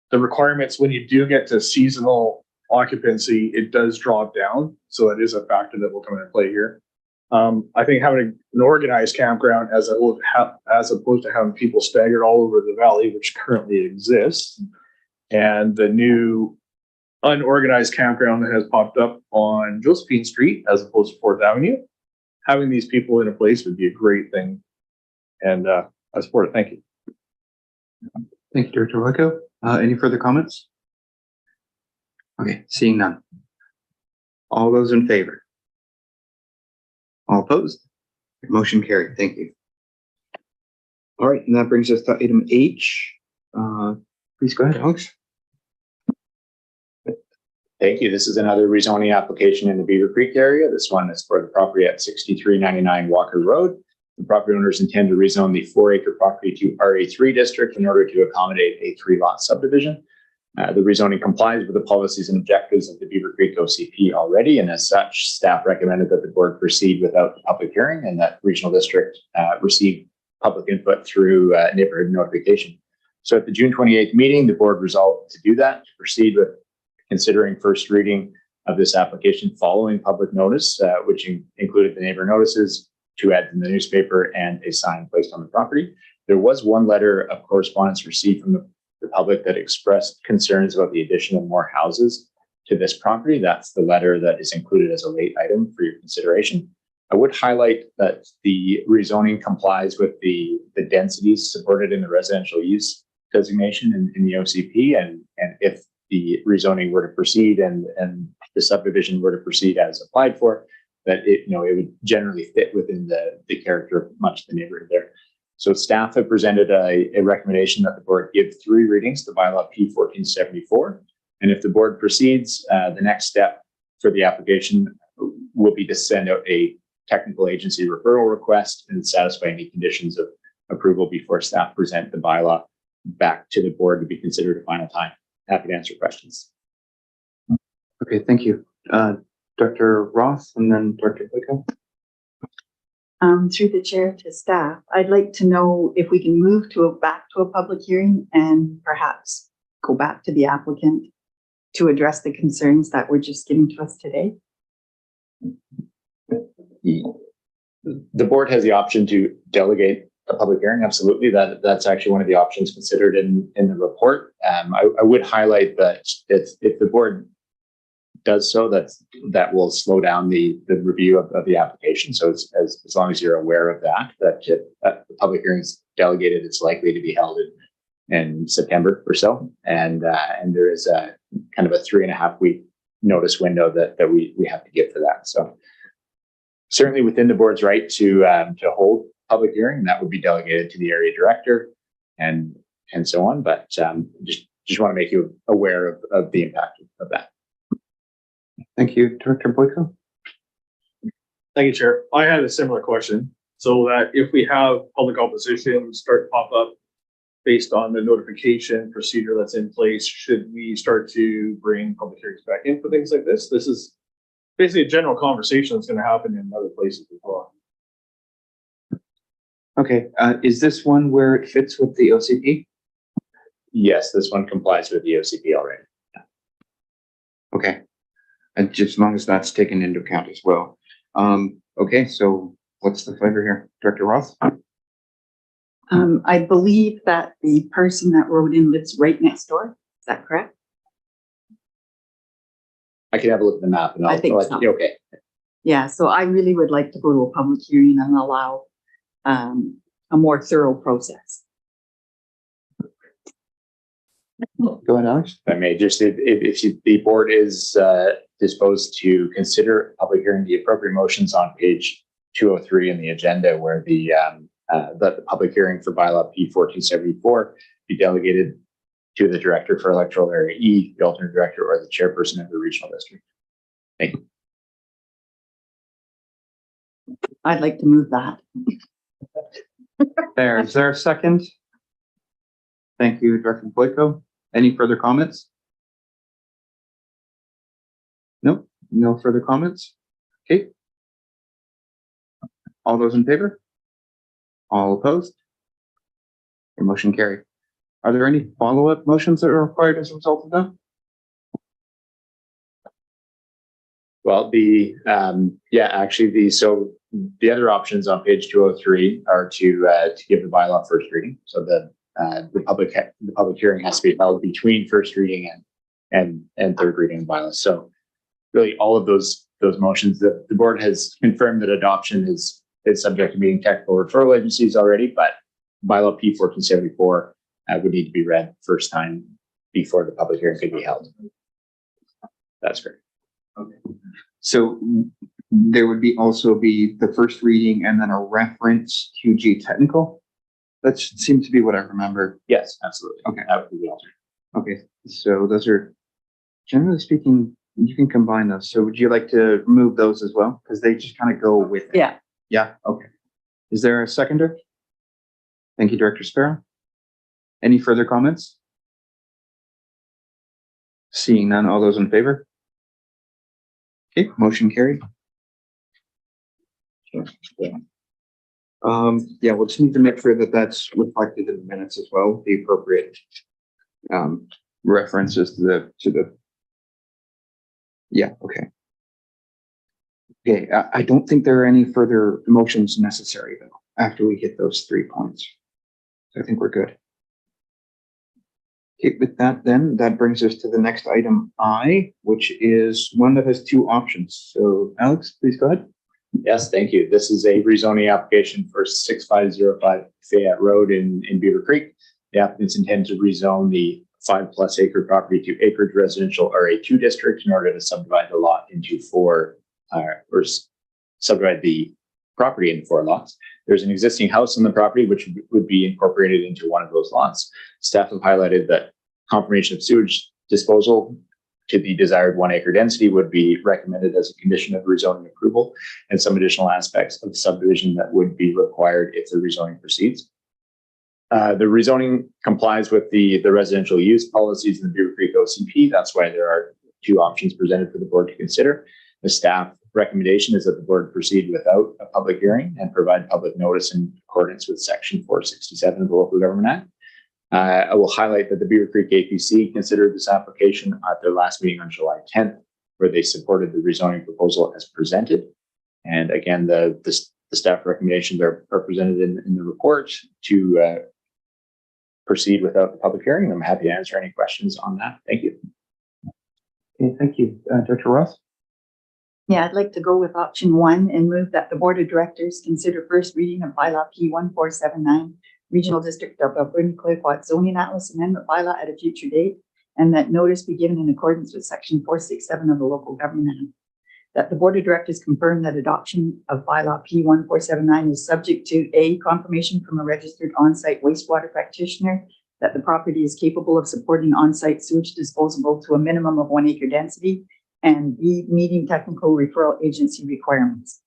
the requirements when you do get to seasonal occupancy, it does drop down. So it is a factor that will come into play here. I think having an organized campground as opposed to having people staggered all over the valley, which currently exists, and the new unorganized campground that has popped up on Josephine Street as opposed to 4th Avenue, having these people in a place would be a great thing. And I support it. Thank you. Thank you, Director Boyko. Any further comments? Okay, seeing none. All those in favor? All opposed? Motion carried. Thank you. All right, and that brings us to item H. Please go ahead, Alex. Thank you. This is another rezoning application in the Beaver Creek area. This one is for the property at 6399 Walker Road. The property owners intend to rezone the 4-acre property to RA3 district in order to accommodate a 3-lot subdivision. The rezoning complies with the policies and objectives of the Beaver Creek OCP already, and as such, staff recommended that the board proceed without the public hearing and that regional district receive public input through neighborhood notification. So at the June 28th meeting, the board resolved to do that, to proceed with considering first reading of this application following public notice, which included the neighbor notices, 2 ads in the newspaper, and a sign placed on the property. There was one letter of correspondence received from the public that expressed concerns about the addition of more houses to this property. That's the letter that is included as a late item for your consideration. I would highlight that the rezoning complies with the densities supported in the residential use designation in the OCP, and if the rezoning were to proceed and the subdivision were to proceed as applied for, that it would generally fit within the character of much of the neighborhood there. So staff have presented a recommendation that the board give 3 readings to bylaw P1474. And if the board proceeds, the next step for the application will be to send out a technical agency referral request and satisfy any conditions of approval before staff present the bylaw back to the board to be considered a final time. Happy to answer questions. Okay, thank you. Dr. Roth and then Dr. Boyko. Through the chair to staff, I'd like to know if we can move back to a public hearing and perhaps go back to the applicant to address the concerns that were just given to us today. The board has the option to delegate a public hearing. Absolutely. That's actually one of the options considered in the report. I would highlight that if the board does so, that will slow down the review of the application. So as long as you're aware of that the public hearing is delegated, it's likely to be held in September or so. And there is a kind of a 3.5 week notice window that we have to give for that. So certainly within the board's right to hold public hearing, and that would be delegated to the area director and so on. But just want to make you aware of the impact of that. Thank you, Director Boyko. Thank you, Chair. I had a similar question. So that if we have public opposition start to pop up based on the notification procedure that's in place, should we start to bring public hearings back in for things like this? This is basically a general conversation that's going to happen in other places as well. Okay, is this one where it fits with the OCP? Yes, this one complies with the OCP already. Okay, and just as long as that's taken into account as well. Okay, so what's the flavor here? Director Roth? I believe that the person that wrote in lives right next door. Is that correct? I can have a look at the map and I think so. Okay. Yeah, so I really would like to go to a public hearing and allow a more thorough process. Go ahead, Alex. If I may just, if the board is disposed to consider public hearing, the appropriate motions on page 203 in the agenda, where the public hearing for bylaw P1474 be delegated to the director for electoral area E, the alternate director, or the chairperson of the regional district. Thank you. I'd like to move that. There, is there a second? Thank you, Director Boyko. Any further comments? Nope, no further comments. Okay. All those in favor? All opposed? Your motion carried. Are there any follow-up motions that are required as a result of that? Well, the other options on page 203 are to give the bylaw first reading. So the public hearing has to be held between first reading and third reading of bylaws. So really all of those motions, the board has confirmed that adoption is subject to meeting technical referral agencies already, but bylaw P1474 would need to be read first time before the public hearing could be held. That's correct. Okay. So there would also be the first reading and then a reference to G technical. That seems to be what I remember. Yes, absolutely. Okay. That would be the alternate. Okay. So those are, generally speaking, You can combine those. So would you like to remove those as well? Because they just kind of go with it. Yeah. Yeah, okay. Is there a seconder? Thank you, Director Sparrow. Any further comments? Seeing none, all those in favor? Okay, motion carried. Yeah, we'll just need to make sure that that's reflected in the minutes as well, the appropriate references to the. Yeah, okay. Okay, I don't think there are any further motions necessary though, after we hit those 3 points. So I think we're good. Okay, with that then, that brings us to the next item I, which is one that has two options. So Alex, please go ahead. Yes, thank you. This is a rezoning application for 6505 Fayette Road in Beaver Creek. The applicants intend to rezone the 5+ acre property to acreage residential RA2 district in order to subdivide the lot into subdivide the property into 4 lots. There's an existing house on the property which would be incorporated into one of those lots. Staff have highlighted that confirmation of sewage disposal to the desired 1 acre density would be recommended as a condition of rezoning approval, and some additional aspects of the subdivision that would be required if the rezoning proceeds. The rezoning complies with the residential use policies in the Beaver Creek OCP. That's why there are 2 options presented for the board to consider. The staff recommendation is that the board proceed without a public hearing and provide public notice in accordance with Section 467 of the Local Government Act. I will highlight that the Beaver Creek APC considered this application at their last meeting on July 10th, where they supported the rezoning proposal as presented. And again, the staff recommendations are presented in the report to proceed without the public hearing. I'm happy to answer any questions on that. Thank you. Okay, thank you. Director Ross? Yeah, I'd like to go with option 1 and move that the Board of Directors consider first reading of bylaw P1479, Regional District of Alberni Clayoquot Zoning Atlas Amendment bylaw at a future date, and that notice be given in accordance with Section 467 of the Local Government Act. That the Board of Directors confirm that adoption of bylaw P1479 is subject to A, confirmation from a registered on-site wastewater practitioner that the property is capable of supporting on-site sewage disposal to a minimum of 1 acre density, and B, meeting technical referral agency requirements.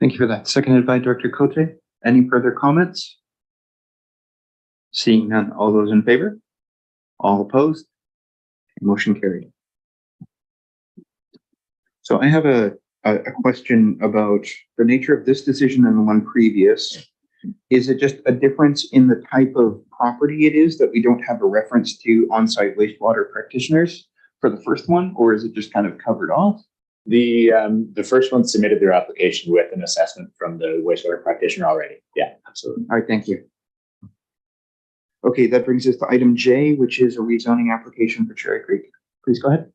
Thank you for that. Seconded by Director Cote. Any further comments? Seeing none, all those in favor? All opposed? Motion carried. So I have a question about the nature of this decision and the one previous. Is it just a difference in the type of property it is that we don't have a reference to on-site wastewater practitioners for the first one, or is it just kind of covered off? The first one submitted their application with an assessment from the wastewater practitioner already. Yeah, absolutely. All right, thank you. Okay, that brings us to item J, which is a rezoning application for Cherry Creek. Please go ahead.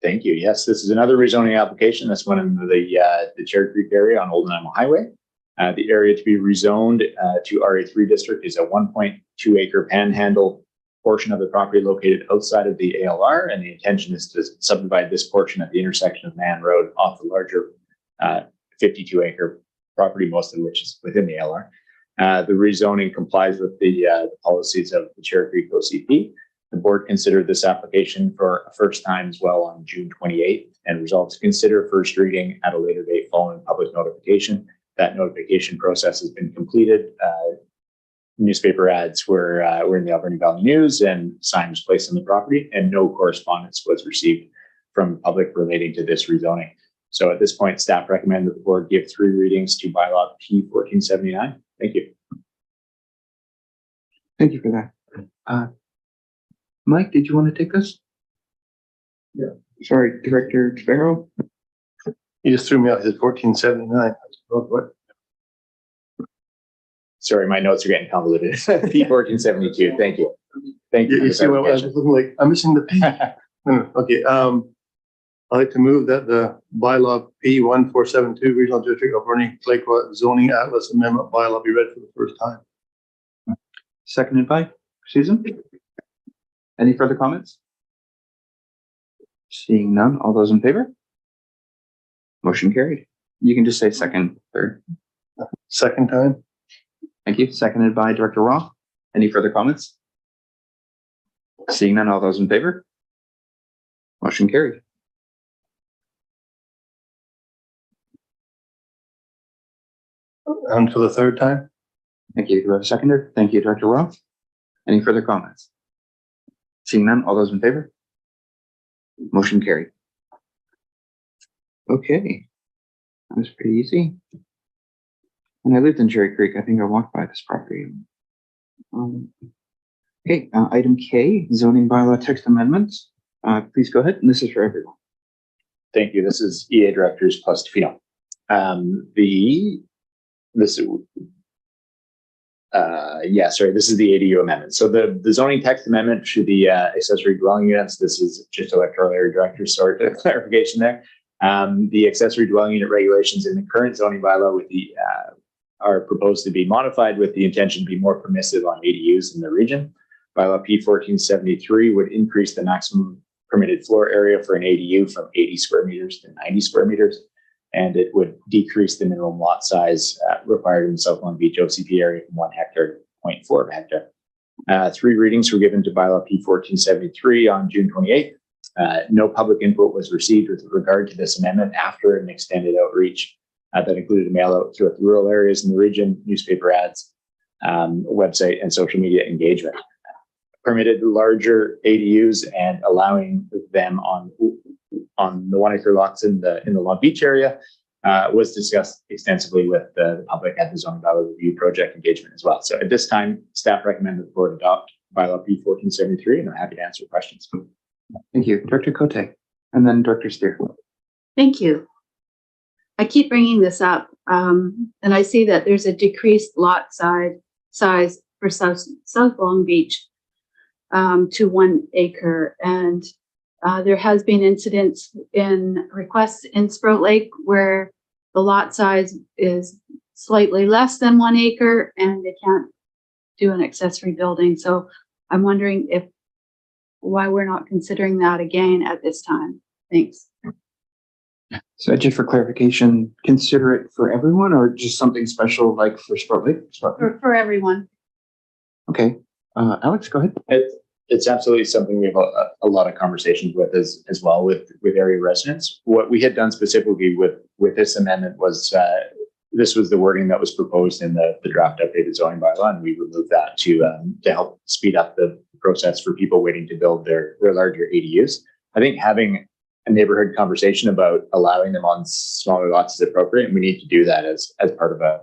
Thank you. Yes, this is another rezoning application. This one in the Cherry Creek area on Old Nanaimo Highway. The area to be rezoned to RA3 district is a 1.2 acre panhandle portion of the property located outside of the ALR, and the intention is to subdivide this portion at the intersection of Man Road off the larger 52 acre property, most of which is within the ALR. The rezoning complies with the policies of the Cherry Creek OCP. The board considered this application for a first time as well on June 28th and resolved to consider first reading at a later date following public notification. That notification process has been completed. Newspaper ads were in the Alberni Valley News, and sign was placed on the property, and no correspondence was received from the public relating to this rezoning. So at this point, staff recommend that the board give 3 readings to bylaw P1479. Thank you. Thank you for that. Mike, did you want to take this? Yeah. Sorry, Director Sparrow. You just threw me out. It's 1479. What? Sorry, my notes are getting convoluted. P1472. Thank you. Thank you. You see what I was looking like? I'm missing the P. Okay. I'd like to move that the bylaw P1472 Regional District of Alberni Clayoquot Zoning Atlas Amendment bylaw be read for the first time. Seconded by Susan. Any further comments? Seeing none, all those in favor? Motion carried. You can just say second, third. Second time. Thank you. Seconded by Director Roth. Any further comments? Seeing none, all those in favor? Motion carried. On to the third time. Thank you. Do we have a seconder? Thank you, Director Roth. Any further comments? Seeing none, all those in favor? Motion carried. Okay. That was pretty easy. When I lived in Cherry Creek, I think I walked by this property. Okay, item K, zoning bylaw text amendments. Please go ahead, and this is for everyone. Thank you. This is EA Directors plus Tofino. This is the ADU amendment. So the zoning text amendment to the accessory dwelling units. This is just electoral area director, sorry for the clarification there. The accessory dwelling unit regulations in the current zoning bylaw with the are proposed to be modified with the intention to be more permissive on ADUs in the region. Bylaw P1473 would increase the maximum permitted floor area for an ADU from 80 square meters to 90 square meters. And it would decrease the minimum lot size required in the South Long Beach OCP area from 1 hectare to 0.4 hectare. 3 readings were given to bylaw P1473 on June 28th. No public input was received with regard to this amendment after an extended outreach that included a mail out throughout the rural areas in the region, newspaper ads, website, and social media engagement. Permitted larger ADUs and allowing them on the 1 acre lots in the Long Beach area was discussed extensively with the public at the zoning bylaw review project engagement as well. So at this time, staff recommend that the board adopt bylaw P1473, and I'm happy to answer questions. Thank you, Director Cote, and then Director Steer. Thank you. I keep bringing this up, and I see that there's a decreased lot size for South Long Beach to 1 acre, and there has been incidents in requests in Sprout Lake where the lot size is slightly less than 1 acre and they can't do an accessory building. So I'm wondering why we're not considering that again at this time. Thanks. So just for clarification, consider it for everyone or just something special like for Sprout Lake? For everyone. Okay, Alex, go ahead. It's absolutely something we have a lot of conversations with as well with area residents. What we had done specifically with this amendment was this was the wording that was proposed in the draft updated zoning bylaw, and we removed that to help speed up the process for people waiting to build their larger ADUs. I think having a neighborhood conversation about allowing them on smaller lots is appropriate, and we need to do that as part of a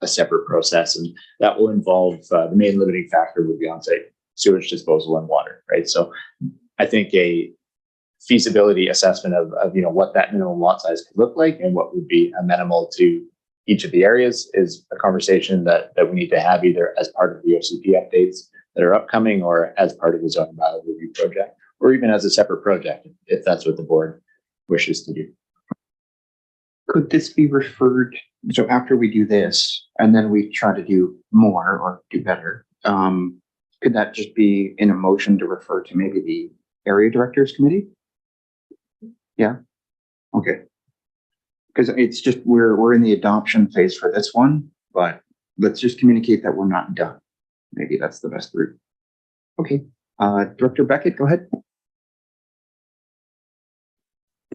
separate process, and that will involve the main limiting factor would be on-site sewage disposal and water, right? So I think a feasibility assessment of what that minimum lot size could look like and what would be amenable to each of the areas is a conversation that we need to have either as part of the OCP updates that are upcoming or as part of the zoning bylaw review project, or even as a separate project if that's what the board wishes to do. Could this be referred, so after we do this and then we try to do more or do better, could that just be in a motion to refer to maybe the area directors committee? Yeah. Okay. Because it's just we're in the adoption phase for this one, but let's just communicate that we're not done. Maybe that's the best route. Okay. Director Beckett, go ahead.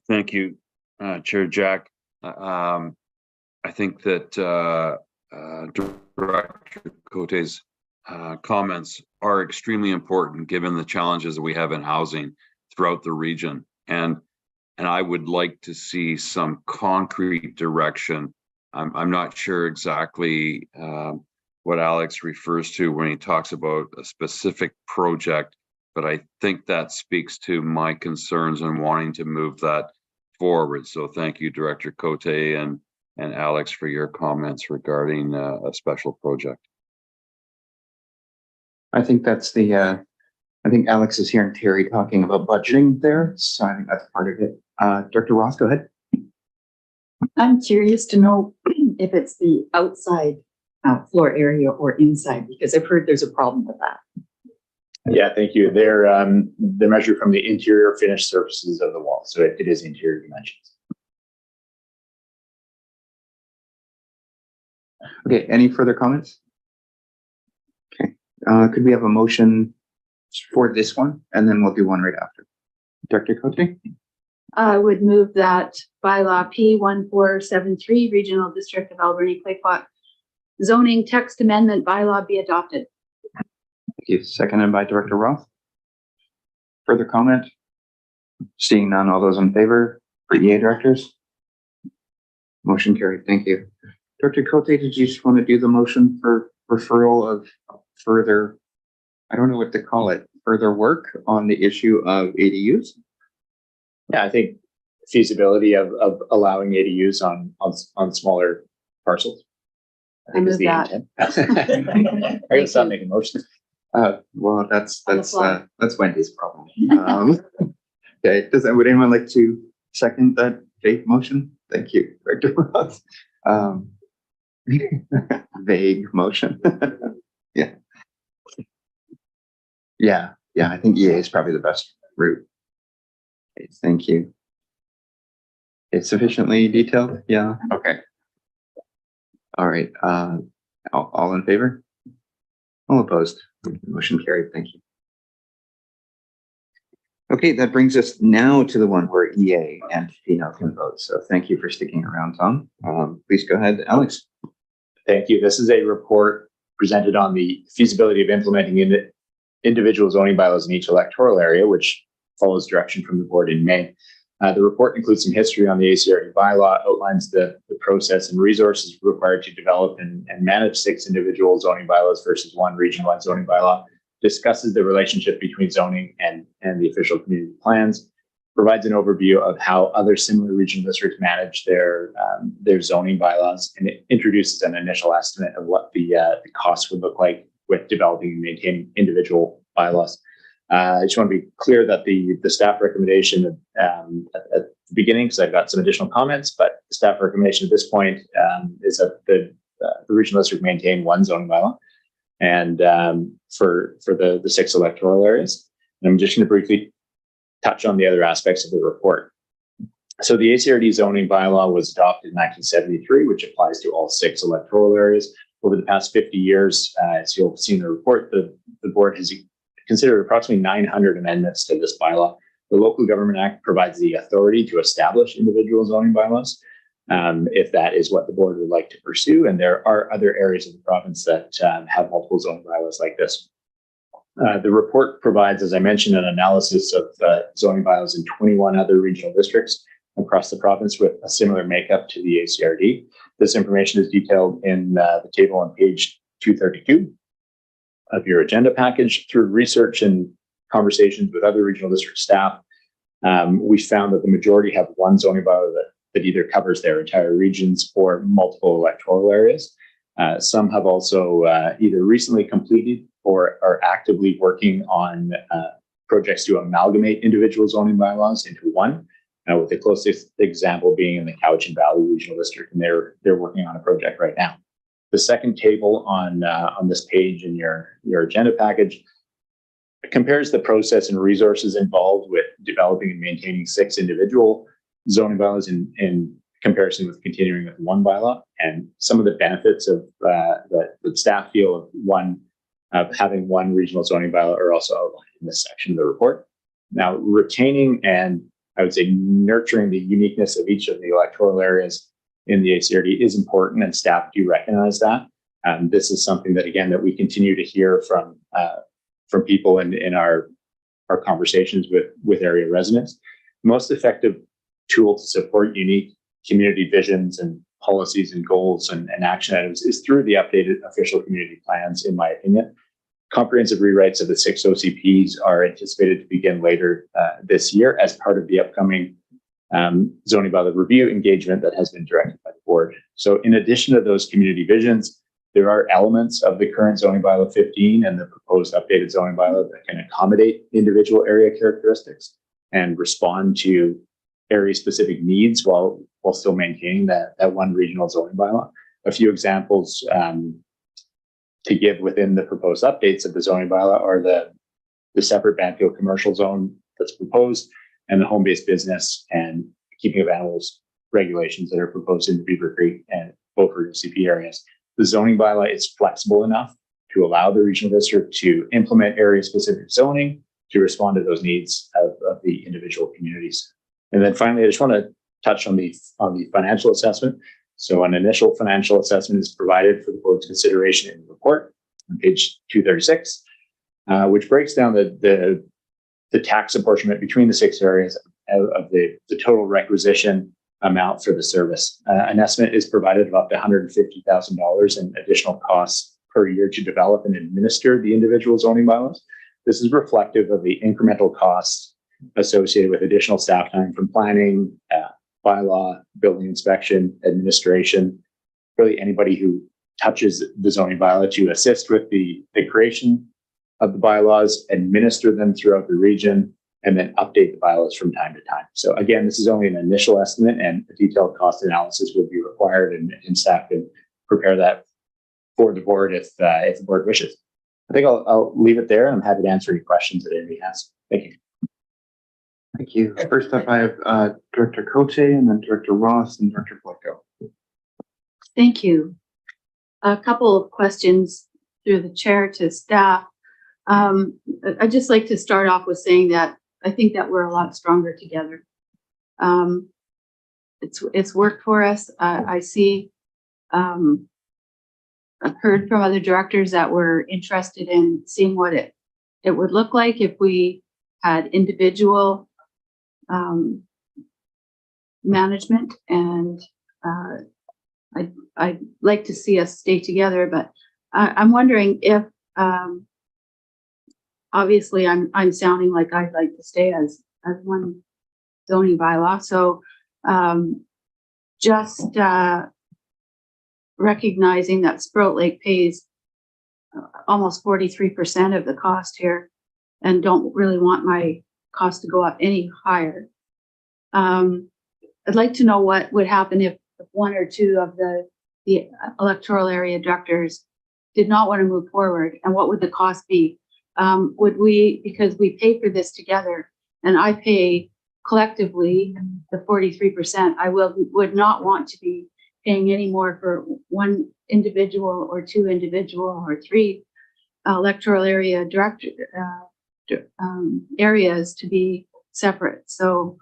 Thank you, Chair Jack. I think that Director Cote's comments are extremely important given the challenges that we have in housing throughout the region. And I would like to see some concrete direction. I'm not sure exactly what Alex refers to when he talks about a specific project, but I think that speaks to my concerns and wanting to move that forward. So thank you, Director Cote and Alex, for your comments regarding a special project. I think that's I think Alex is hearing Terry talking about budgeting there. So I think that's part of it. Director Roth, go ahead. I'm curious to know if it's the outside floor area or inside, because I've heard there's a problem with that. Yeah, thank you. They're measured from the interior finished surfaces of the wall, so it is interior dimensions. Okay, any further comments? Okay, could we have a motion for this one, and then we'll do one right after. Director Cote? I would move that bylaw P1473, Regional District of Alberni Quayquac zoning text amendment bylaw be adopted. Thank you. Seconded by Director Roth. Further comment? Seeing none, all those in favor for EA directors? Motion carried. Thank you. Director Cote, did you just want to do the motion for referral of further, I don't know what to call it, further work on the issue of ADUs? Yeah, I think feasibility of allowing ADUs on smaller parcels. I think is the intent. I gotta stop making motions. Well, that's Wendy's problem. Okay, would anyone like to second that vague motion? Thank you, Director Ross. Vague motion. Yeah. Yeah, I think EA is probably the best route. Okay, thank you. It's sufficiently detailed? Yeah, okay. All right, all in favor? All opposed? Motion carried, thank you. Okay, that brings us now to the one where EA and FINO can vote. So thank you for sticking around, Tom. Please go ahead, Alex. Thank you. This is a report presented on the feasibility of implementing individual zoning bylaws in each electoral area, which follows direction from the board in May. The report includes some history on the ACRD bylaw, outlines the process and resources required to develop and manage 6 individual zoning bylaws versus 1 region-wide zoning bylaw, discusses the relationship between zoning and the official community plans, provides an overview of how other similar regional districts manage their zoning bylaws, and it introduces an initial estimate of what the costs would look like with developing and maintaining individual bylaws. I just want to be clear that the staff recommendation at the beginning, because I've got some additional comments, but the staff recommendation at this point is that the regional district maintain 1 zoning bylaw, and for the 6 electoral areas. And I'm just going to briefly touch on the other aspects of the report. So the ACRD zoning bylaw was adopted in 1973, which applies to all 6 electoral areas. Over the past 50 years, as you'll see in the report, the board has considered approximately 900 amendments to this bylaw. The Local Government Act provides the authority to establish individual zoning bylaws, if that is what the board would like to pursue. And there are other areas of the province that have multiple zoning bylaws like this. The report provides, as I mentioned, an analysis of zoning bylaws in 21 other regional districts across the province with a similar makeup to the ACRD. This information is detailed in the table on page 232 of your agenda package. Through research and conversations with other regional district staff, we found that the majority have 1 zoning bylaw that either covers their entire regions or multiple electoral areas. Some have also either recently completed or are actively working on projects to amalgamate individual zoning bylaws into 1, with the closest example being in the Cowichan Valley Regional District, and they're working on a project right now. The second table on this page in your agenda package compares the process and resources involved with developing and maintaining 6 individual zoning bylaws in comparison with continuing with 1 bylaw, and some of the benefits of that the staff feel of having 1 regional zoning bylaw are also outlined in this section of the report. Now, retaining and I would say nurturing the uniqueness of each of the electoral areas in the ACRD is important, and staff do recognize that. This is something that, again, that we continue to hear from people in our conversations with area residents. The most effective tool to support unique community visions and policies and goals and action items is through the updated official community plans, in my opinion. Comprehensive rewrites of the 6 OCPs are anticipated to begin later this year as part of the upcoming zoning bylaw review engagement that has been directed by the board. So in addition to those community visions, there are elements of the current zoning bylaw 15 and the proposed updated zoning bylaw that can accommodate individual area characteristics and respond to area specific needs while still maintaining that 1 regional zoning bylaw. A few examples to give within the proposed updates of the zoning bylaw are the separate Banfield commercial zone that's proposed, and the home-based business and keeping of animals regulations that are proposed in the Beaver Creek and Beaufort OCP areas. The zoning bylaw is flexible enough to allow the regional district to implement area-specific zoning to respond to those needs of the individual communities. And then finally, I just want to touch on the financial assessment. So an initial financial assessment is provided for the board's consideration in the report on page 236, which breaks down the tax apportionment between the 6 areas of the total requisition amount for the service. An estimate is provided of up to $150,000 in additional costs per year to develop and administer the individual zoning bylaws. This is reflective of the incremental costs associated with additional staff time from planning, bylaw, building inspection, administration, really anybody who touches the zoning bylaw to assist with the creation of the bylaws, administer them throughout the region, and then update the bylaws from time to time. So again, this is only an initial estimate, and a detailed cost analysis would be required, and staff can prepare that for the board if the board wishes. I think I'll leave it there. I'm happy to answer any questions that anybody has. Thank you. Thank you. First up, I have Director Cote, and then Director Ross, and Director Boyko. Thank you. A couple of questions through the chair to staff. I'd just like to start off with saying that I think that we're a lot stronger together. It's worked for us. I see, I've heard from other directors that were interested in seeing what it would look like if we had individual management, and I'd like to see us stay together, but I'm wondering if, obviously I'm sounding like I'd like to stay as one zoning bylaw. So just recognizing that Sprout Lake pays almost 43% of the cost here, and don't really want my cost to go up any higher. I'd like to know what would happen if one or two of the electoral area directors did not want to move forward, and what would the cost be? Would we, because we pay for this together, and I pay collectively the 43%, I would not want to be paying any more for one individual or two individual or three electoral area director areas to be separate. So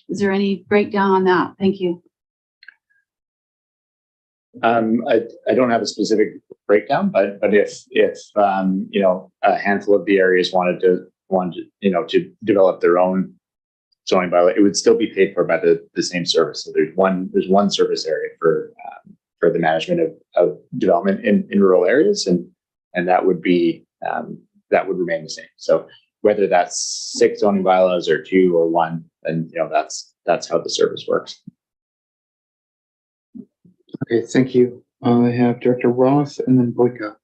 is there any breakdown on that? Thank you. I don't have a specific breakdown, but if you know, a handful of the areas wanted to develop their own zoning bylaw, it would still be paid for by the same service. So there's one service area for the management of development in rural areas, and that would be that would remain the same. So whether that's 6 zoning bylaws or 2 or 1, then that's how the service works. Okay, thank you. I have Director Ross, and then Boyko.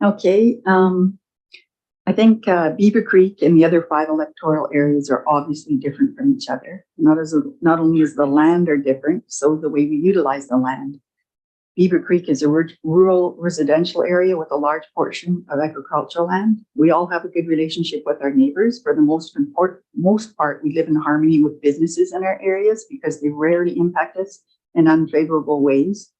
Okay, I think Beaver Creek and the other 5 electoral areas are obviously different from each other. Not only is the land are different, so the way we utilize the land. Beaver Creek is a rural residential area with a large portion of agricultural land. We all have a good relationship with our neighbors. For the most part, we live in harmony with businesses in our areas because they rarely impact us in unfavorable ways.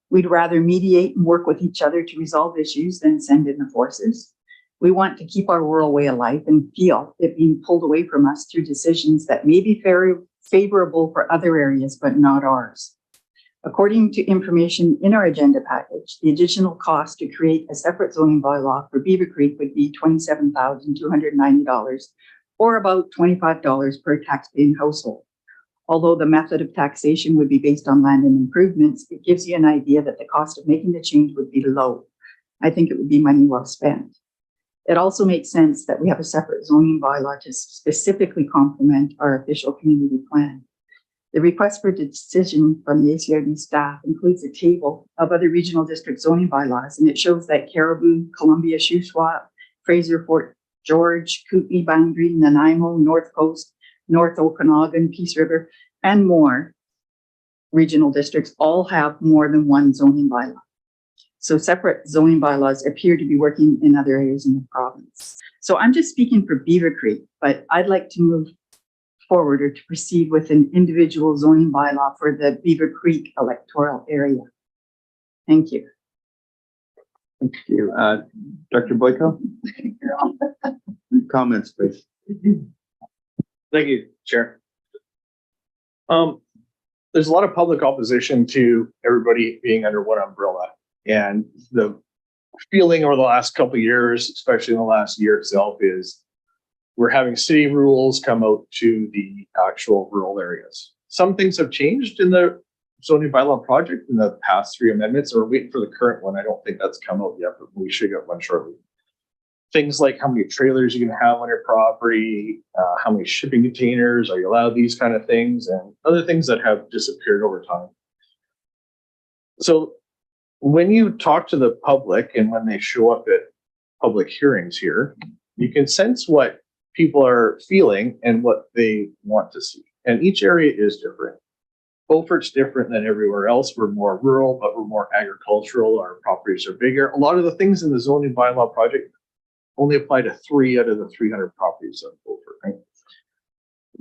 We'd rather mediate and work with each other to resolve issues than send in the forces. We want to keep our rural way of life and feel it being pulled away from us through decisions that may be very favorable for other areas, but not ours. According to information in our agenda package, the additional cost to create a separate zoning bylaw for Beaver Creek would be $27,290, or about $25 per taxpaying household. Although the method of taxation would be based on land and improvements, it gives you an idea that the cost of making the change would be low. I think it would be money well spent. It also makes sense that we have a separate zoning bylaw to specifically complement our official community plan. The request for decision from the ACRD staff includes a table of other regional district zoning bylaws, and it shows that Caribou, Columbia, Shuswap, Fraser, Fort George, Kootenai Boundary, Nanaimo, North Coast, North Okanagan, Peace River, and more regional districts all have more than one zoning bylaw. So separate zoning bylaws appear to be working in other areas in the province. So I'm just speaking for Beaver Creek, but I'd like to move forward or to proceed with an individual zoning bylaw for the Beaver Creek electoral area. Thank you. Thank you. Dr. Boyko? Comments, please. Thank you, Chair. There's a lot of public opposition to everybody being under one umbrella, and the feeling over the last couple of years, especially in the last year itself, is we're having city rules come out to the actual rural areas. Some things have changed in the zoning bylaw project in the past 3 amendments, or we're waiting for the current one. I don't think that's come out yet, but we should get one shortly. Things like how many trailers you can have on your property, how many shipping containers, are you allowed these kind of things, and other things that have disappeared over time. So when you talk to the public and when they show up at public hearings here, you can sense what people are feeling and what they want to see. And each area is different. Beaufort's different than everywhere else. We're more rural, but we're more agricultural. Our properties are bigger. A lot of the things in the zoning bylaw project only apply to 3 out of the 300 properties of Beaufort, right?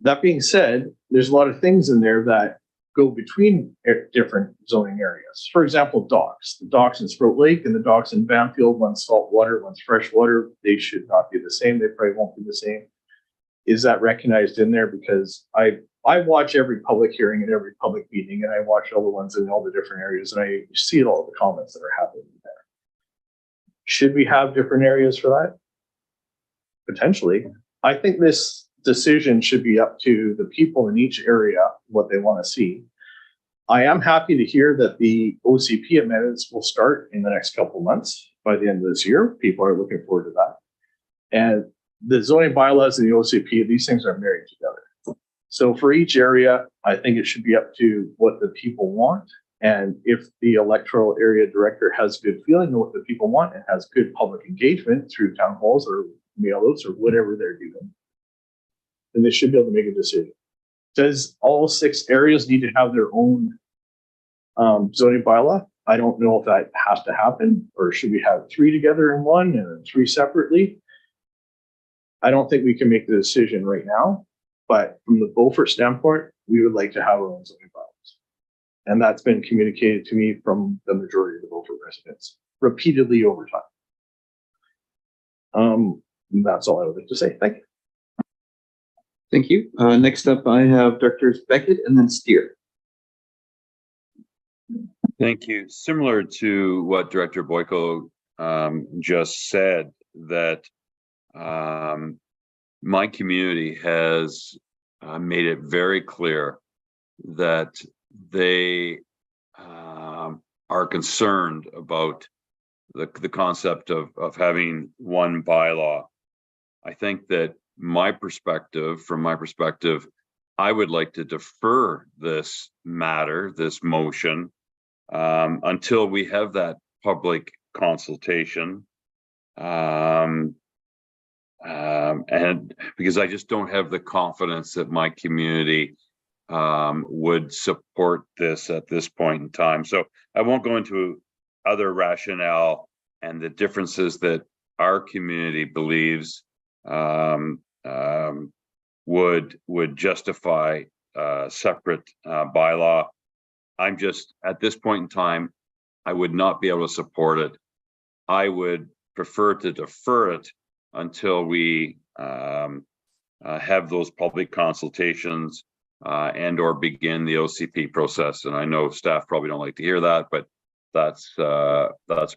That being said, there's a lot of things in there that go between different zoning areas. For example, docks. The docks in Sprout Lake and the docks in Banfield, one's salt water, one's fresh water. They should not be the same. They probably won't be the same. Is that recognized in there? Because I watch every public hearing and every public meeting, and I watch all the ones in all the different areas, and I see all the comments that are happening there. Should we have different areas for that? Potentially. I think this decision should be up to the people in each area, what they want to see. I am happy to hear that the OCP amendments will start in the next couple of months by the end of this year. People are looking forward to that. And the zoning bylaws and the OCP, these things are married together. So for each area, I think it should be up to what the people want. And if the electoral area director has good feeling of what the people want and has good public engagement through town halls or mail-outs or whatever they're doing, then they should be able to make a decision. Does all 6 areas need to have their own zoning bylaw? I don't know if that has to happen, or should we have 3 together in one and 3 separately? I don't think we can make the decision right now, but from the Beaufort standpoint, we would like to have our own zoning bylaws. And that's been communicated to me from the majority of the Beaufort residents repeatedly over time. That's all I would like to say. Thank you. Thank you. Next up, I have Directors Beckett and then Steer. Thank you. Similar to what Director Boyko just said, that my community has made it very clear that they are concerned about the concept of having one bylaw. I think that from my perspective, I would like to defer this matter, this motion, until we have that public consultation. And because I just don't have the confidence that my community would support this at this point in time. So I won't go into other rationale and the differences that our community believes would justify a separate bylaw. I'm just, at this point in time, I would not be able to support it. I would prefer to defer it until we have those public consultations and or begin the OCP process. And I know staff probably don't like to hear that, but that's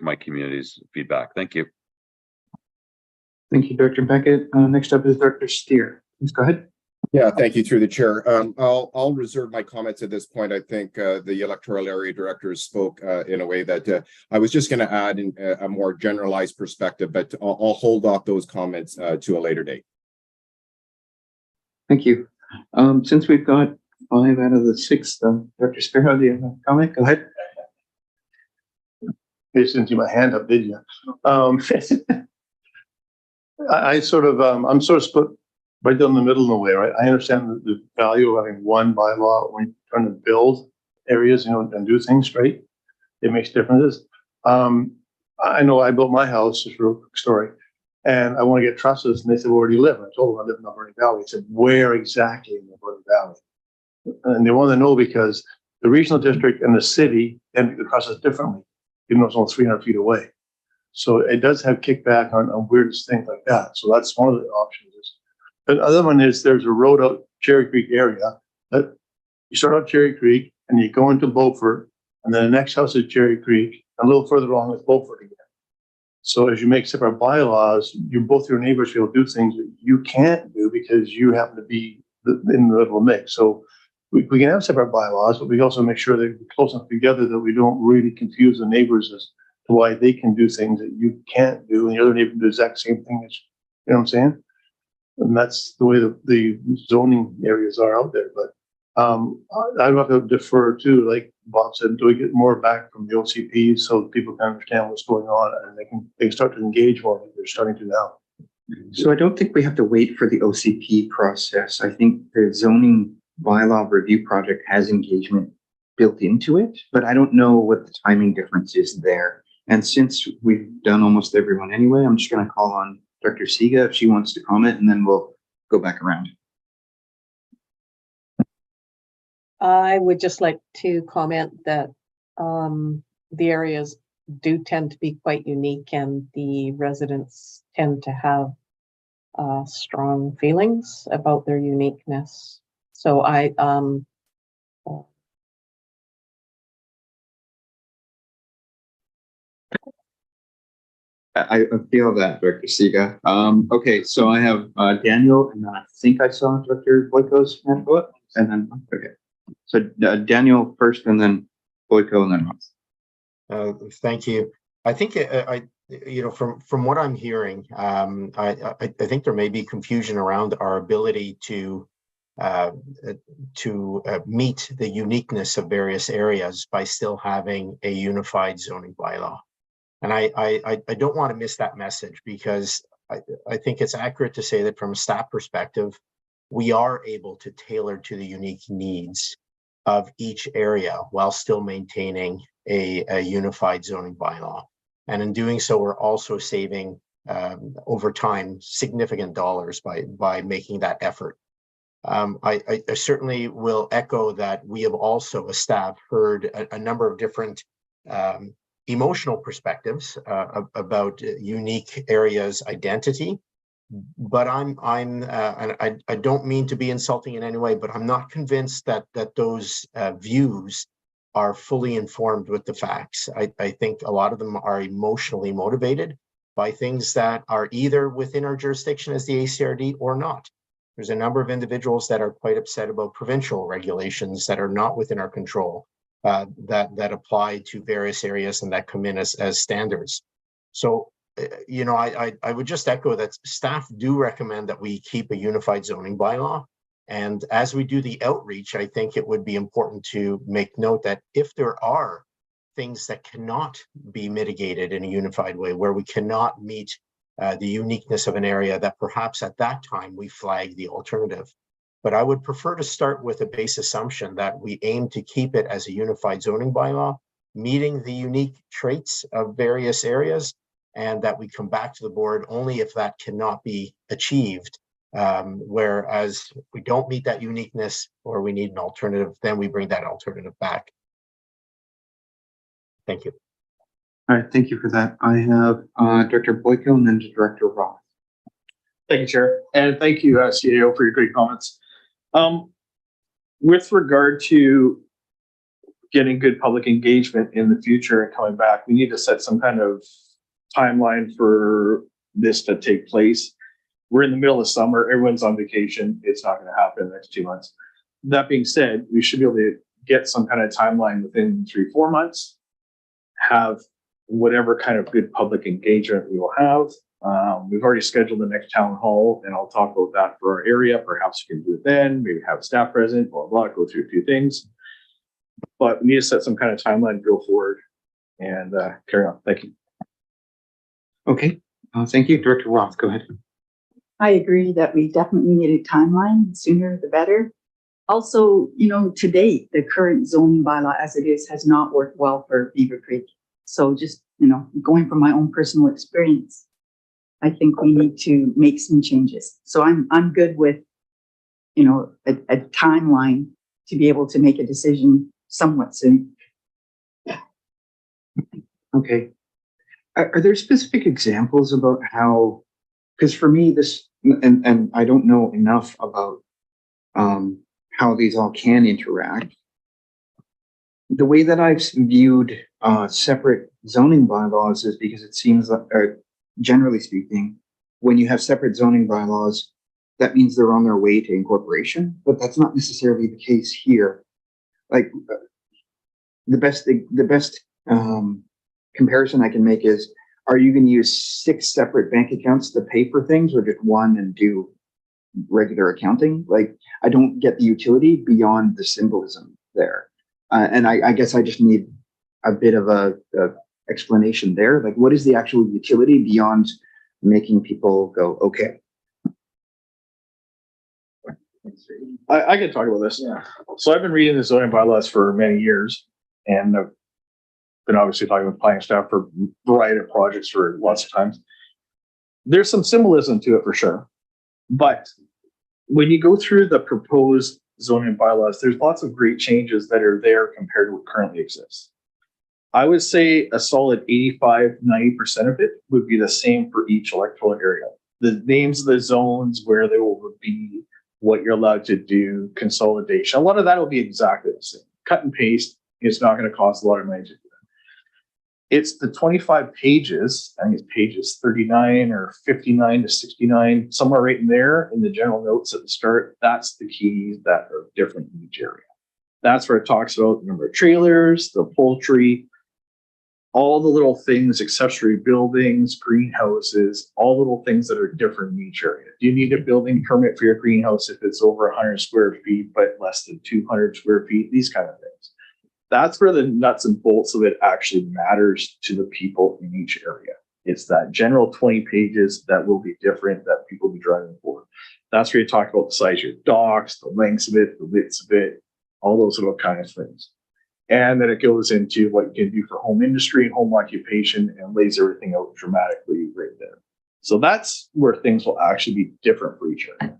my community's feedback. Thank you. Thank you, Director Beckett. Next up is Director Steer. Please go ahead. Yeah, thank you through the chair. I'll reserve my comments at this point. I think the electoral area directors spoke in a way that I was just going to add in a more generalized perspective, but I'll hold off those comments to a later date. Thank you. Since we've got 5 out of the 6, Director Spearhouse, do you have a comment? Go ahead. You didn't see my hand up, did you? I'm sort of split right down the middle in a way, right? I understand the value of having one bylaw when you're trying to build areas, and do things straight. It makes differences. I know I built my house, just a real quick story, and I want to get trusses, and they said, where do you live? And I told them I live in Alberni Valley. They said, where exactly in Alberni Valley? And they want to know because the regional district and the city and the process differently, even though it's only 300 feet away. So it does have kickback on weirdest things like that. So that's one of the options. The other one is there's a road out Cherry Creek area that you start out Cherry Creek and you go into Beaufort, and then the next house is Cherry Creek, and a little further along is Beaufort again. So as you make separate bylaws, both your neighbors will do things that you can't do because you happen to be in the little mix. So we can have separate bylaws, but we also make sure they're close enough together that we don't really confuse the neighbors as to why they can do things that you can't do, and the other neighbor can do the exact same thing as, you know what I'm saying? And that's the way the zoning areas are out there. But I'd have to defer to, like Bob said, do we get more back from the OCP so that people can understand what's going on and they can start to engage more like they're starting to now. So I don't think we have to wait for the OCP process. I think the zoning bylaw review project has engagement built into it, but I don't know what the timing difference is there. And since we've done almost everyone anyway, I'm just going to call on Dr. Siga if she wants to comment, and then we'll go back around. I would just like to comment that the areas do tend to be quite unique, and the residents tend to have strong feelings about their uniqueness. So I feel that, Dr. Siga. Okay, so I have Daniel, and then I think I saw Dr. Boyko's hand go up, and then, okay. So Daniel first, and then Boyko, and then Ross. Thank you. I think from what I'm hearing, I think there may be confusion around our ability to meet the uniqueness of various areas by still having a unified zoning bylaw. And I don't want to miss that message, because I think it's accurate to say that from a staff perspective, we are able to tailor to the unique needs of each area while still maintaining a unified zoning bylaw. And in doing so, we're also saving over time significant dollars by making that effort. I certainly will echo that we have also, as staff, heard a number of different emotional perspectives about unique areas' identity. But and I don't mean to be insulting in any way, but I'm not convinced that those views are fully informed with the facts. I think a lot of them are emotionally motivated by things that are either within our jurisdiction as the ACRD or not. There's a number of individuals that are quite upset about provincial regulations that are not within our control, that apply to various areas and that come in as standards. So, I would just echo that staff do recommend that we keep a unified zoning bylaw. And as we do the outreach, I think it would be important to make note that if there are things that cannot be mitigated in a unified way, where we cannot meet the uniqueness of an area, that perhaps at that time we flag the alternative. But I would prefer to start with a base assumption that we aim to keep it as a unified zoning bylaw, meeting the unique traits of various areas, and that we come back to the board only if that cannot be achieved. Whereas we don't meet that uniqueness or we need an alternative, then we bring that alternative back. Thank you. All right, thank you for that. I have Dr. Boyko and then Director Roth. Thank you, Chair. And thank you, CAO, for your great comments. With regard to getting good public engagement in the future and coming back, we need to set some kind of timeline for this to take place. We're in the middle of summer, everyone's on vacation. It's not going to happen in the next 2 months. That being said, we should be able to get some kind of timeline within 3-4 months, have whatever kind of good public engagement we will have. We've already scheduled the next town hall, and I'll talk about that for our area. Perhaps we can do it then, maybe have staff present, blah, blah, go through a few things. But we need to set some kind of timeline to go forward and carry on. Thank you. Okay, thank you. Director Roth, go ahead. I agree that we definitely need a timeline, sooner the better. Also, to date, the current zoning bylaw as it is has not worked well for Beaver Creek. So just, going from my own personal experience, I think we need to make some changes. So I'm good with, a timeline to be able to make a decision somewhat soon. Okay. Are there specific examples about how, because for me, this, and I don't know enough about how these all can interact. The way that I've viewed separate zoning bylaws is because it seems like, generally speaking, when you have separate zoning bylaws, that means they're on their way to incorporation, but that's not necessarily the case here. Like the best comparison I can make is, are you going to use 6 separate bank accounts to pay for things, or just one and do regular accounting? Like, I don't get the utility beyond the symbolism there. And I guess I just need a bit of a explanation there. Like, what is the actual utility beyond making people go, okay? I can talk about this. Yeah. So I've been reading the zoning bylaws for many years, and I've been obviously talking with planning staff for a variety of projects for lots of times. There's some symbolism to it for sure, but when you go through the proposed zoning bylaws, there's lots of great changes that are there compared to what currently exists. I would say a solid 85–90% of it would be the same for each electoral area. The names of the zones, where they will be, what you're allowed to do, consolidation. A lot of that will be exactly the same. Cut and paste is not going to cost a lot of money to do that. It's the 25 pages, I think it's pages 39 or 59 to 69, somewhere right in there in the general notes at the start. That's the keys that are different in each area. That's where it talks about the number of trailers, the poultry, all the little things, accessory buildings, greenhouses, all little things that are different in each area. Do you need a building permit for your greenhouse if it's over 100 square feet, but less than 200 square feet? These kind of things. That's where the nuts and bolts of it actually matters to the people in each area. It's that general 20 pages that will be different that people will be driving for. That's where you talk about the size of your docks, the lengths of it, the widths of it, all those little kind of things. And then it goes into what you can do for home industry and home occupation and lays everything out dramatically right there. So that's where things will actually be different for each area.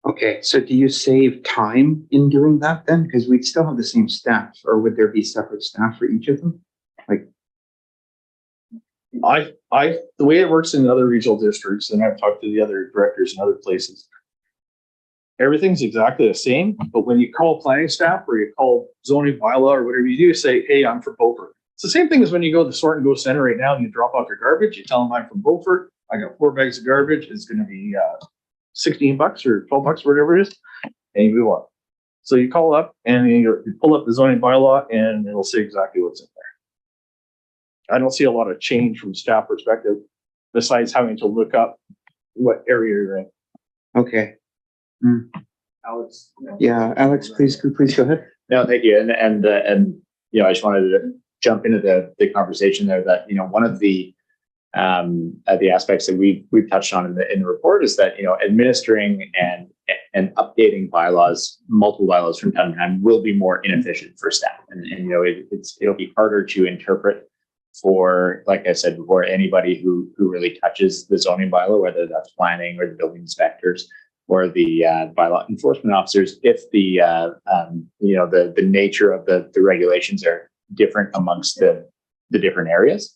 Okay, so do you save time in doing that then? Because we'd still have the same staff, or would there be separate staff for each of them? Like, the way it works in other regional districts, and I've talked to the other directors in other places, everything's exactly the same, but when you call planning staff or you call zoning bylaw or whatever you do, say, hey, I'm from Beaufort. It's the same thing as when you go to the Sort and Go Center right now and you drop off your garbage, you tell them I'm from Beaufort, I got 4 bags of garbage, it's going to be $16 or $12, whatever it is, and you move on. So you call up and you pull up the zoning bylaw and it'll say exactly what's in there. I don't see a lot of change from staff perspective, besides having to look up what area you're in. okay. Alex. Yeah, Alex, please go ahead. No, thank you. And you know, I just wanted to jump into the conversation there that, you know, one of the aspects that we've touched on in the report is that, you know, administering and updating bylaws, multiple bylaws from time to time will be more inefficient for staff. And you know, it'll be harder to interpret for, like I said before, anybody who really touches the zoning bylaw, whether that's planning or the building inspectors or the bylaw enforcement officers, if the you know, the nature of the regulations are different amongst the different areas.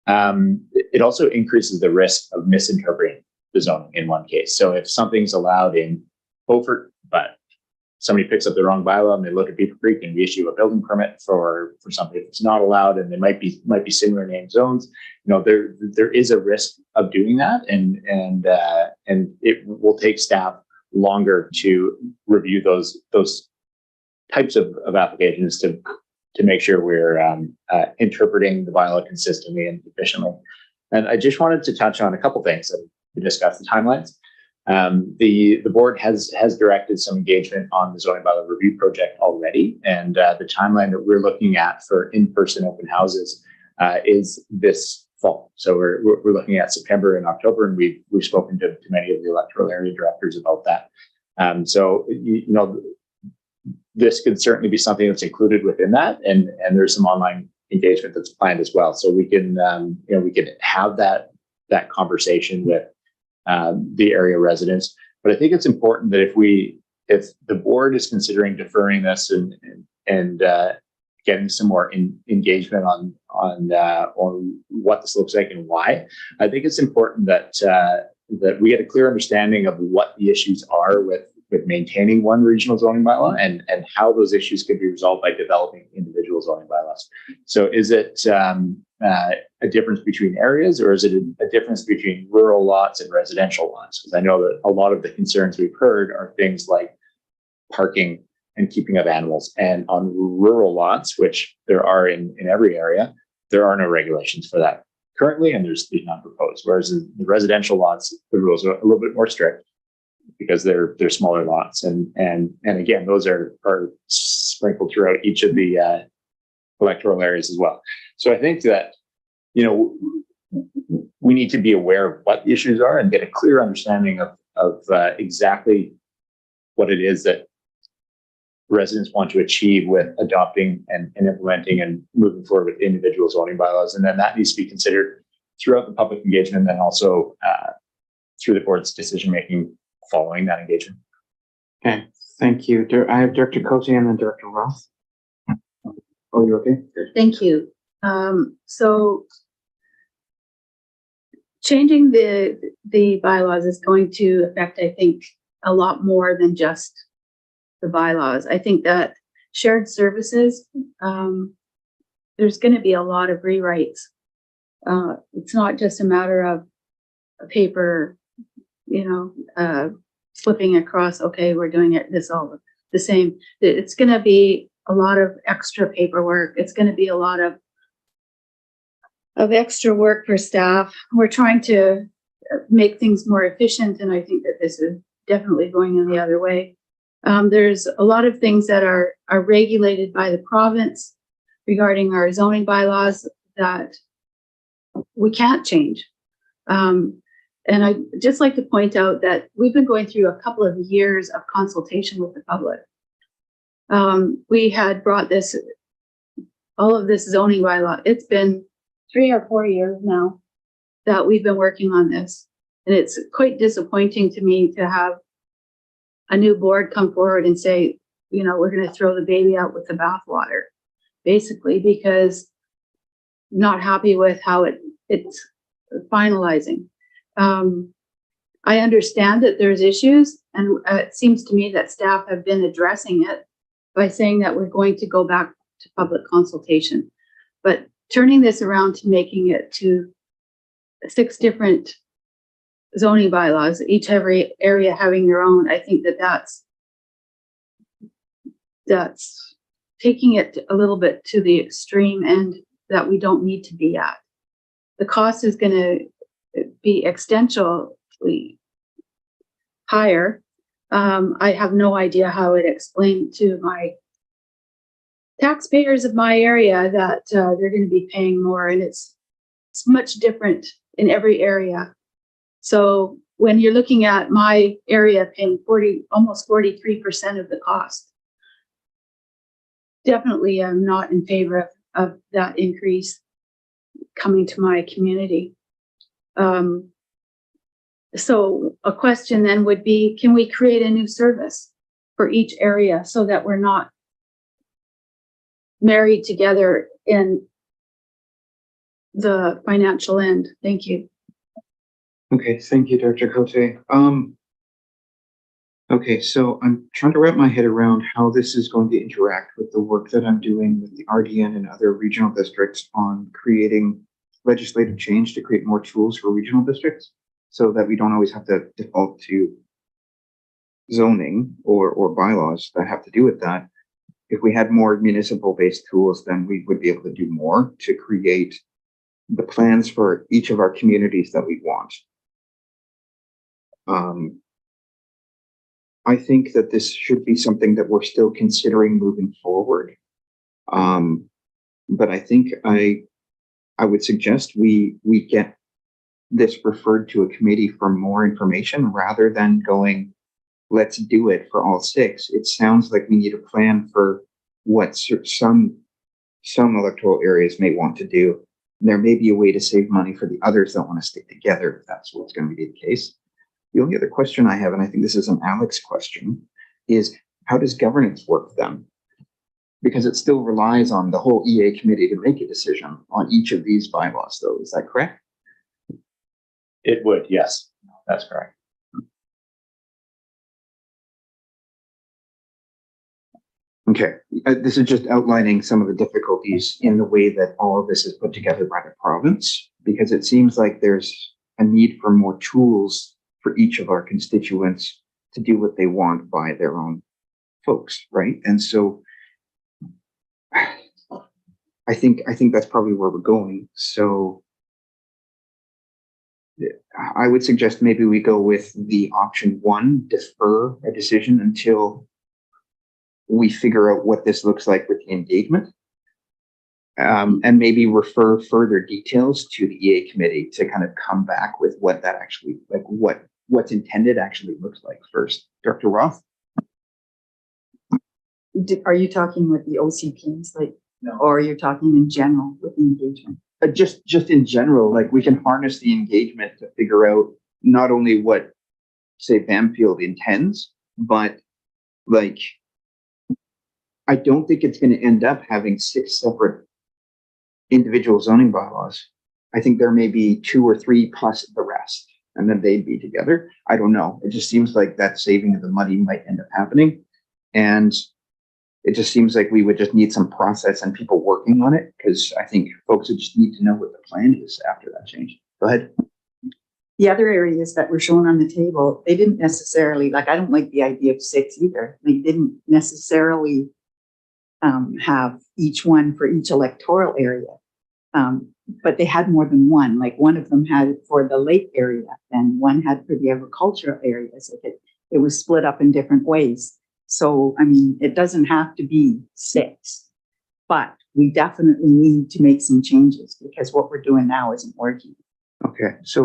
It also increases the risk of misinterpreting the zoning in one case. So if something's allowed in Beaufort, but somebody picks up the wrong bylaw and they look at Beaver Creek and we issue a building permit for something that's not allowed, and they might be similar named zones, you know, there is a risk of doing that, and it will take staff longer to review those types of applications to make sure we're interpreting the bylaw consistently and efficiently. And I just wanted to touch on a couple things that we discussed, the timelines. The board has directed some engagement on the zoning bylaw review project already, and the timeline that we're looking at for in-person open houses is this fall. So we're looking at September and October, and we've spoken to many of the electoral area directors about that. So you know, this could certainly be something that's included within that, and there's some online engagement that's planned as well. So we can you know, we can have that conversation with the area residents. But I think it's important that if the board is considering deferring this and getting some more engagement on what this looks like and why. I think it's important that that we get a clear understanding of what the issues are with maintaining one regional zoning bylaw and how those issues could be resolved by developing individual zoning bylaws. So is it a difference between areas, or is it a difference between rural lots and residential lots? Because I know that a lot of the concerns we've heard are things like parking and keeping of animals. And on rural lots, which there are in every area, there are no regulations for that currently, and there's none proposed. Whereas in the residential lots, the rules are a little bit more strict because they're smaller lots. And again, those are sprinkled throughout each of the electoral areas as well. So I think that, you know, we need to be aware of what the issues are and get a clear understanding of exactly what it is that residents want to achieve with adopting and implementing and moving forward with individual zoning bylaws. And then that needs to be considered throughout the public engagement and then also through the board's decision-making following that engagement. Okay, thank you. I have Director Cote and then Director Roth. Oh, you okay? Good. Thank you. So changing the bylaws is going to affect, I think, a lot more than just the bylaws. I think that shared services, there's going to be a lot of rewrites. It's not just a matter of a paper, flipping across, okay, we're doing it this all the same. It's going to be a lot of extra paperwork. It's going to be a lot of extra work for staff. We're trying to make things more efficient, and I think that this is definitely going in the other way. There's a lot of things that are regulated by the province regarding our zoning bylaws that we can't change. And I just like to point out that we've been going through a couple of years of consultation with the public. We had brought all of this zoning bylaw. It's been 3 or 4 years now that we've been working on this. And it's quite disappointing to me to have a new board come forward and say, we're going to throw the baby out with the bathwater, basically, because not happy with how it's finalizing. I understand that there's issues, and it seems to me that staff have been addressing it by saying that we're going to go back to public consultation. But turning this around to making it to 6 different zoning bylaws, every area having their own, I think that's taking it a little bit to the extreme end that we don't need to be at. The cost is going to be exponentially higher. I have no idea how it explained to my taxpayers of my area that they're going to be paying more, and it's much different in every area. So when you're looking at my area paying almost 43% of the cost, definitely I'm not in favor of that increase coming to my community. So a question then would be, can we create a new service for each area so that we're not married together in the financial end? Thank you. Okay, thank you, Director Cote. Okay, so I'm trying to wrap my head around how this is going to interact with the work that I'm doing with the RDN and other regional districts on creating legislative change to create more tools for regional districts so that we don't always have to default to zoning or bylaws that have to do with that. If we had more municipal-based tools, then we would be able to do more to create the plans for each of our communities that we want. I think that this should be something that we're still considering moving forward. But I think I would suggest we get this referred to a committee for more information rather than going, let's do it for all 6. It sounds like we need a plan for what some electoral areas may want to do. There may be a way to save money for the others that want to stay together, if that's what's going to be the case. The only other question I have, and I think this is an Alex question, is how does governance work then? Because it still relies on the whole EA committee to make a decision on each of these bylaws, though. Is that correct? It would, yes, that's correct. Okay, this is just outlining some of the difficulties in the way that all of this is put together by the province, because it seems like there's a need for more tools for each of our constituents to do what they want by their own folks, right? And so I think that's probably where we're going. So I would suggest maybe we go with the option one, defer a decision until we figure out what this looks like with the engagement. And maybe refer further details to the EA committee to kind of come back with what that actually, like what's intended actually looks like first. Director Roth? Are you talking with the OCPs, like, or are you talking in general with the engagement? Just in general, like we can harness the engagement to figure out not only what, say, Bamfield intends, but like, I don't think it's going to end up having 6 separate individual zoning bylaws. I think there may be 2 or 3 plus the rest, and then they'd be together. I don't know. It just seems like that saving of the money might end up happening. And it just seems like we would just need some process and people working on it, because I think folks would just need to know what the plan is after that change. Go ahead. The other areas that were shown on the table, they didn't necessarily, like, I don't like the idea of 6 either. They didn't necessarily have each one for each electoral area. But they had more than one. Like one of them had it for the lake area and one had for the agricultural areas. It was split up in different ways. So, I mean, it doesn't have to be 6, but we definitely need to make some changes because what we're doing now isn't working. Okay, so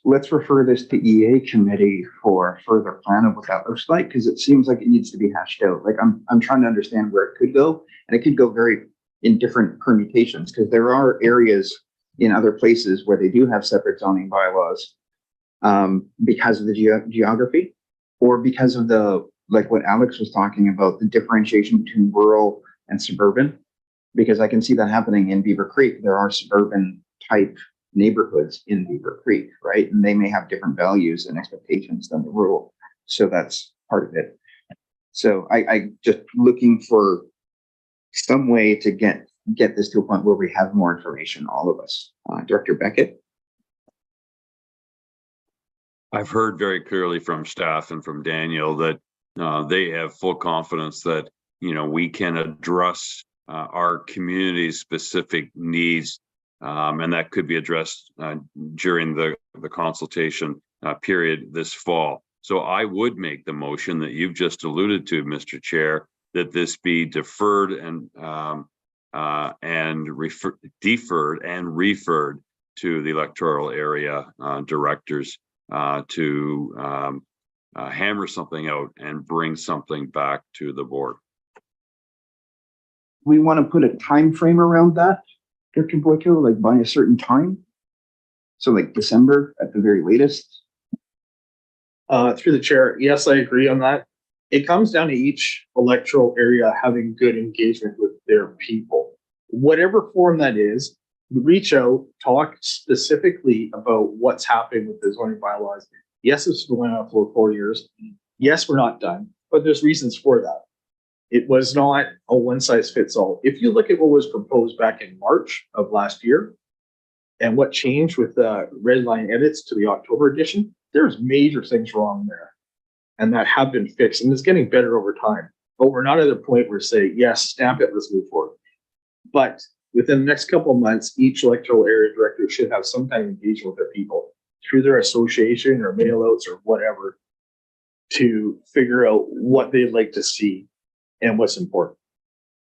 let's refer this to EA committee for further plan of what that looks like, because it seems like it needs to be hashed out. Like I'm trying to understand where it could go, and it could go very in different permutations, because there are areas in other places where they do have separate zoning bylaws because of the geography, or because of the, like what Alex was talking about, the differentiation between rural and suburban, because I can see that happening in Beaver Creek. There are suburban type neighborhoods in Beaver Creek, right? And they may have different values and expectations than the rural. So that's part of it. So I just looking for some way to get this to a point where we have more information, all of us. Director Beckett? I've heard very clearly from staff and from Daniel that they have full confidence that, you know, we can address our community's specific needs, and that could be addressed during the consultation period this fall. So I would make the motion that you've just alluded to, Mr. Chair, that this be deferred and deferred and referred to the electoral area directors to hammer something out and bring something back to the board. We want to put a time frame around that, Director Boyko, like by a certain time? So like December at the very latest? Through the chair, yes, I agree on that. It comes down to each electoral area having good engagement with their people. Whatever form that is, reach out, talk specifically about what's happening with the zoning bylaws. Yes, it's been going on for 4 years. Yes, we're not done, but there's reasons for that. It was not a one size fits all. If you look at what was proposed back in March of last year and what changed with the red line edits to the October edition, there's major things wrong there and that have been fixed, and it's getting better over time. But we're not at a point where say, yes, stamp it, let's move forward. But within the next couple of months, each electoral area director should have some kind of engagement with their people through their association or mailouts or whatever to figure out what they'd like to see and what's important.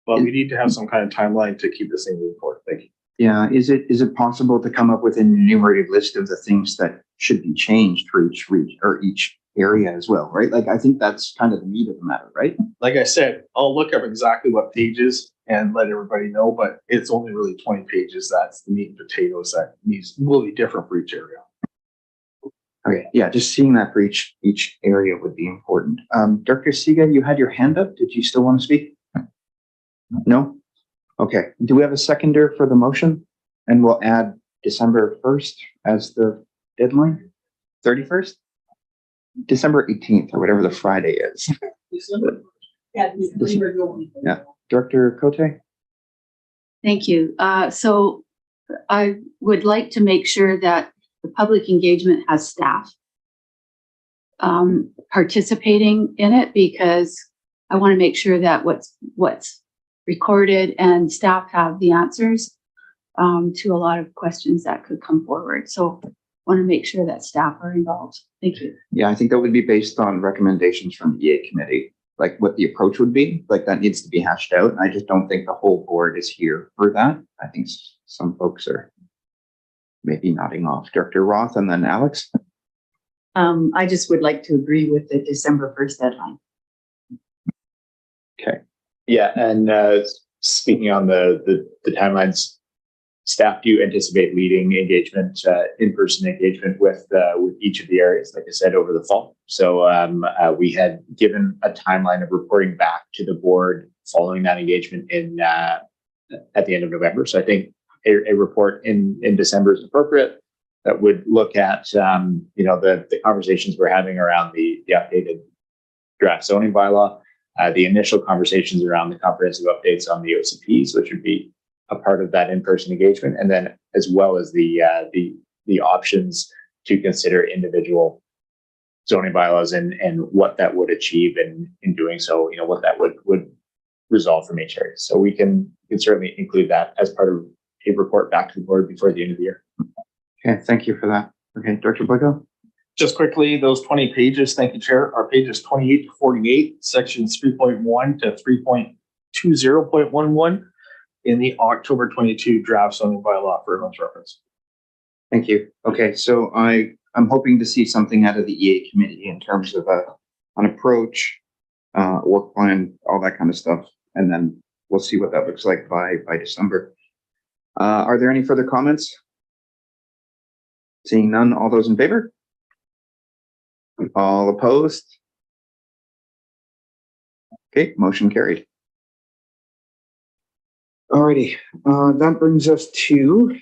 But we need to have some kind of timeline to keep this thing moving forward. Thank you. Yeah, is it possible to come up with an enumerated list of the things that should be changed for each region or each area as well, right? Like, I think that's kind of the meat of the matter, right? Like I said, I'll look up exactly what pages and let everybody know, but it's only really 20 pages. That's the meat and potatoes that will be different for each area. Okay, yeah, just seeing that for each area would be important. Director Siga, you had your hand up. Did you still want to speak? No? Okay. Do we have a seconder for the motion? And we'll add December 1st as the deadline? 31st? December 18th or whatever the Friday is. Yeah. Director Cote? Thank you. So I would like to make sure that the public engagement has staff participating in it, because I want to make sure that what's recorded and staff have the answers to a lot of questions that could come forward. So I want to make sure that staff are involved. Thank you. Yeah, I think that would be based on recommendations from the EA committee, like what the approach would be, like that needs to be hashed out. And I just don't think the whole board is here for that. I think some folks are maybe nodding off. Director Roth and then Alex. I just would like to agree with the December 1st deadline. Okay. Yeah, and speaking on the timelines, staff do anticipate leading engagement, in-person engagement with each of the areas, like I said, over the fall. So we had given a timeline of reporting back to the board following that engagement at the end of November. So I think a report in December is appropriate. That would look at the conversations we're having around the updated draft zoning bylaw, the initial conversations around the comprehensive updates on the OCPs, which would be a part of that in-person engagement, and then as well as the options to consider individual zoning bylaws and what that would achieve in doing so, what that would resolve from each area. So we can certainly include that as part of a report back to the board before the end of the year. Okay, thank you for that. Okay, Director Boyko? Just quickly, those 20 pages, thank you, Chair, are pages 28 to 48, sections 3.1 to 3.20.11 in the October 22 draft zoning bylaw for everyone's reference. Thank you. Okay, so I'm hoping to see something out of the EA committee in terms of an approach, work plan, all that kind of stuff. And then we'll see what that looks like by December. Are there any further comments? Seeing none, all those in favor? All opposed? Okay, motion carried. Alrighty, that brings us to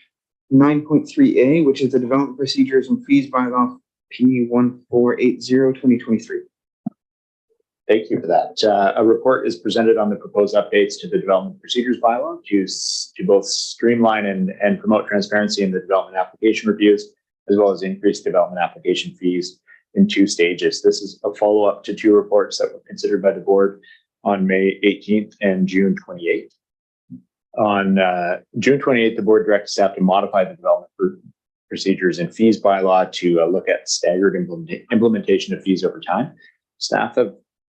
9.3A, which is the development procedures and fees bylaw P1480/2023. Thank you for that. A report is presented on the proposed updates to the development procedures bylaw to both streamline and promote transparency in the development application reviews, as well as increase development application fees in 2 stages. This is a follow-up to 2 reports that were considered by the board on May 18th and June 28th. On June 28th, the board directed staff to modify the development procedures and fees bylaw to look at staggered implementation of fees over time. Staff have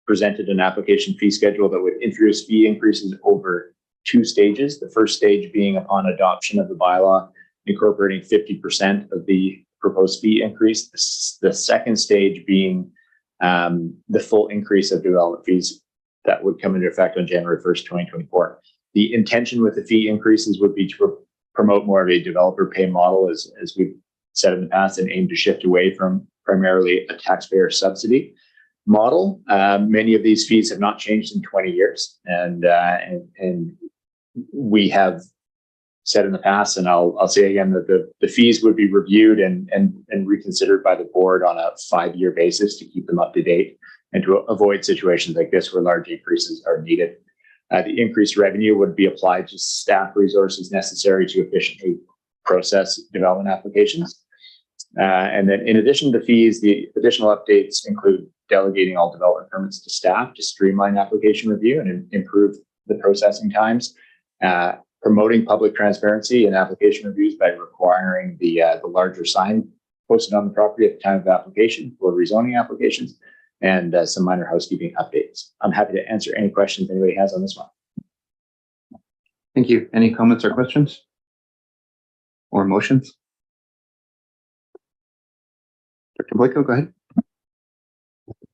presented an application fee schedule that would introduce fee increases over 2 stages. The first stage being upon adoption of the bylaw, incorporating 50% of the proposed fee increase. The second stage being the full increase of development fees that would come into effect on January 1st, 2024. The intention with the fee increases would be to promote more of a developer pay model, as we've said in the past, and aim to shift away from primarily a taxpayer subsidy model. Many of these fees have not changed in 20 years, and we have said in the past, and I'll say again, that the fees would be reviewed and reconsidered by the board on a 5-year basis to keep them up to date and to avoid situations like this where large increases are needed. The increased revenue would be applied to staff resources necessary to efficiently process development applications. And then in addition to fees, the additional updates include delegating all development permits to staff to streamline application review and improve the processing times, promoting public transparency in application reviews by requiring the larger sign posted on the property at the time of application for rezoning applications, and some minor housekeeping updates. I'm happy to answer any questions anybody has on this one. Thank you. Any comments or questions? Or motions? Dr. Boyko, go ahead.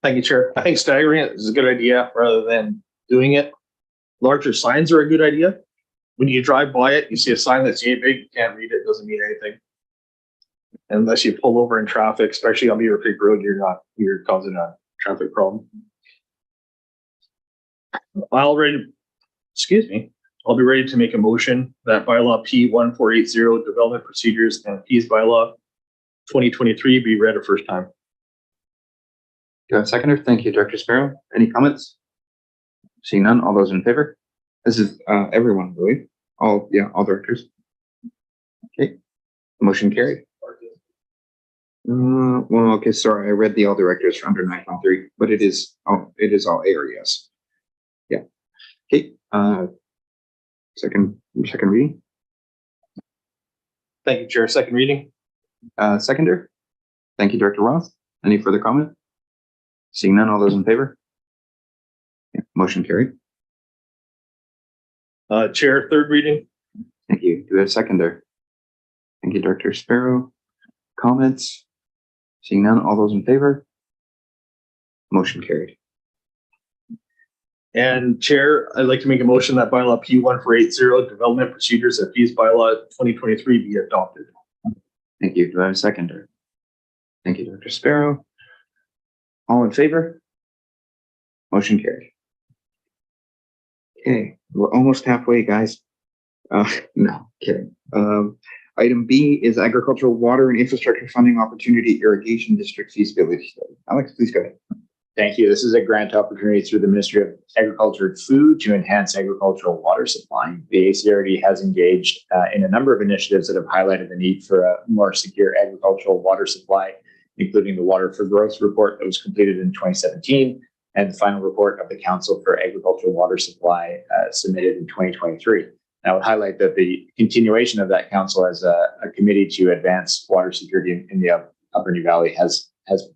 Thank you, Chair. I think staggering it is a good idea rather than doing it. Larger signs are a good idea. When you drive by it, you see a sign that's yay big, you can't read it, doesn't mean anything. Unless you pull over in traffic, especially on Beaver Creek Road, you're causing a traffic problem. I already excuse me, I'll be ready to make a motion that bylaw P 1480 development procedures and fees bylaw 2023 be read a first time. Do I have a seconder? Thank you, Director Sparrow. Any comments? Seeing none, all those in favor? This is everyone, really. All directors. Okay, motion carried. Well, okay, sorry, I read the all directors under 9.3, but it is all areas. Yeah. Okay. Second reading. Thank you, Chair. Second reading. Seconder. Thank you, Director Roth. Any further comment? Seeing none, all those in favor? Yeah, motion carried. Chair, third reading. Thank you. Do we have a seconder? Thank you, Director Sparrow. Comments? Seeing none, all those in favor? Motion carried. And Chair, I'd like to make a motion that bylaw P 1480 development procedures and fees bylaw 2023 be adopted. Thank you. Do I have a seconder? Thank you, Director Sparrow. All in favor? Motion carried. Okay, we're almost halfway, guys. No, kidding. Item B is agricultural water and infrastructure funding opportunity irrigation district feasibility study. Alex, please go ahead. Thank you. This is a grant opportunity through the Ministry of Agriculture and Food to enhance agricultural water supply. The ACRD has engaged in a number of initiatives that have highlighted the need for a more secure agricultural water supply, including the Water for Growth report that was completed in 2017 and the final report of the Council for Agricultural Water Supply submitted in 2023. And I would highlight that the continuation of that council as a committee to advance water security in the Alberni Valley has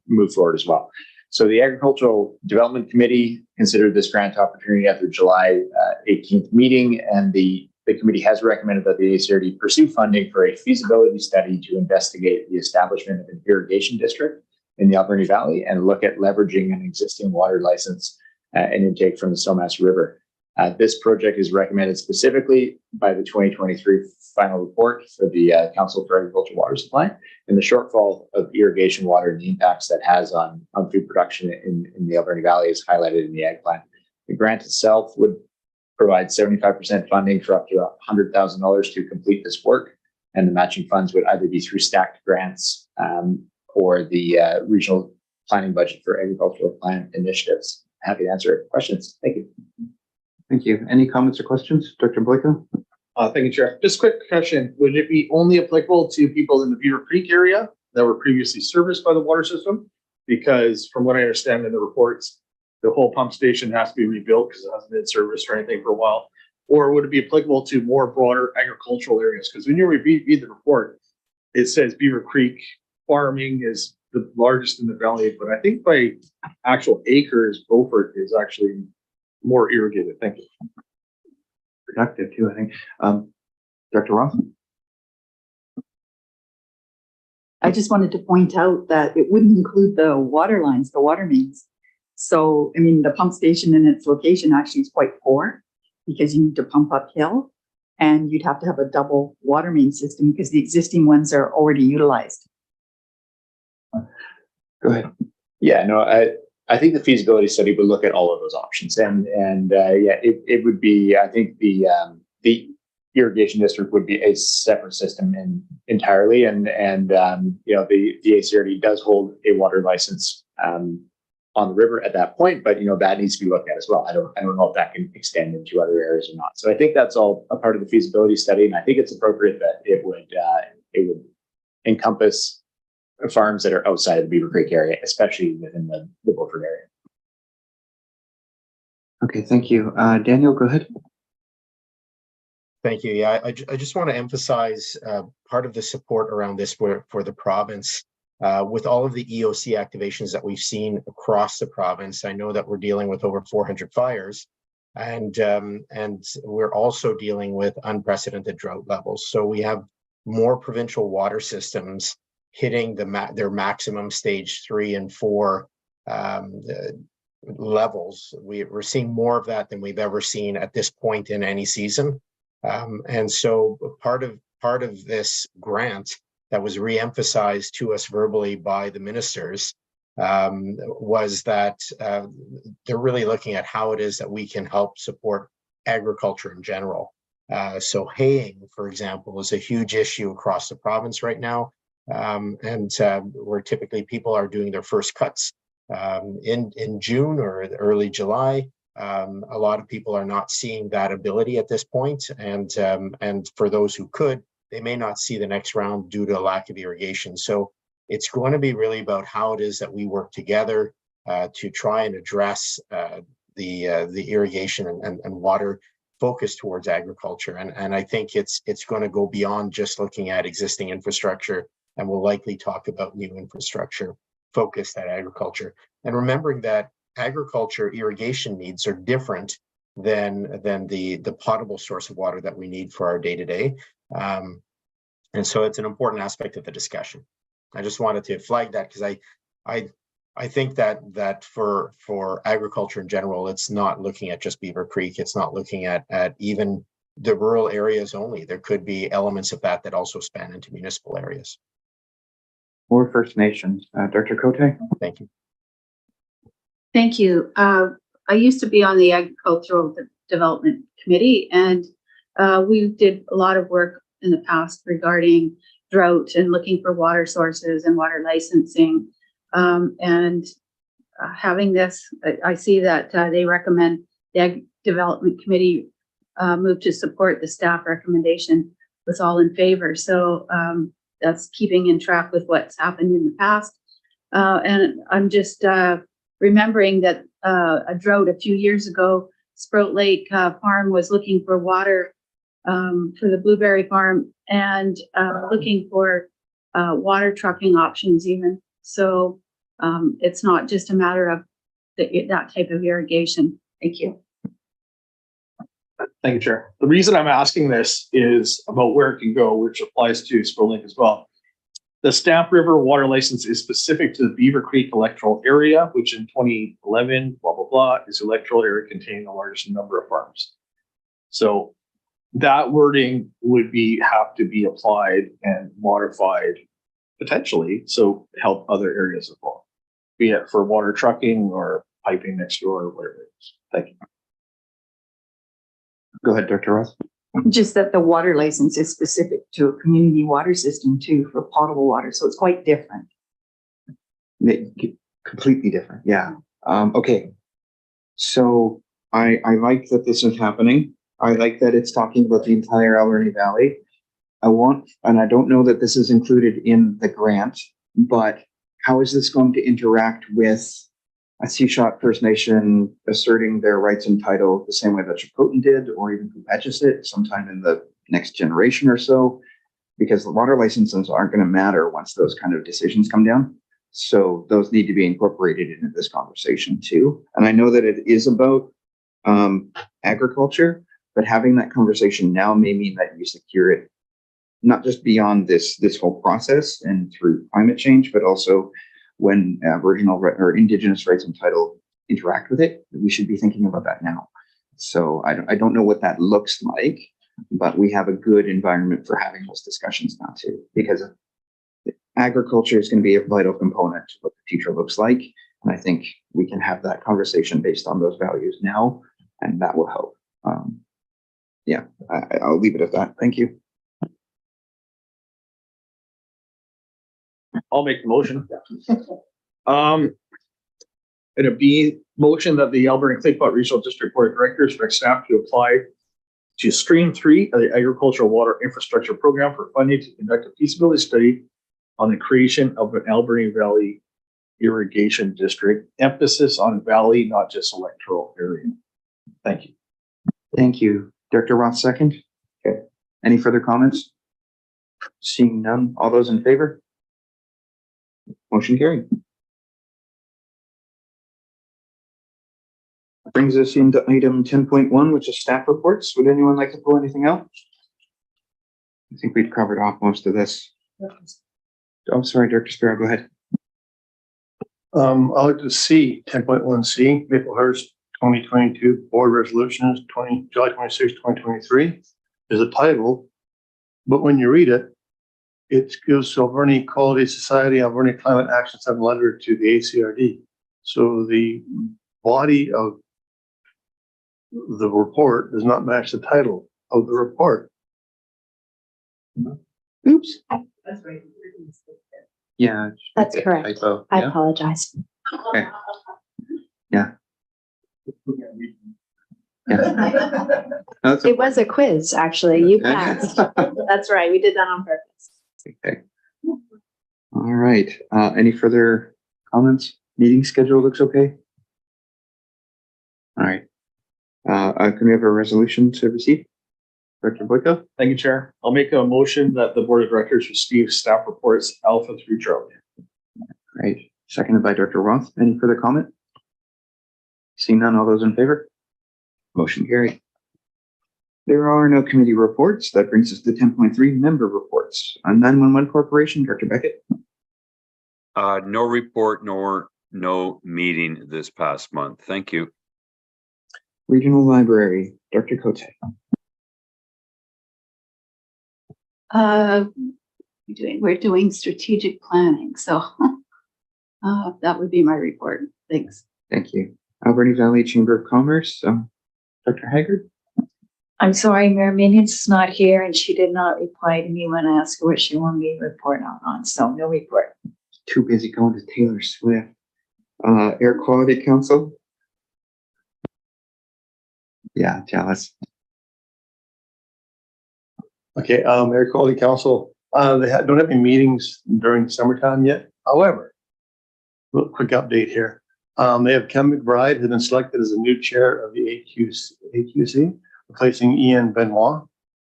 moved forward as well. So the Agricultural Development Committee considered this grant opportunity at their July 18th meeting, and the committee has recommended that the ACRD pursue funding for a feasibility study to investigate the establishment of an irrigation district in the Alberni Valley and look at leveraging an existing water license and intake from the Somas River. This project is recommended specifically by the 2023 final report for the Council for Agricultural Water Supply, and the shortfall of irrigation water and the impacts that has on food production in the Alberni Valley is highlighted in the ag plan. The grant itself would provide 75% funding for up to $100,000 to complete this work, and the matching funds would either be through stacked grants or the regional planning budget for agricultural plan initiatives. Happy to answer questions. Thank you. Thank you. Any comments or questions, Dr. Boyko? Thank you, Chair. Just quick question. Would it be only applicable to people in the Beaver Creek area that were previously serviced by the water system? Because from what I understand in the reports, the whole pump station has to be rebuilt because it hasn't been serviced or anything for a while. Or would it be applicable to more broader agricultural areas? Because when you read the report, it says Beaver Creek farming is the largest in the valley, but I think by actual acres, Beaufort is actually more irrigated. Thank you. Productive too, I think. Dr. Roth? I just wanted to point out that it wouldn't include the water lines, the water mains. So, I mean, the pump station and its location actually is quite poor because you need to pump uphill and you'd have to have a double water main system because the existing ones are already utilized. Go ahead. Yeah, no, I think the feasibility study would look at all of those options, and yeah, it would be. I think the irrigation district would be a separate system entirely, and you know the ACRD does hold a water license on the river at that point, but you know that needs to be looked at as well. I don't know if that can extend into other areas or not. So I think that's all a part of the feasibility study, and I think it's appropriate that it would encompass farms that are outside of the Beaver Creek area, especially within the Beaufort area. Okay, thank you. Daniel, go ahead. Thank you. Yeah, I just want to emphasize part of the support around this for the province. With all of the EOC activations that we've seen across the province, I know that we're dealing with over 400 fires, and we're also dealing with unprecedented drought levels. So we have more provincial water systems hitting their maximum stage 3 and 4 levels. We're seeing more of that than we've ever seen at this point in any season. And so part of this grant that was re-emphasized to us verbally by the ministers was that they're really looking at how it is that we can help support agriculture in general. So haying, for example, is a huge issue across the province right now. Where typically people are doing their first cuts in June or early July. A lot of people are not seeing that ability at this point, and for those who could, they may not see the next round due to a lack of irrigation. So it's going to be really about how it is that we work together to try and address the irrigation and water focus towards agriculture. And I think it's going to go beyond just looking at existing infrastructure, and we'll likely talk about new infrastructure focused at agriculture. And remembering that agriculture irrigation needs are different than the potable source of water that we need for our day-to-day. And so it's an important aspect of the discussion. I just wanted to flag that because I think that for agriculture in general, it's not looking at just Beaver Creek. It's not looking at even the rural areas only. There could be elements of that also span into municipal areas. Or First Nations. Dr. Cote? Thank you. Thank you. I used to be on the Agricultural Development Committee, and we did a lot of work in the past regarding drought and looking for water sources and water licensing. Having this, I see that they recommend the Ag Development Committee move to support the staff recommendation with all in favor. So that's keeping in track with what's happened in the past. And I'm just remembering that a drought a few years ago, Sprout Lake Farm was looking for water for the blueberry farm and looking for water trucking options even. So it's not just a matter of that type of irrigation. Thank you. Thank you, Chair. The reason I'm asking this is about where it can go, which applies to Sprout Lake as well. The Stamp River water license is specific to the Beaver Creek electoral area, which in 2011, blah, blah, blah, is the electoral area containing the largest number of farms. So that wording would have to be applied and modified potentially, so help other areas as well, be it for water trucking or piping next door or whatever it is. Thank you. Go ahead, Dr. Ross. Just that the water license is specific to a community water system too for potable water, so it's quite different. Completely different, yeah. Okay, so I like that this is happening. I like that it's talking about the entire Alberni Valley. And I don't know that this is included in the grant, but how is this going to interact with a Seashot First Nation asserting their rights and title the same way that Chilcotin did, or even Coopetchis sometime in the next generation or so? Because the water licenses aren't going to matter once those kind of decisions come down. So those need to be incorporated into this conversation too. And I know that it is about agriculture, but having that conversation now may mean that you secure it not just beyond this whole process and through climate change, but also when Aboriginal or Indigenous rights and title interact with it. We should be thinking about that now. So I don't know what that looks like, but we have a good environment for having those discussions now too, because agriculture is going to be a vital component to what the future looks like. And I think we can have that conversation based on those values now, and that will help. Yeah, I'll leave it at that. Thank you. I'll make the motion. It'll be motion that the Alberni Clay-Pot Regional District Board of Directors direct staff to apply to Stream 3 of the Agricultural Water Infrastructure Program for funding to conduct a feasibility study on the creation of an Alberni Valley Irrigation District. Emphasis on valley, not just electoral area. Thank you. Thank you. Director Roth, second. Okay. Any further comments? Seeing none. All those in favor? Motion carried. Brings us into item 10.1, which is staff reports. Would anyone like to pull anything out? I think we've covered off most of this. Oh, sorry, Director Sparrow, go ahead. I'd like to see 10.1C, Maplehurst 2022 Board Resolutions, July 26, 2023 is the title, but when you read it, it gives Alberni Quality Society, Alberni Climate Action 7 letter to the ACRD. So the body of the report does not match the title of the report. Oops. That's right. Yeah. That's correct. Typo. I Yeah. apologize. Okay. Yeah. Yeah. No, that's It was a quiz, actually. You okay. passed. That's right. We did that on purpose. Okay. All right. Any further comments? Meeting schedule looks okay. All right. Can we have a resolution to receive? Director Boyko? Thank you, Chair. I'll make a motion that the Board of Directors receive staff reports alpha through Charlie. Great. Seconded by Director Roth. Any further comment? Seeing none, all those in favor? Motion carried. There are no committee reports. That brings us to 10.3 member reports. On 911 Corporation, Director Beckett. No report nor no meeting this past month. Thank you. Regional Library, Dr. Cote. We're doing strategic planning, so that would be my report. Thanks. Thank you. Alberni Valley Chamber of Commerce, Dr. Haggard. I'm sorry, Mayor Minions is not here and she did not reply to me when I asked her what she wanted me to report on, so no report. Too busy going to Taylor Swift. Air Quality Council. Yeah, jealous. Okay, Air Quality Council, don't have any meetings during summertime yet. However, little quick update here. They have Ken McBride, who's been selected as the new chair of the AQC, replacing Ian Benoit.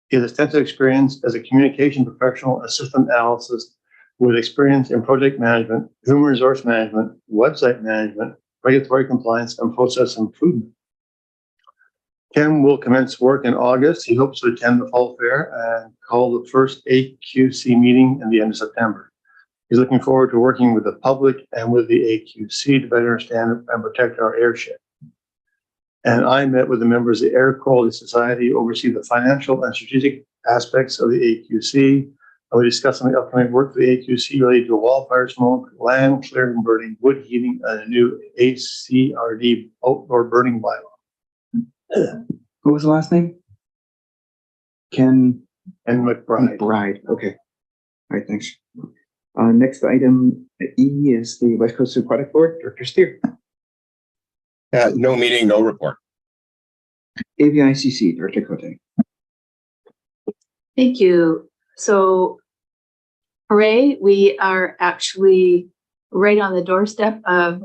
He has extensive experience as a communication professional assistant analyst with experience in project management, human resource management, website management, regulatory compliance, and process improvement. Ken will commence work in August. He hopes to attend the fall fair and call the first AQC meeting in the end of September. He's looking forward to working with the public and with the AQC to better understand and protect our airshed. And I met with the members of the Air Quality Society, oversee the financial and strategic aspects of the AQC. And we discussed some of the upcoming work for the AQC related to wildfire smoke, land clearing, burning, wood heating, and a new ACRD outdoor burning bylaw. What was the last name? Ken and McBride. McBride. Okay. All right. Thanks. Next item E is the West Coast Aquatic Board. Director Steer. No meeting, no report. AVICC. Director Cote. Thank you. So, hooray, we are actually right on the doorstep of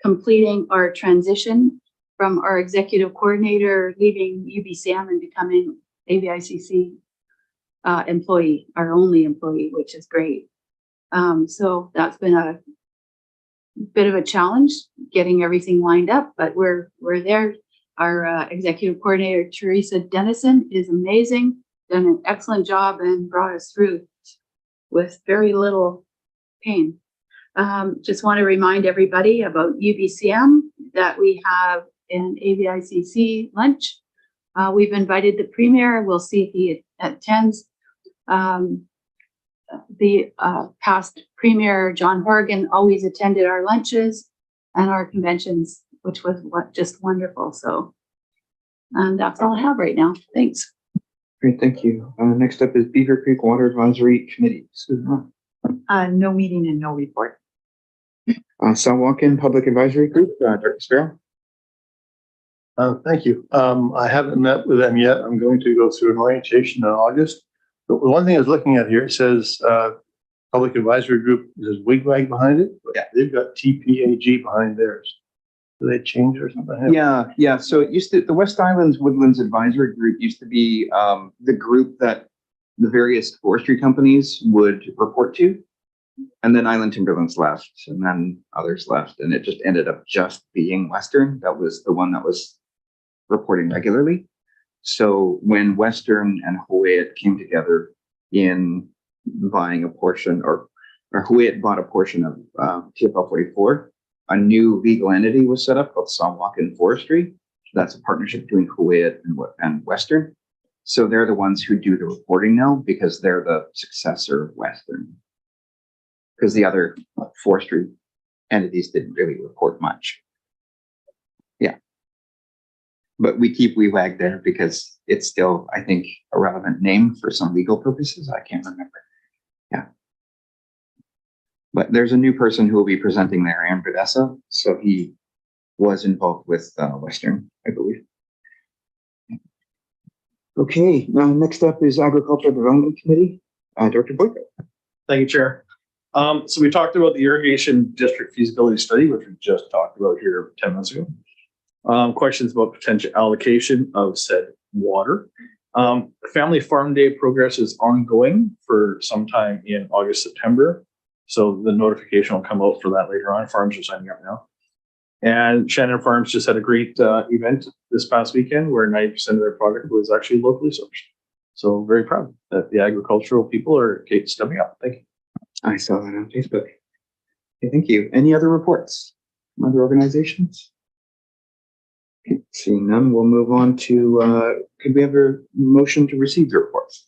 completing our transition from our executive coordinator leaving UBCM and becoming AVICC employee, our only employee, which is great. So that's been a bit of a challenge getting everything lined up, but we're there. Our executive coordinator, Teresa Dennison, is amazing, done an excellent job and brought us through with very little pain. Just want to remind everybody about UBCM that we have an AVICC lunch. We've invited the premier. We'll see if he attends. The past premier, John Horgan, always attended our lunches and our conventions, which was just wonderful. So, and that's all I have right now. Thanks. Great, thank you. Next up is Beaver Creek Water Advisory Committee. Susan. No meeting and no report. Sawwakin Public Advisory Group. Dr. Sparrow. Thank you. I haven't met with them yet. I'm going to go through an orientation in August. But one thing I was looking at here, it says Public Advisory Group, there's Wigwag behind it. Yeah. They've got TPAG behind theirs. Do they change it or something? Yeah. So it used to, the West Islands Woodlands Advisory Group used to be the group that the various forestry companies would report to. And then Island Timberlands left, and then others left, and it just ended up just being Western. That was the one that was reporting regularly. So when Western and Huu-ay-aht came together in buying a portion, or Huu-ay-aht bought a portion of TFL 44, a new legal entity was set up called Sawwakin Forestry. That's a partnership between Huu-ay-aht and Western. So they're the ones who do the reporting now because they're the successor of Western. Because the other forestry entities didn't really report much. Yeah. But we keep WeWag there because it's still, I think, a relevant name for some legal purposes. I can't remember. Yeah. But there's a new person who will be presenting there, Aaron Badessa. So he was involved with Western, I believe. Okay, next up is Agricultural Development Committee. Director Boyko. Thank you, Chair. So we talked about the irrigation district feasibility study, which we just talked about here 10 minutes ago. Questions about potential allocation of said water. Family Farm Day progress is ongoing for sometime in August, September. So the notification will come out for that later on. Farms are signing up now. And Shannon Farms just had a great event this past weekend where 90% of their product was actually locally sourced. So very proud that the agricultural people are stepping up. Thank you. I saw that on Facebook. Okay, thank you. Any other reports from other organizations? Okay, seeing none, we'll move on to, could we have a motion to receive the reports?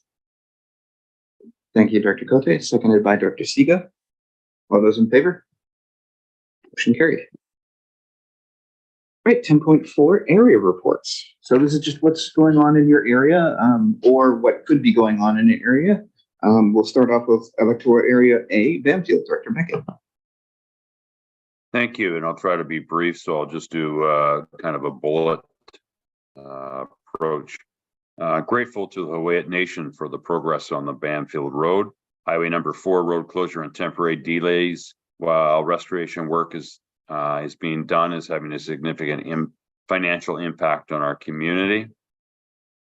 Thank you, Director Cote, seconded by Director Siga. All those in favor? Motion carried. Right, 10.4 area reports. So this is just what's going on in your area, or what could be going on in the area. We'll start off with electoral area A, Banfield, Director Beckett. Thank you, and I'll try to be brief, so I'll just do kind of a bullet approach. Grateful to the Huu-ay-aht Nation for the progress on the Banfield Road. Highway number 4 road closure and temporary delays while restoration work is being done is having a significant financial impact on our community.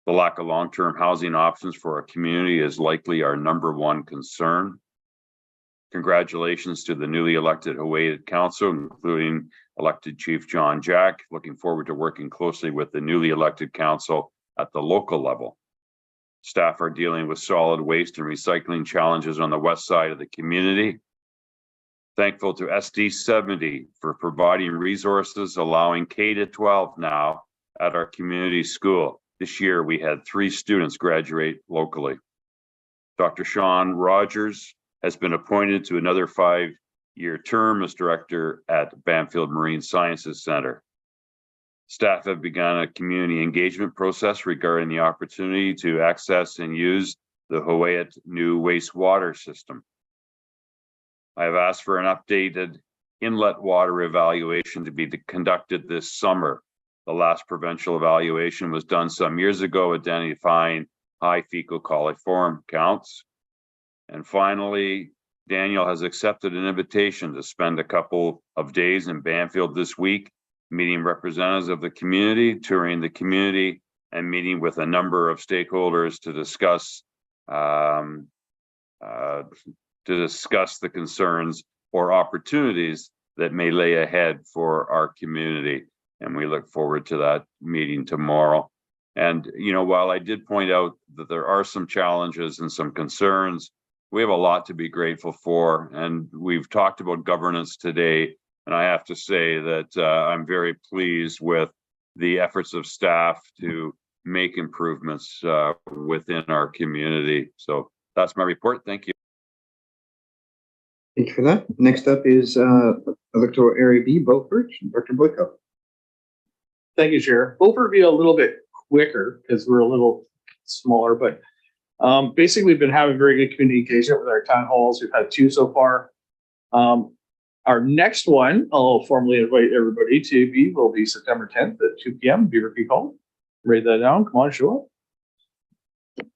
The lack of long-term housing options for our community is likely our #1 concern. Congratulations to the newly elected Huu-ay-aht Council, including elected Chief John Jack. Looking forward to working closely with the newly elected council at the local level. Staff are dealing with solid waste and recycling challenges on the west side of the community. Thankful to SD70 for providing resources, allowing K-12 now at our community school. This year, we had 3 students graduate locally. Dr. Sean Rogers has been appointed to another 5-year term as director at Banfield Marine Sciences Center. Staff have begun a community engagement process regarding the opportunity to access and use the Huu-ay-aht new wastewater system. I have asked for an updated inlet water evaluation to be conducted this summer. The last provincial evaluation was done some years ago, identifying high fecal coliform counts. And finally, Daniel has accepted an invitation to spend a couple of days in Banfield this week, meeting representatives of the community, touring the community, and meeting with a number of stakeholders to discuss the concerns or opportunities that may lay ahead for our community. And we look forward to that meeting tomorrow. And, you know, while I did point out that there are some challenges and some concerns, we have a lot to be grateful for. And we've talked about governance today. And I have to say that I'm very pleased with the efforts of staff to make improvements within our community. So that's my report. Thank you. Thank you for that. Next up is electoral area B, Beaufort, Dr. Boyko. Thank you, Chair. Beaufort will be a little bit quicker because we're a little smaller, but basically we've been having very good community engagement with our town halls. We've had 2 so far. Our next one, I'll formally invite everybody to be, will be September 10th at 2 p.m. Beaver Creek Hall. Write that down. Come on, show up.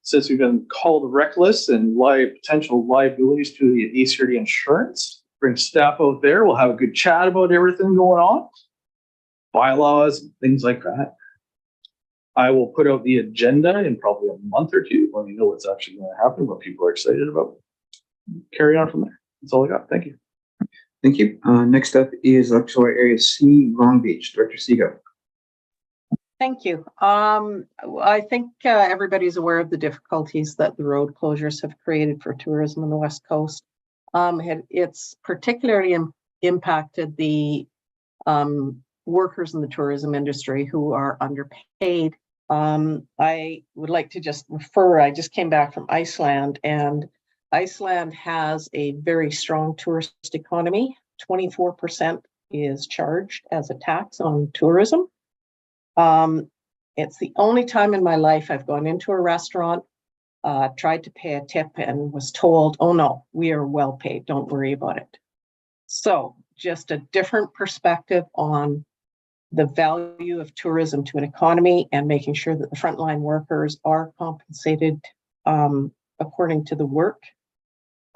Since we've been called reckless and potential liabilities to the ECRD insurance, bring staff out there. We'll have a good chat about everything going on, bylaws, things like that. I will put out the agenda in probably a month or 2 when we know what's actually going to happen, what people are excited about. Carry on from there. That's all I got. Thank you. Thank you. Next up is electoral area C, Long Beach, Director Siga. Thank you. I think everybody's aware of the difficulties that the road closures have created for tourism on the West Coast. It's particularly impacted the workers in the tourism industry who are underpaid. I would like to just refer, I just came back from Iceland, and Iceland has a very strong tourist economy. 24% is charged as a tax on tourism. It's the only time in my life I've gone into a restaurant, tried to pay a tip and was told, oh no, we are well paid, don't worry about it. So just a different perspective on the value of tourism to an economy and making sure that the frontline workers are compensated according to the work.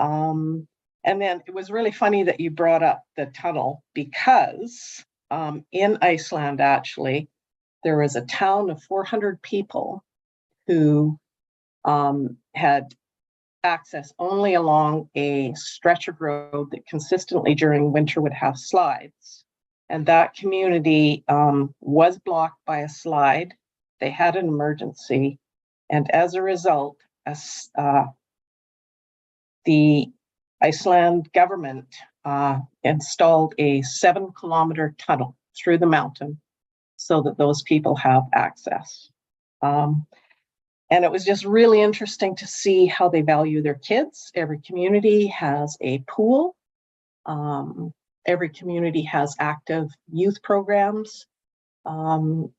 And then it was really funny that you brought up the tunnel, because in Iceland, actually, there was a town of 400 people who had access only along a stretch of road that consistently during winter would have slides. And that community was blocked by a slide. They had an emergency. And as a result, the Iceland government installed a 7-kilometer tunnel through the mountain so that those people have access. And it was just really interesting to see how they value their kids. Every community has a pool. Every community has active youth programs. And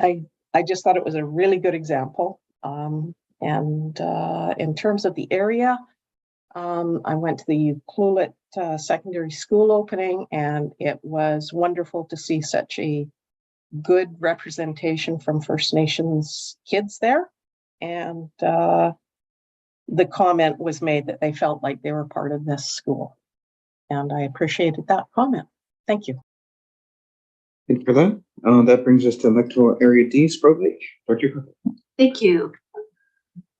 I just thought it was a really good example. And in terms of the area, I went to the Ucluelet Secondary School opening, and it was wonderful to see such a good representation from First Nations kids there. And the comment was made that they felt like they were part of this school. And I appreciated that comment. Thank you. Thank you for that. That brings us to electoral area D, Sprout Lake. Dr. Cook. Thank you.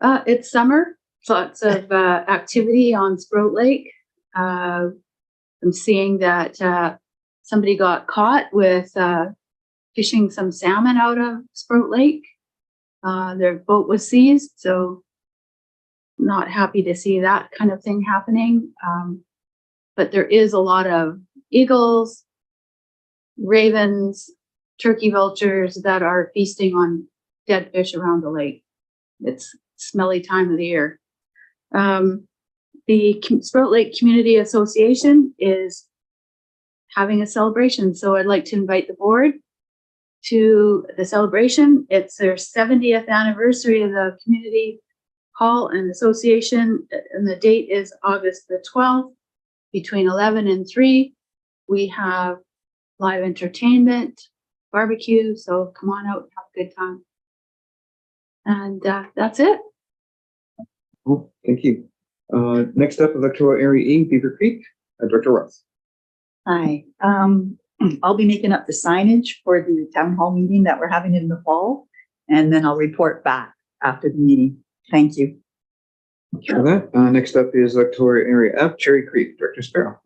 It's summer, lots of activity on Sprout Lake. I'm seeing that somebody got caught with fishing some salmon out of Sprout Lake. Their boat was seized, so not happy to see that kind of thing happening. But there is a lot of eagles, ravens, turkey vultures that are feasting on dead fish around the lake. It's smelly time of the year. The Sprout Lake Community Association is having a celebration, so I'd like to invite the board to the celebration. It's their 70th anniversary of the community hall and association, and the date is August the 12th between 11 and 3. We have live entertainment, barbecue, so come on out and have a good time. And that's it. Cool. Thank you. Next up, electoral area E, Beaver Creek, Director Ross. Hi. I'll be making up the signage for the town hall meeting that we're having in the fall, and then I'll report back after the meeting. Thank you. Thank you for that. Next up is electoral area F, Cherry Creek, Director Sparrow.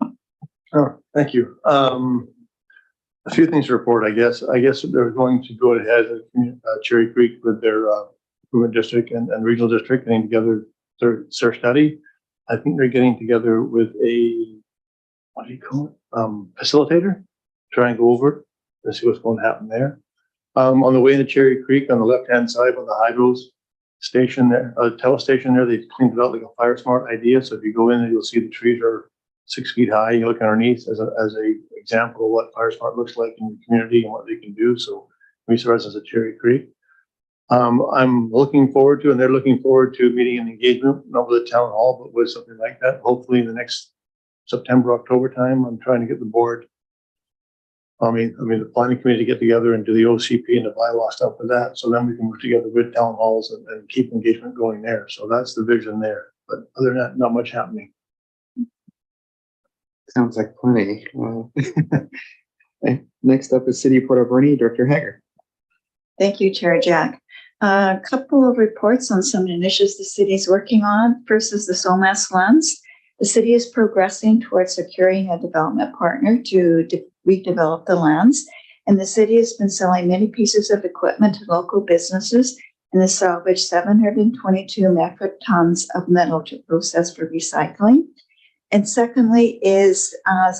Oh, thank you. A few things to report, I guess. I guess they're going to go ahead at Cherry Creek with their improvement district and regional district getting together their study. I think they're getting together with a, what do you call it? Facilitator, try and go over and see what's going to happen there. On the way into Cherry Creek, on the left-hand side on the hydros station there, telestation there, they cleaned it out like a Fire Smart idea. So if you go in and you'll see the trees are 6 feet high. You look underneath as a example of what Fire Smart looks like in the community and what they can do. So resources at Cherry Creek. I'm looking forward to, and they're looking forward to meeting an engagement, not with the town hall, but with something like that. Hopefully in the next September, October time. I'm trying to get the board, the planning committee to get together and do the OCP and the bylaw stuff with that. So then we can work together with town halls and keep engagement going there. So that's the vision there. But other than that, not much happening. Sounds like plenty. Next up is City of Port Alberni, Director Hager. Thank you, Chair Jack. A couple of reports on some initiatives the city is working on. First is the SOMAS lands. The city is progressing towards securing a development partner to redevelop the lands. And the city has been selling many pieces of equipment to local businesses and has salvaged 722 metric tons of metal to process for recycling. And secondly is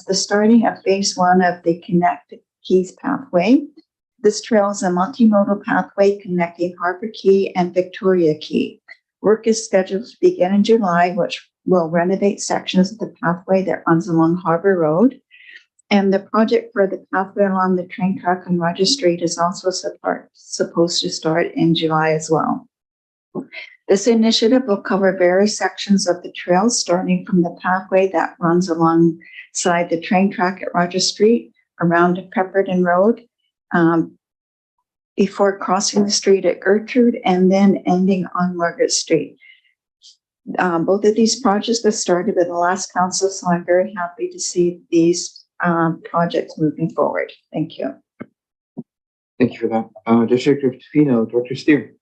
the starting of phase 1 of the Connect Keys pathway. This trail is a multimodal pathway connecting Harper Key and Victoria Key. Work is scheduled to begin in July, which will renovate sections of the pathway that runs along Harbor Road. And the project for the pathway along the train track on Roger Street is also supposed to start in July as well. This initiative will cover various sections of the trail, starting from the pathway that runs alongside the train track at Roger Street, around to Pepperton Road, before crossing the street at Gertrude, and then ending on Margaret Street. Both of these projects were started with the last council, so I'm very happy to see these projects moving forward. Thank you. Thank you for that. District of Tofino, Director Steer.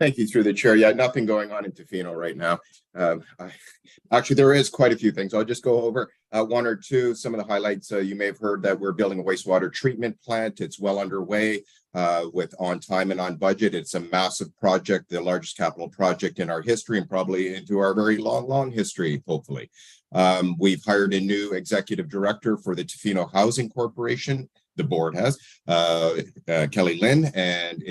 Thank you, through the chair. Yeah, nothing going on in Tofino right now. Actually, there is quite a few things. I'll just go over one or two. Some of the highlights, you may have heard that we're building a wastewater treatment plant. It's well underway with on time and on budget. It's a massive project, the largest capital project in our history and probably into our very long history, hopefully. We've hired a new executive director for the Tofino Housing Corporation. The board has Kelly Lynn, and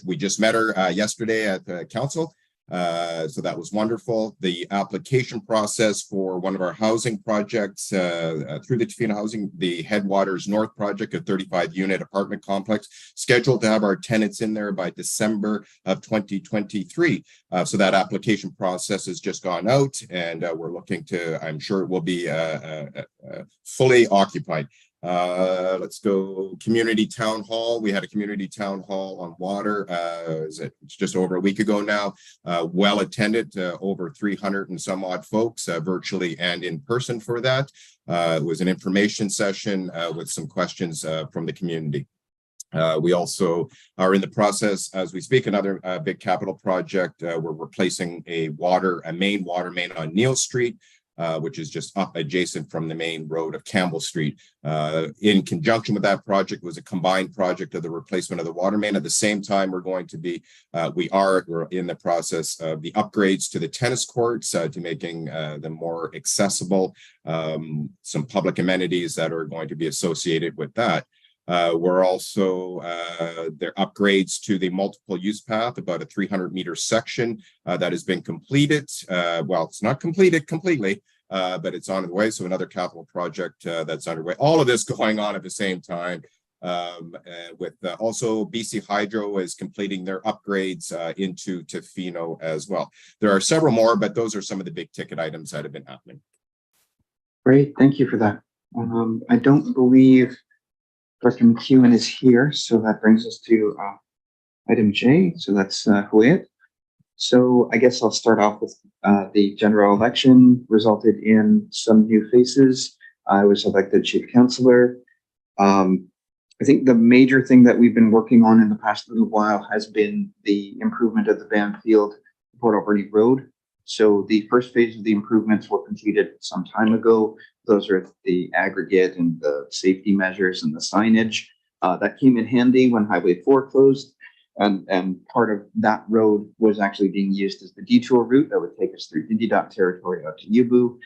we just met her yesterday at the council, so that was wonderful. The application process for one of our housing projects through the Tofino Housing, the Headwaters North project, a 35-unit apartment complex, scheduled to have our tenants in there by December of 2023. So that application process has just gone out, and we're looking to, I'm sure it will be fully occupied. Let's go community town hall. We had a community town hall on water. It's just over a week ago now. Well attended, over 300 and some odd folks, virtually and in person for that. It was an information session with some questions from the community. We also are in the process, as we speak, another big capital project. We're replacing a main water main on Neil Street, which is just up adjacent from the main road of Campbell Street. In conjunction with that project was a combined project of the replacement of the water main. At the same time, we're going to be, we're in the process of the upgrades to the tennis courts, to making them more accessible, some public amenities that are going to be associated with that. We're also, there are upgrades to the multiple use path, about a 300-meter section that has been completed. Well, it's not completed completely, but it's on the way. So another capital project that's underway. All of this going on at the same time. With also BC Hydro is completing their upgrades into Tofino as well. There are several more, but those are some of the big ticket items that have been happening. Great, thank you for that. I don't believe Dr. McEwen is here, so that brings us to item J. So that's Huayet. So I guess I'll start off with the general election resulted in some new faces. I was elected chief councillor. I think the major thing that we've been working on in the past little while has been the improvement of the Banfield Port Alberni Road. So the first phase of the improvements were completed some time ago. Those are the aggregate and the safety measures and the signage. That came in handy when Highway 4 closed. And part of that road was actually being used as the detour route that would take us through Dindy Dot territory out to Yubu.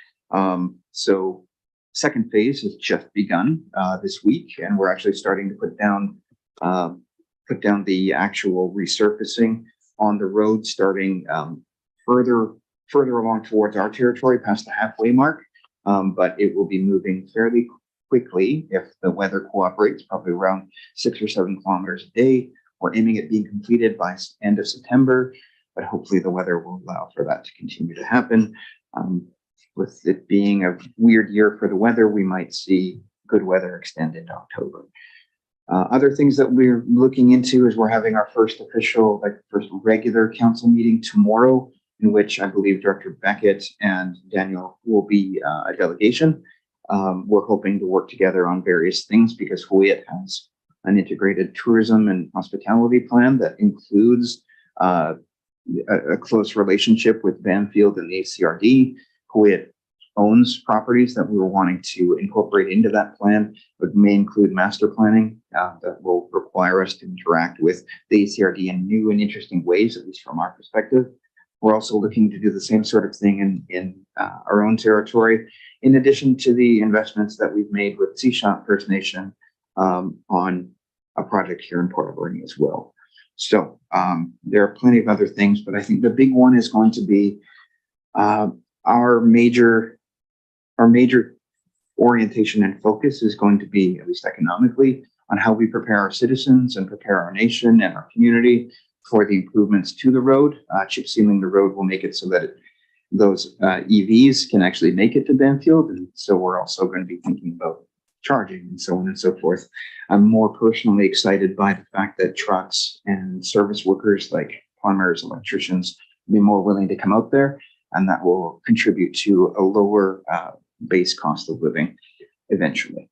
So second phase has just begun this week, and we're actually starting to put down the actual resurfacing on the road, starting further along towards our territory past the halfway mark. But it will be moving fairly quickly if the weather cooperates, probably around 6 or 7 kilometers a day. We're aiming at being completed by end of September, but hopefully the weather will allow for that to continue to happen. With it being a weird year for the weather, we might see good weather extend into October. Other things that we're looking into is we're having our first official, first regular council meeting tomorrow, in which I believe Director Beckett and Daniel will be a delegation. We're hoping to work together on various things because Huayet has an integrated tourism and hospitality plan that includes a close relationship with Banfield and the ACRD. Huayet owns properties that we were wanting to incorporate into that plan, but may include master planning that will require us to interact with the ACRD in new and interesting ways, at least from our perspective. We're also looking to do the same sort of thing in our own territory, in addition to the investments that we've made with Seashot First Nation on a project here in Port Alberni as well. So there are plenty of other things, but I think the big one is going to be our major our major orientation and focus is going to be, at least economically, on how we prepare our citizens and prepare our nation and our community for the improvements to the road. Chip sealing the road will make it so that those EVs can actually make it to Banfield. And so we're also going to be thinking about charging and so on and so forth. I'm more personally excited by the fact that trucks and service workers like plumbers, electricians, be more willing to come out there, and that will contribute to a lower base cost of living eventually.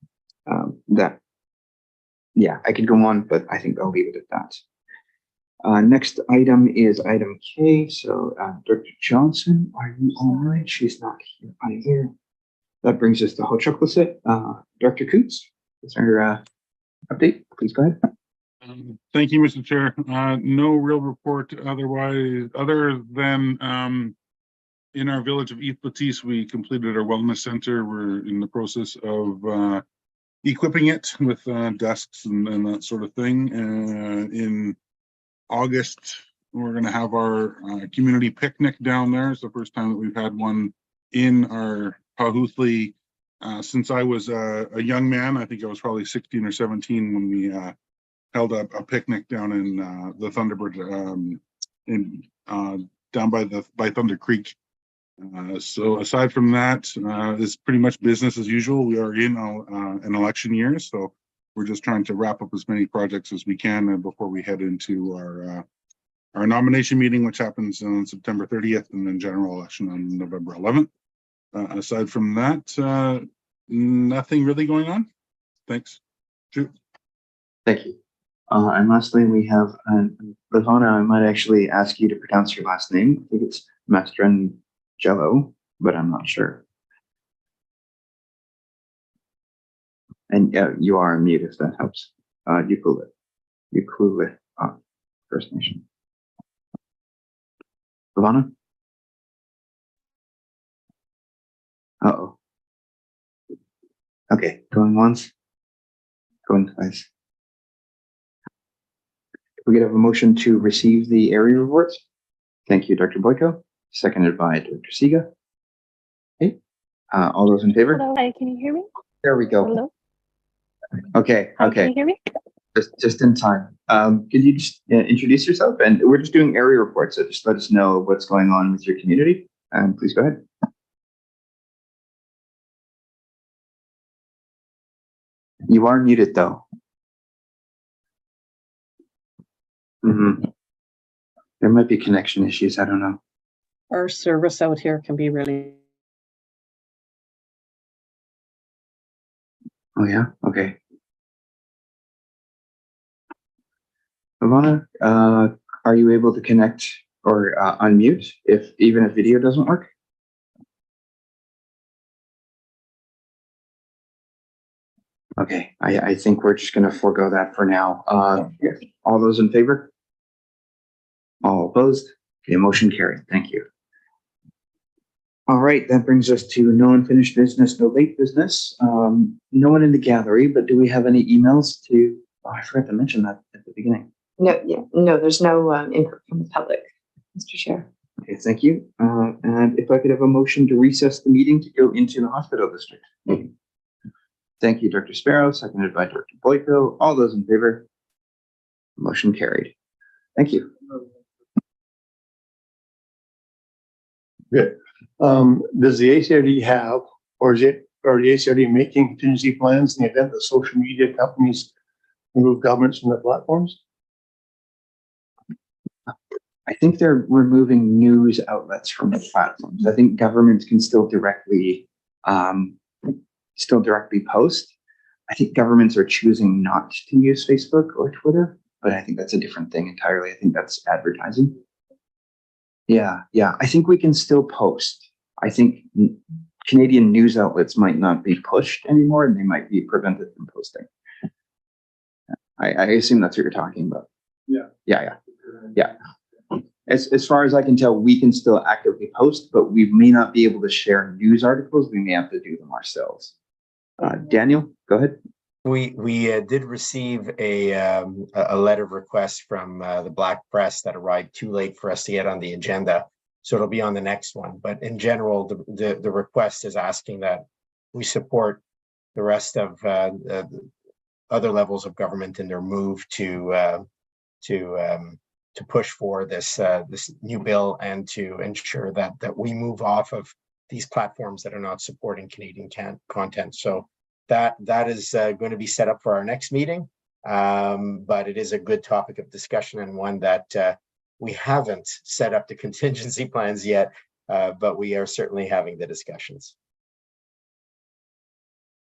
I could go on, but I think I'll leave it at that. Next item is item K. So Dr. Johnson, are you all right? She's not here either. That brings us to Hochukwasit. Dr. Coots, is there update? Please go ahead. Thank you, Mr. Chair. No real report otherwise, other than in our village of East Batiste, we completed our wellness center. We're in the process of equipping it with desks and that sort of thing. In August, we're going to have our community picnic down there. It's the first time that we've had one in our Pahoothly since I was a young man. I think I was probably 16 or 17 when we held a picnic down in the Thunderbird down by Thunder Creek. So aside from that, it's pretty much business as usual. We are in an election year, so we're just trying to wrap up as many projects as we can before we head into our nomination meeting, which happens on September 30th, and then general election on November 11th. Aside from that, nothing really going on. Thanks. Sure. Thank you. And lastly, we have Lavana. I might actually ask you to pronounce your last name. I think it's Mastrangelo, but I'm not sure. And you are on mute if that helps. Ukulele, First Nation. Lavana? Uh-oh. Okay, going once. Going twice. We could have a motion to receive the area reports. Thank you, Dr. Boyko. Seconded by Dr. Siga. Okay, all those in favor? Hello, hi, can you hear me? There we go. Hello? Okay, Hi, okay. can you hear me? Just in time. Could you just introduce yourself? And we're just doing area reports, so just let us know what's going on with your community. And please go ahead. You are muted though. There might be connection issues. I don't know. Our service out here can be really. Oh yeah. Okay. Ivana, are you able to connect or unmute even if video doesn't work? Okay, I think we're just going to forego that for now. All those in favor? All opposed? Okay, motion carried. Thank you. All right, that brings us to no unfinished business, no late business. No one in the gallery, but do we have any emails to? Oh, I forgot to mention that at the beginning. No, there's no input from the public, Mr. Chair. Okay, thank you. And if I could have a motion to recess the meeting to go into the hospital district meeting. Thank you, Dr. Sparrow, seconded by Dr. Boyko. All those in favor? Motion carried. Thank you. Good. Does the ACRD have, or the ACRD making contingency plans in the event that social media companies remove governments from their platforms? I think they're removing news outlets from the platforms. I think governments can still directly post. I think governments are choosing not to use Facebook or Twitter, but I think that's a different thing entirely. I think that's advertising. Yeah. I think we can still post. I think Canadian news outlets might not be pushed anymore, and they might be prevented from posting. I assume that's what you're talking about. Yeah. As far as I can tell, we can still actively post, but we may not be able to share news articles. We may have to do them ourselves. Daniel, go ahead. We did receive a letter of request from the Black Press that arrived too late for us to get on the agenda, so it'll be on the next one. But in general, the request is asking that we support the rest of other levels of government in their move to push for this new bill and to ensure that we move off of these platforms that are not supporting Canadian content. So that is going to be set up for our next meeting. But it is a good topic of discussion and one that we haven't set up the contingency plans yet, but we are certainly having the discussions.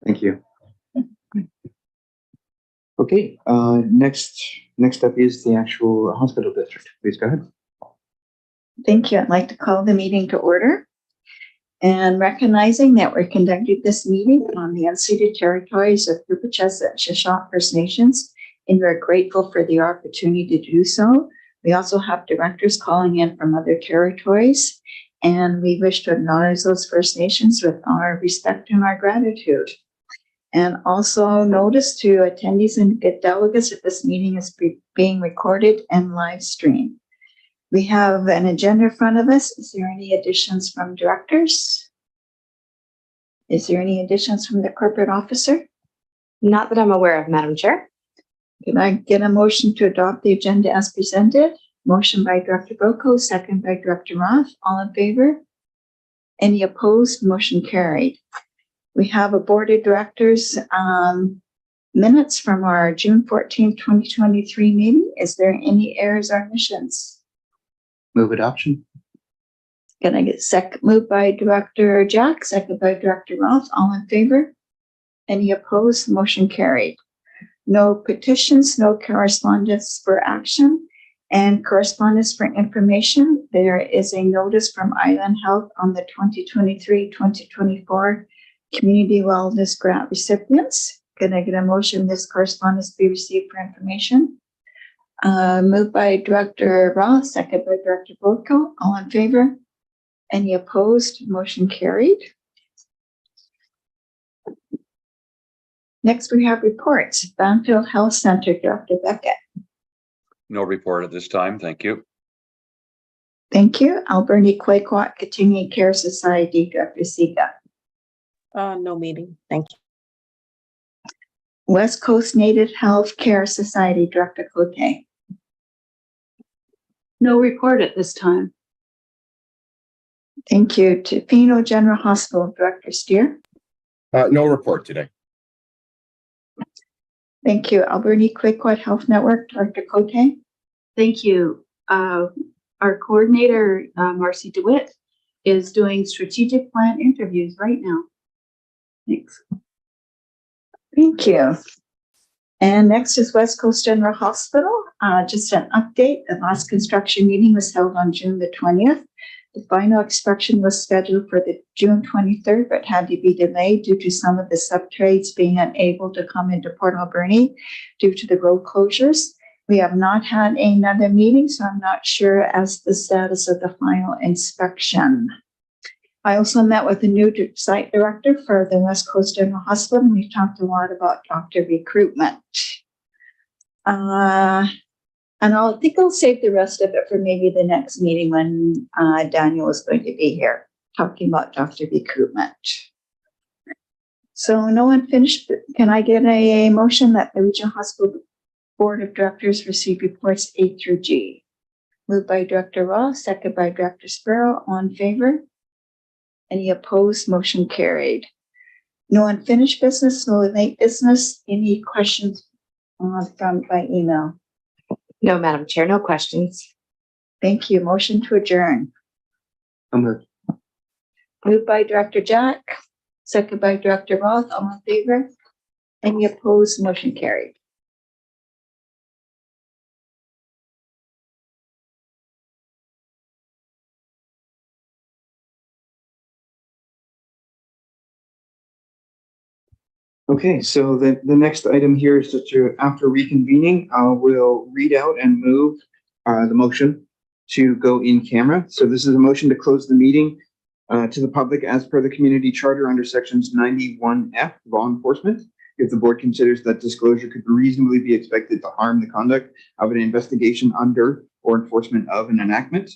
Thank you. Okay, next up is the actual hospital district. Please go ahead. Thank you. I'd like to call the meeting to order. And recognizing that we're conducting this meeting on the unceded territories of Pupuchas and Shuswap First Nations, and we're grateful for the opportunity to do so. We also have directors calling in from other territories, and we wish to acknowledge those First Nations with our respect and our gratitude. And also notice to attendees and delegates that this meeting is being recorded and live streamed. We have an agenda in front of us. Is there any additions from directors? Is there any additions from the corporate officer? Not that I'm aware of, Madam Chair. Can I get a motion to adopt the agenda as presented? Motion by Director Boyko, second by Director Roth. All in favor? Any opposed? Motion carried. We have a board of directors minutes from our June 14th, 2023 meeting. Is there any errors or omissions? Move adoption. Can I get moved by Director Jack, second by Director Roth? All in favor? Any opposed? Motion carried. No petitions, no correspondence for action, and correspondence for information. There is a notice from Island Health on the 2023-2024 Community Wellness Grant recipients. Can I get a motion this correspondence be received for information? Moved by Director Roth, second by Director Boyko. All in favor? Any opposed? Motion carried. Next, we have reports. Banfield Health Center, Director Beckett. No report at this time. Thank you. Thank you. Alberni Quaquot Continuing Care Society, Director Siga. No meeting. Thank you. West Coast Native Health Care Society, Director Cote. No report at this time. Thank you. Tofino General Hospital, Director Steer. No report today. Thank you. Alberni Quaquot Health Network, Director Cote. Thank you. Our coordinator, Marcy DeWitt, is doing strategic plan interviews right now. Thanks. Thank you. And next is West Coast General Hospital. Just an update. The last construction meeting was held on June the 20th. The final inspection was scheduled for the June 23rd, but had to be delayed due to some of the sub-trades being unable to come into Port Alberni due to the road closures. We have not had another meeting, so I'm not sure as the status of the final inspection. I also met with the new site director for the West Coast General Hospital, and we talked a lot about doctor recruitment. And I think I'll save the rest of it for maybe the next meeting when Daniel is going to be here talking about doctor recruitment. So no one finished. Can I get a motion that the Regional Hospital Board of Directors receive reports A through G? Moved by Director Roth, second by Director Sparrow. All in favor? Any opposed? Motion carried. No unfinished business, no late business. Any questions by email? No, Madam Chair, no questions. Thank you. Motion to adjourn. Moved. Moved by Director Jack, second by Director Roth. All in favor? Any opposed? Motion carried. Okay, so the next item here is just to, after reconvening, we'll read out and move the motion to go in camera. So this is a motion to close the meeting to the public as per the community charter under sections 91F, law enforcement. If the board considers that disclosure could reasonably be expected to harm the conduct of an investigation under or enforcement of an enactment.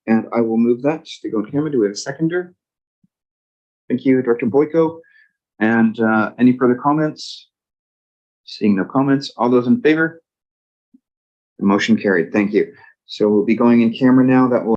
And I will move that to go in camera. Do we have a seconder? Thank you, Director Boyko. And any further comments? Seeing no comments, all those in favor? The motion carried. Thank you. So we'll be going in camera now. That will